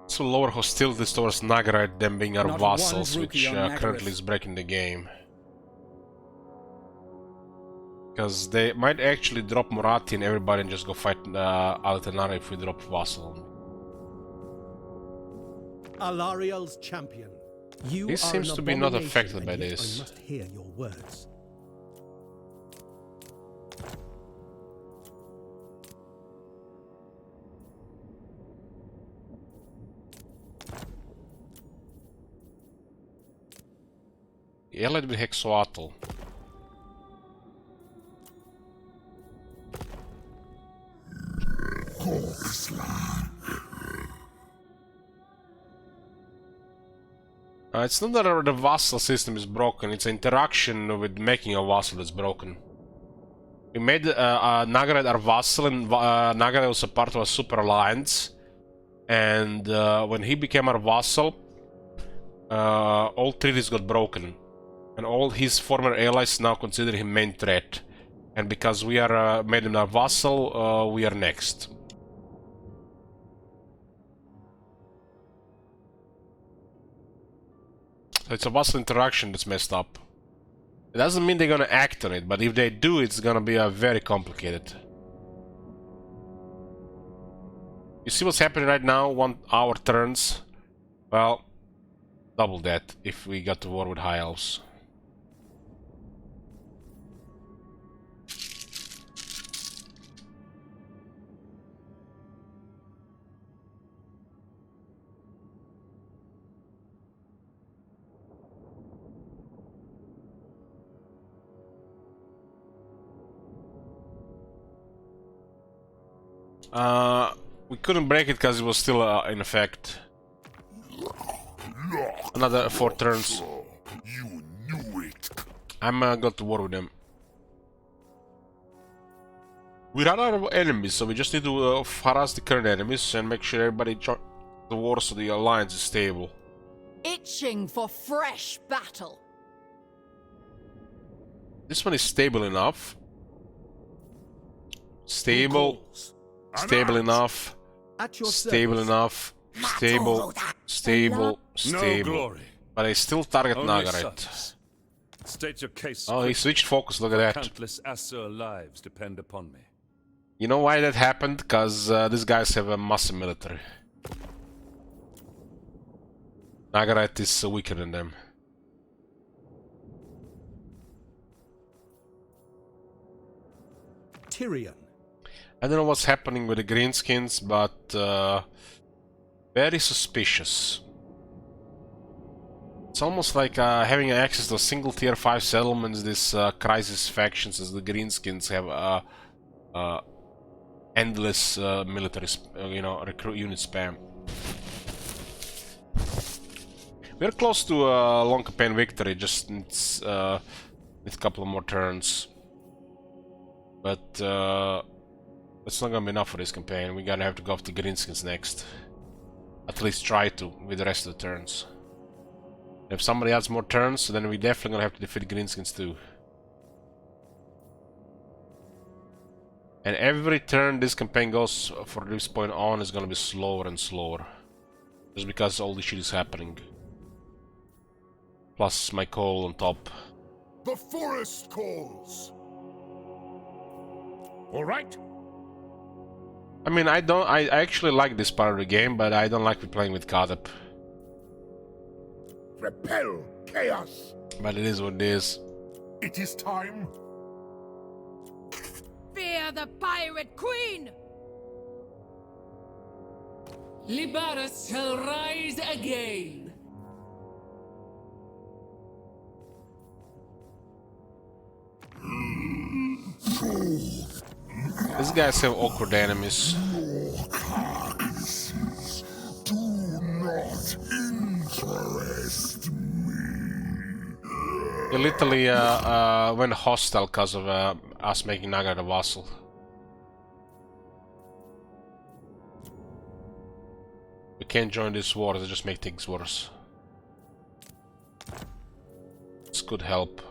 Speaker 1: So lower hostilities towards Nagarite than being our vassals, which currently is breaking the game. Because they might actually drop Morati and everybody and just go fight Altanara if we drop vassal.
Speaker 10: Alariel's champion. You
Speaker 1: This
Speaker 10: are
Speaker 1: seems
Speaker 10: an
Speaker 1: to be not
Speaker 10: abomination,
Speaker 1: affected by
Speaker 10: and yet
Speaker 1: this.
Speaker 10: I must hear your words.
Speaker 1: Allied with Hexoatl. It's not that the vassal system is broken, it's interaction with making a vassal that's broken. We made Nagaret our vassal, and Nagaret was a part of a super alliance. And when he became our vassal, all treaties got broken. And all his former allies now consider him main threat. And because we are made him our vassal, we are next. So it's a vassal interaction that's messed up. It doesn't mean they're gonna act on it, but if they do, it's gonna be very complicated. You see what's happening right now? 1 hour turns. Well, double that if we got to war with High Elves. We couldn't break it because it was still in effect. Another 4 turns.
Speaker 6: You knew it.
Speaker 1: I'm got to war with them. We run out of enemies, so we just need to harass the current enemies and make sure everybody joins the war so the alliance is stable.
Speaker 3: Itching for fresh battle.
Speaker 1: This one is stable enough. Stable. Stable enough.
Speaker 10: At your
Speaker 1: Stable
Speaker 10: service.
Speaker 1: enough. Stable. Stable.
Speaker 11: No
Speaker 1: Stable.
Speaker 11: glory.
Speaker 1: But I still target
Speaker 11: Only
Speaker 1: Nagaret.
Speaker 11: service. State your case.
Speaker 1: Oh, he
Speaker 11: quickly,
Speaker 1: switched focus, look at
Speaker 11: for
Speaker 1: that.
Speaker 11: Countless Asur lives depend upon me.
Speaker 1: You know why that happened? Because these guys have a massive military. Nagaret is weaker than them.
Speaker 10: Tyrion.
Speaker 1: I don't know what's happening with the greenskins, but very suspicious. It's almost like having access to single tier 5 settlements, this crisis factions as the greenskins have endless military, recruit unit spam. We're close to a long campaign victory, just needs a couple of more turns. But it's not gonna be enough for this campaign. We're gonna have to go after greenskins next. At least try to, with the rest of the turns. If somebody adds more turns, then we definitely gonna have to defeat greenskins too. And every turn this campaign goes from this point on is gonna be slower and slower. Just because all this shit is happening. Plus my call on top.
Speaker 6: The forest calls. All right.
Speaker 1: I mean, I actually like this part of the game, but I don't like playing with Kadep.
Speaker 6: Repel chaos.
Speaker 1: But it is what it is.
Speaker 6: It is time.
Speaker 3: Fear the pirate queen!
Speaker 7: Libaras shall rise again.
Speaker 1: These guys have awkward enemies.
Speaker 6: Your carcasses do not interest me.
Speaker 1: They literally went hostile because of us making Naga a vassal. We can't join this war, they just make things worse. This could help.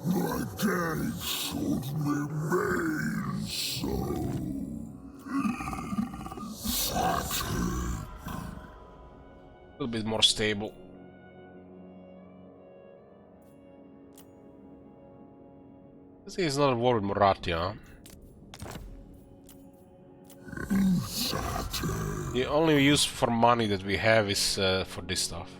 Speaker 6: My day should remain so. Fatigue.
Speaker 1: A little bit more stable. This is not a war with Moratia. The only use for money that we have is for this stuff.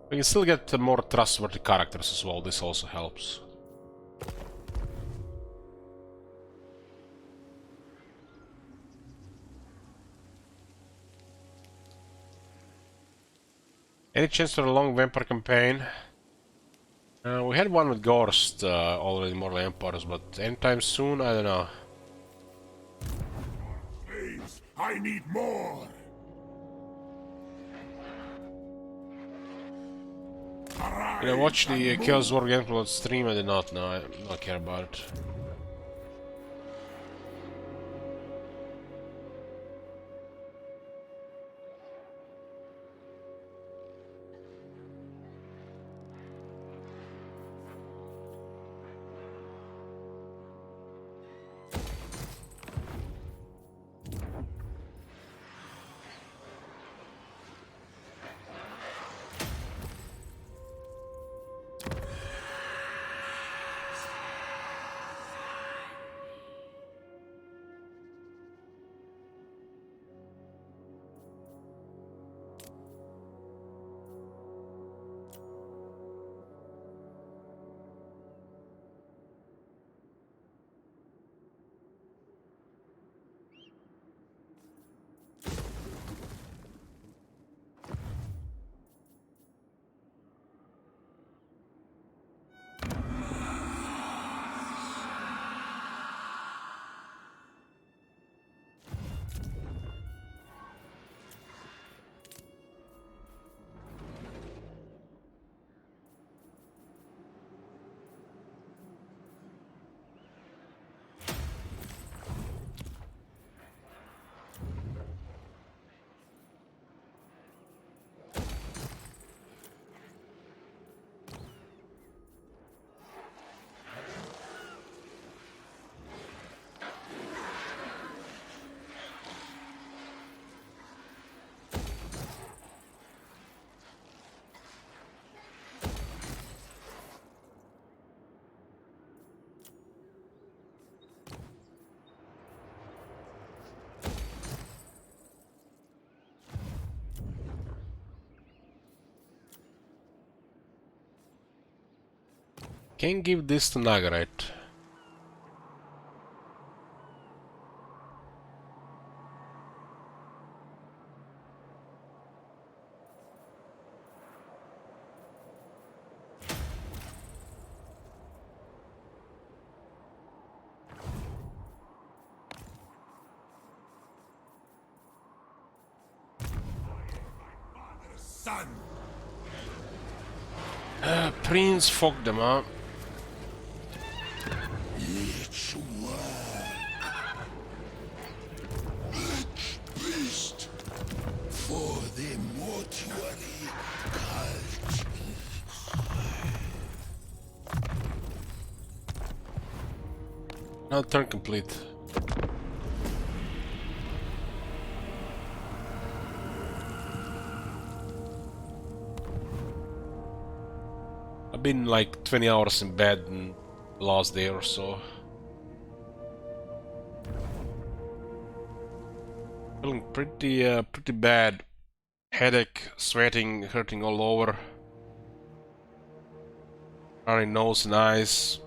Speaker 1: We can still get more trustworthy characters as well, this also helps. Any chance for a long vampire campaign? We had one with Gorst already, Mortal Empires, but anytime soon, I don't know.
Speaker 6: Please, I need more.
Speaker 1: Did I watch the Chaos War gameplay stream? I did not, no, I do not care about it. Can't give this to Nagaret.
Speaker 6: Son.
Speaker 1: Prince fucked them up.
Speaker 6: Let's work. Let's beast for the mortuary cult.
Speaker 1: Now turn complete. I've been like 20 hours in bed in the last day or so. Feeling pretty bad. Headache, sweating, hurting all over. Running nose and eyes.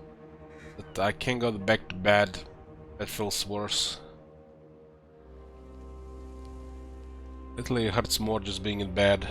Speaker 1: But I can't go back to bed. That feels worse. Literally hurts more just being in bed.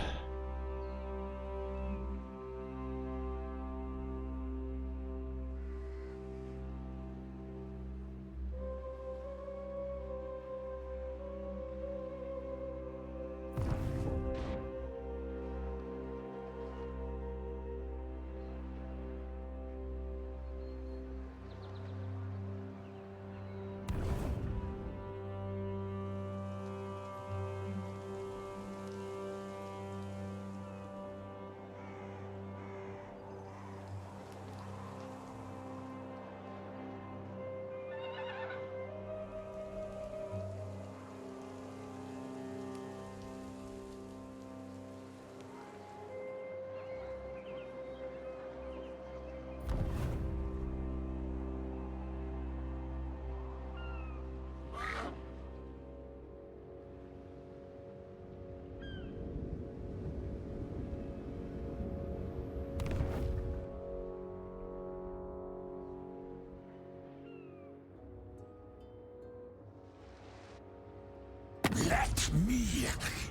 Speaker 6: Let me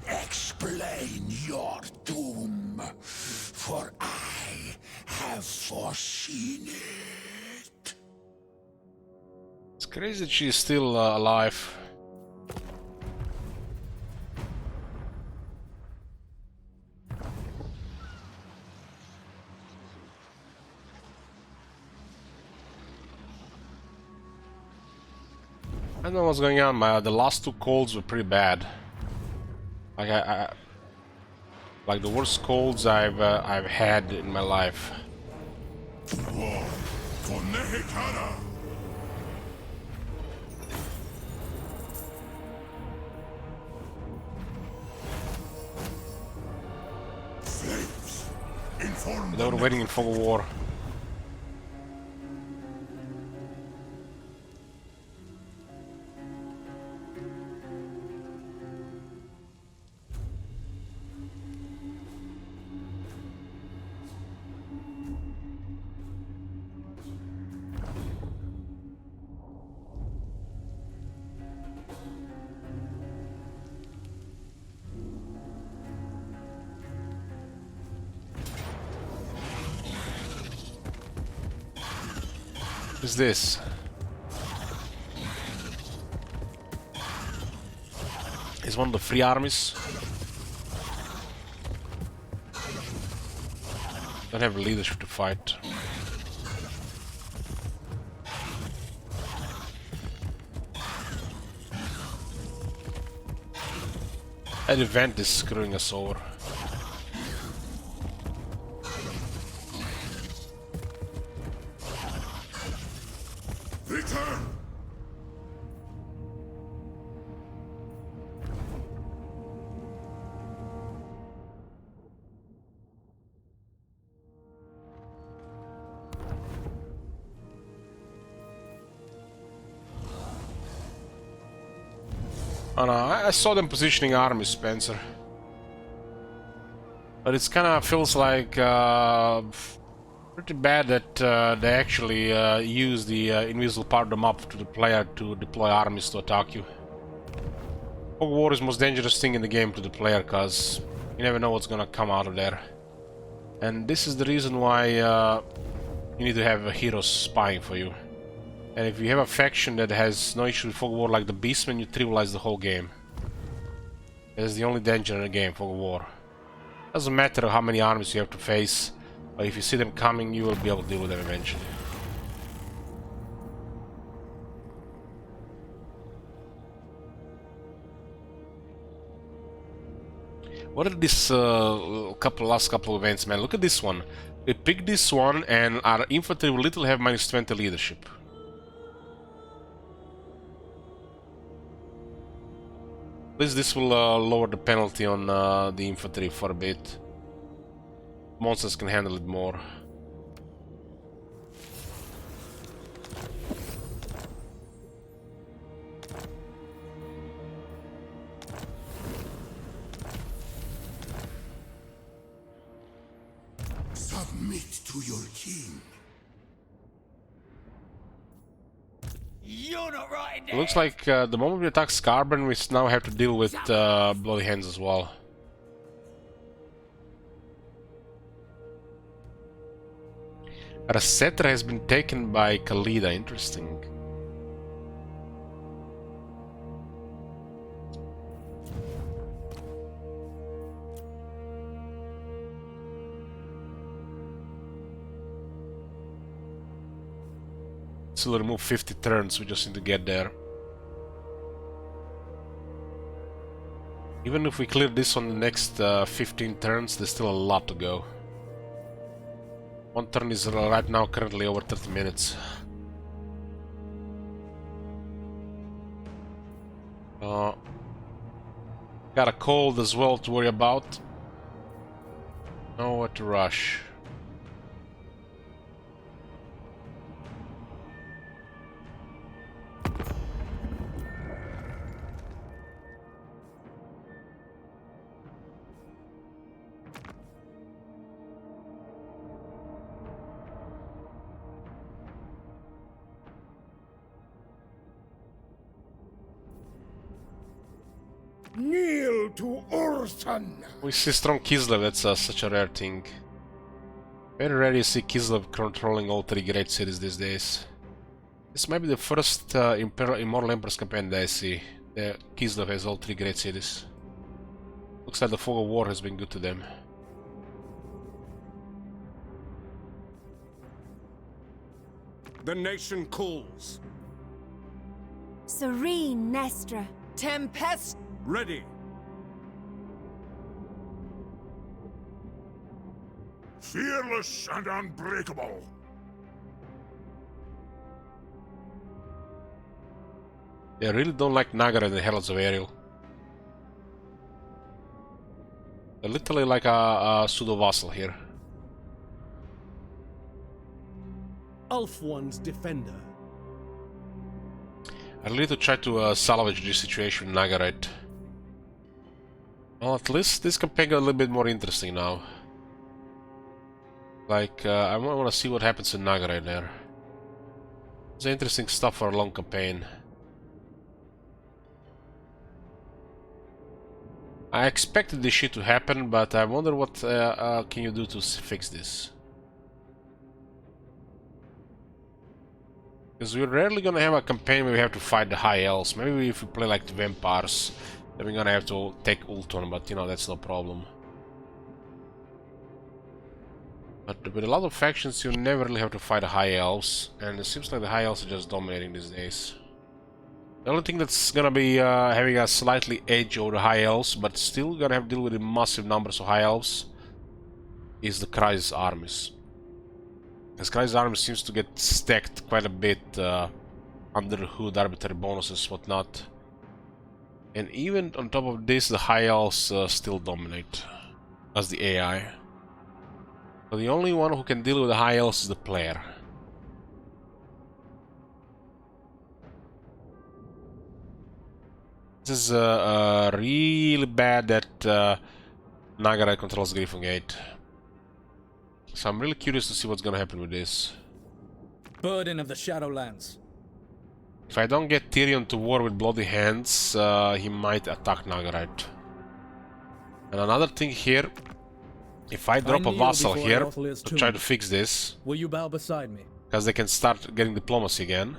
Speaker 6: explain your doom, for I have foreseen it.
Speaker 1: It's crazy that she's still alive. I don't know what's going on. The last two colds were pretty bad. Like like the worst colds I've had in my life.
Speaker 6: War for Nehek. Slaves, inform
Speaker 1: They were waiting in for war. What's this? Is one of the free armies? Don't have leadership to fight. That event is screwing us over.
Speaker 6: Return!
Speaker 1: Oh no, I saw them positioning armies, Spencer. But it's kinda feels like Pretty bad that they actually use the invisible part of the map to the player to deploy armies to attack you. Fog War is the most dangerous thing in the game to the player, cause you never know what's gonna come out of there. And this is the reason why you need to have heroes spying for you. And if you have a faction that has no issue with Fog War like the Beastmen, you trivialize the whole game. That's the only danger in the game, Fog War. Doesn't matter how many armies you have to face, but if you see them coming, you will be able to deal with them eventually. What are these last couple of events, man? Look at this one. We picked this one, and our infantry will literally have minus 20 leadership. At least this will lower the penalty on the infantry for a bit. Monsters can handle it more.
Speaker 6: Submit to your king. You're not right.
Speaker 1: It looks like the moment we attack Scarburn, we now have to deal with Bloody Hands as well. Rasetra has been taken by Khalida. Interesting. So we'll remove 50 turns, we just need to get there. Even if we clear this on the next 15 turns, there's still a lot to go. One turn is right now currently over 30 minutes. Got a cold as well to worry about. Nowhere to rush.
Speaker 4: Kneel to Urson!
Speaker 1: We see strong Kislev, that's such a rare thing. Very rare you see Kislev controlling all three great cities these days. This might be the first Immortal Emperor's campaign that I see. Kislev has all three great cities. Looks like the Fog of War has been good to them.
Speaker 5: The nation calls.
Speaker 12: Serene Nestra.
Speaker 3: Tempest.
Speaker 5: Ready.
Speaker 4: Fearless and unbreakable.
Speaker 1: They really don't like Nagara and the Heralds of Ariel. They're literally like a pseudo-vassal here.
Speaker 10: Ulf-One's defender.
Speaker 1: I really need to try to salvage this situation with Nagarite. Well, at least this campaign got a little bit more interesting now. Like, I want to see what happens in Nagarite there. It's interesting stuff for a long campaign. I expected this shit to happen, but I wonder what can you do to fix this. Because we're rarely gonna have a campaign where we have to fight the High Elves. Maybe if we play like the Vampires, then we're gonna have to take Ultron, but you know, that's no problem. But with a lot of factions, you never really have to fight the High Elves, and it seems like the High Elves are just dominating these days. The only thing that's gonna be having a slightly edge over the High Elves, but still gonna have to deal with the massive numbers of High Elves, is the Crisis armies. Because Crisis army seems to get stacked quite a bit under the hood, arbitrary bonuses, whatnot. And even on top of this, the High Elves still dominate as the AI. So the only one who can deal with the High Elves is the player. This is really bad that Nagarite controls Griffin Gate. So I'm really curious to see what's gonna happen with this.
Speaker 8: Burden of the Shadowlands.
Speaker 1: If I don't get Tyrion to war with bloody hands, he might attack Nagarite. And another thing here, if I drop a vassal here to try to fix this,
Speaker 8: will you bow beside me?
Speaker 1: because they can start getting diplomacy again,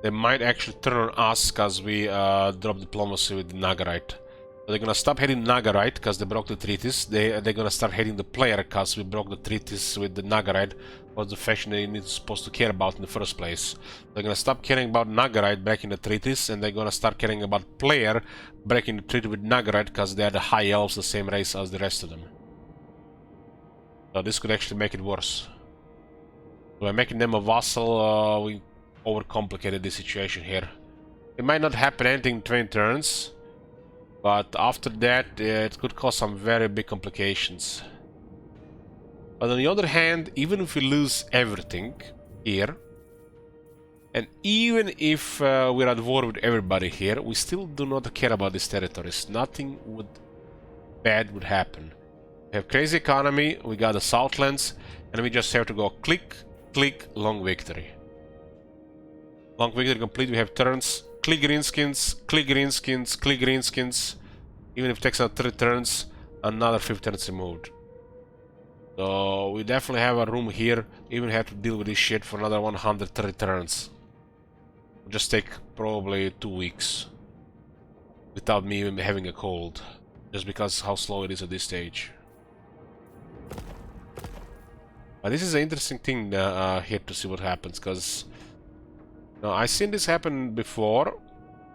Speaker 1: they might actually turn on us because we drop diplomacy with Nagarite. They're gonna stop hating Nagarite because they broke the treaties. They're gonna start hating the player because we broke the treaties with the Nagarite, was the faction they need supposed to care about in the first place. They're gonna stop caring about Nagarite breaking the treaties, and they're gonna start caring about player breaking the treaty with Nagarite because they are the high elves, the same race as the rest of them. So this could actually make it worse. By making them a vassal, we overcomplicated the situation here. It might not happen anything in 20 turns, but after that it could cause some very big complications. But on the other hand, even if we lose everything here, and even if we're at war with everybody here, we still do not care about these territories. Nothing bad would happen. We have crazy economy, we got the Southlands, and we just have to go click, click, long victory. Long victory complete, we have turns, click greenskins, click greenskins, click greenskins. Even if it takes out 3 turns, another 5 turns removed. So we definitely have a room here, even have to deal with this shit for another 130 turns. It'll just take probably 2 weeks. Without me even having a cold. Just because how slow it is at this stage. But this is an interesting thing here to see what happens, because I've seen this happen before,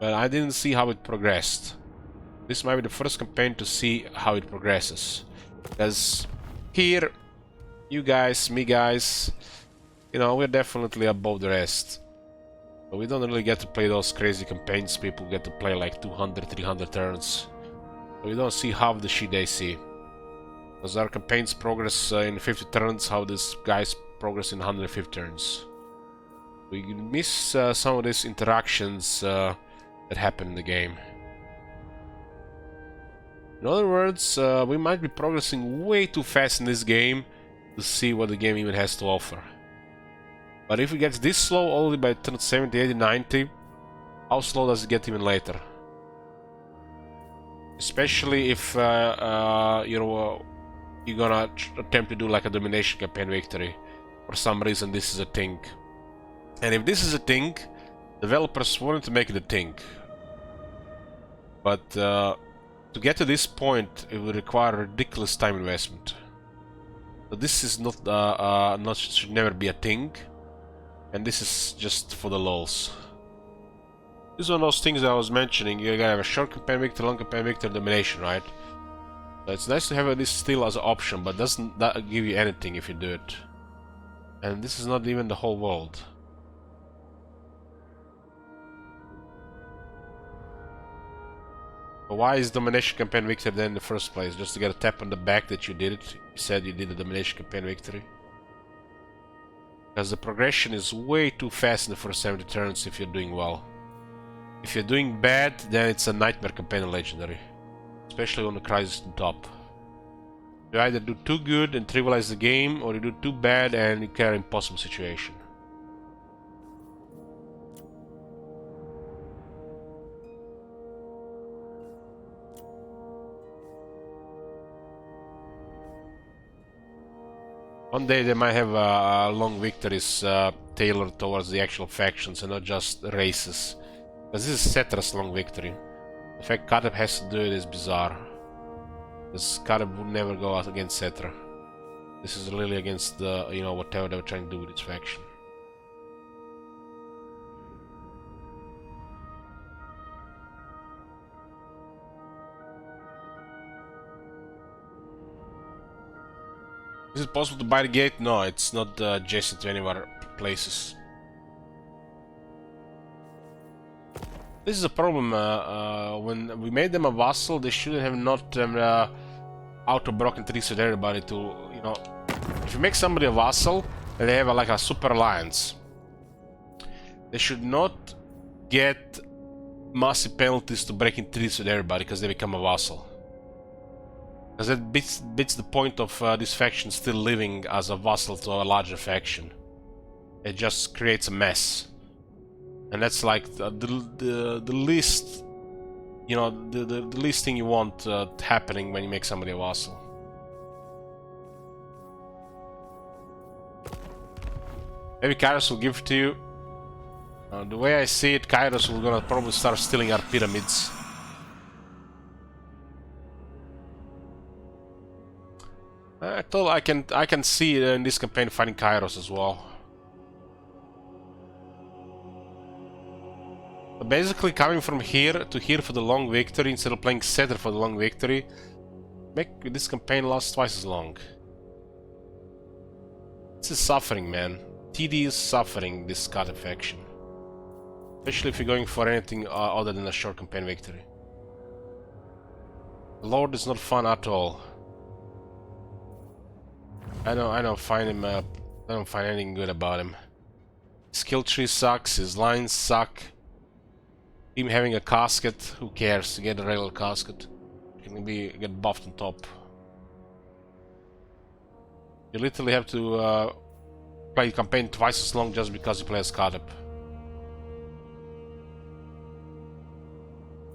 Speaker 1: but I didn't see how it progressed. This might be the first campaign to see how it progresses. Because here, you guys, me guys, we're definitely above the rest. But we don't really get to play those crazy campaigns. People get to play like 200, 300 turns. So we don't see half the shit they see. Because our campaigns progress in 50 turns, how these guys progress in 150 turns. We miss some of these interactions that happen in the game. In other words, we might be progressing way too fast in this game to see what the game even has to offer. But if it gets this slow only by turn 70, 80, 90, how slow does it get even later? Especially if you're gonna attempt to do like a domination campaign victory. For some reason this is a thing. And if this is a thing, developers wanted to make it a thing. But to get to this point, it would require a ridiculous time investment. So this is not should never be a thing, and this is just for the lulz. This is one of those things I was mentioning. You gotta have a short campaign victory, long campaign victory, domination, right? So it's nice to have this still as an option, but doesn't that give you anything if you do it? And this is not even the whole world. But why is domination campaign victory then in the first place? Just to get a tap on the back that you did it? You said you did a domination campaign victory? Because the progression is way too fast in the first 70 turns if you're doing well. If you're doing bad, then it's a nightmare campaign and legendary. Especially on the crisis on top. You either do too good and trivialize the game, or you do too bad and you carry an impossible situation. One day they might have long victories tailored towards the actual factions and not just races. Because this is Cetra's long victory. The fact Kateb has to do it is bizarre. Because Kateb would never go out against Cetra. This is really against the, whatever they were trying to do with its faction. Is it possible to buy the gate? No, it's not adjacent to any of our places. This is a problem. When we made them a vassal, they shouldn't have not auto-broken treaties with everybody to, If you make somebody a vassal, and they have like a super alliance, they should not get massive penalties to breaking treaties with everybody because they become a vassal. Because it beats the point of this faction still living as a vassal to a larger faction. It just creates a mess. And that's like the least, you know, the least thing you want happening when you make somebody a vassal. Maybe Kairos will give it to you. The way I see it, Kairos will gonna probably start stealing our pyramids. I thought I can see in this campaign fighting Kairos as well. But basically, coming from here to here for the long victory instead of playing Setter for the long victory, make this campaign last twice as long. This is suffering, man. TD is suffering this Scottish faction, especially if you're going for anything other than a short campaign victory. Lord is not fun at all. I don't find him. I don't find anything good about him. Skill tree sucks. His lines suck. Him having a casket, who cares? To get a regular casket, he can get buffed on top. You literally have to play campaign twice as long just because you play as Scottish.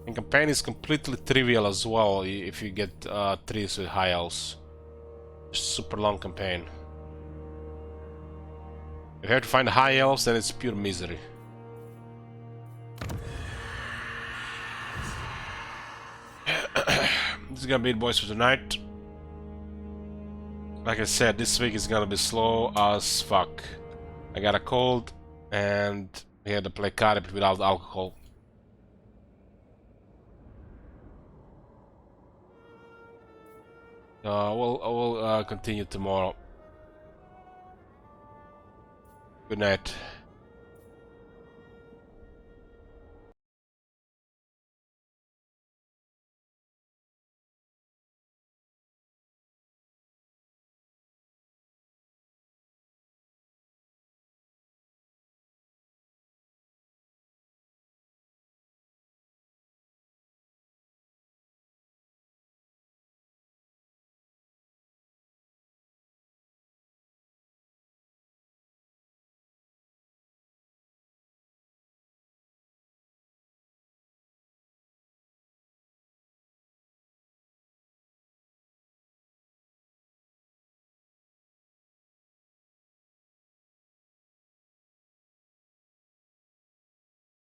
Speaker 1: And campaign is completely trivial as well if you get trees with high elves. Super long campaign. If you have to find high elves, then it's pure misery. This is gonna be it, boys, for tonight. Like I said, this week is gonna be slow as fuck. I got a cold and we had to play carib without alcohol. We'll continue tomorrow. Good night.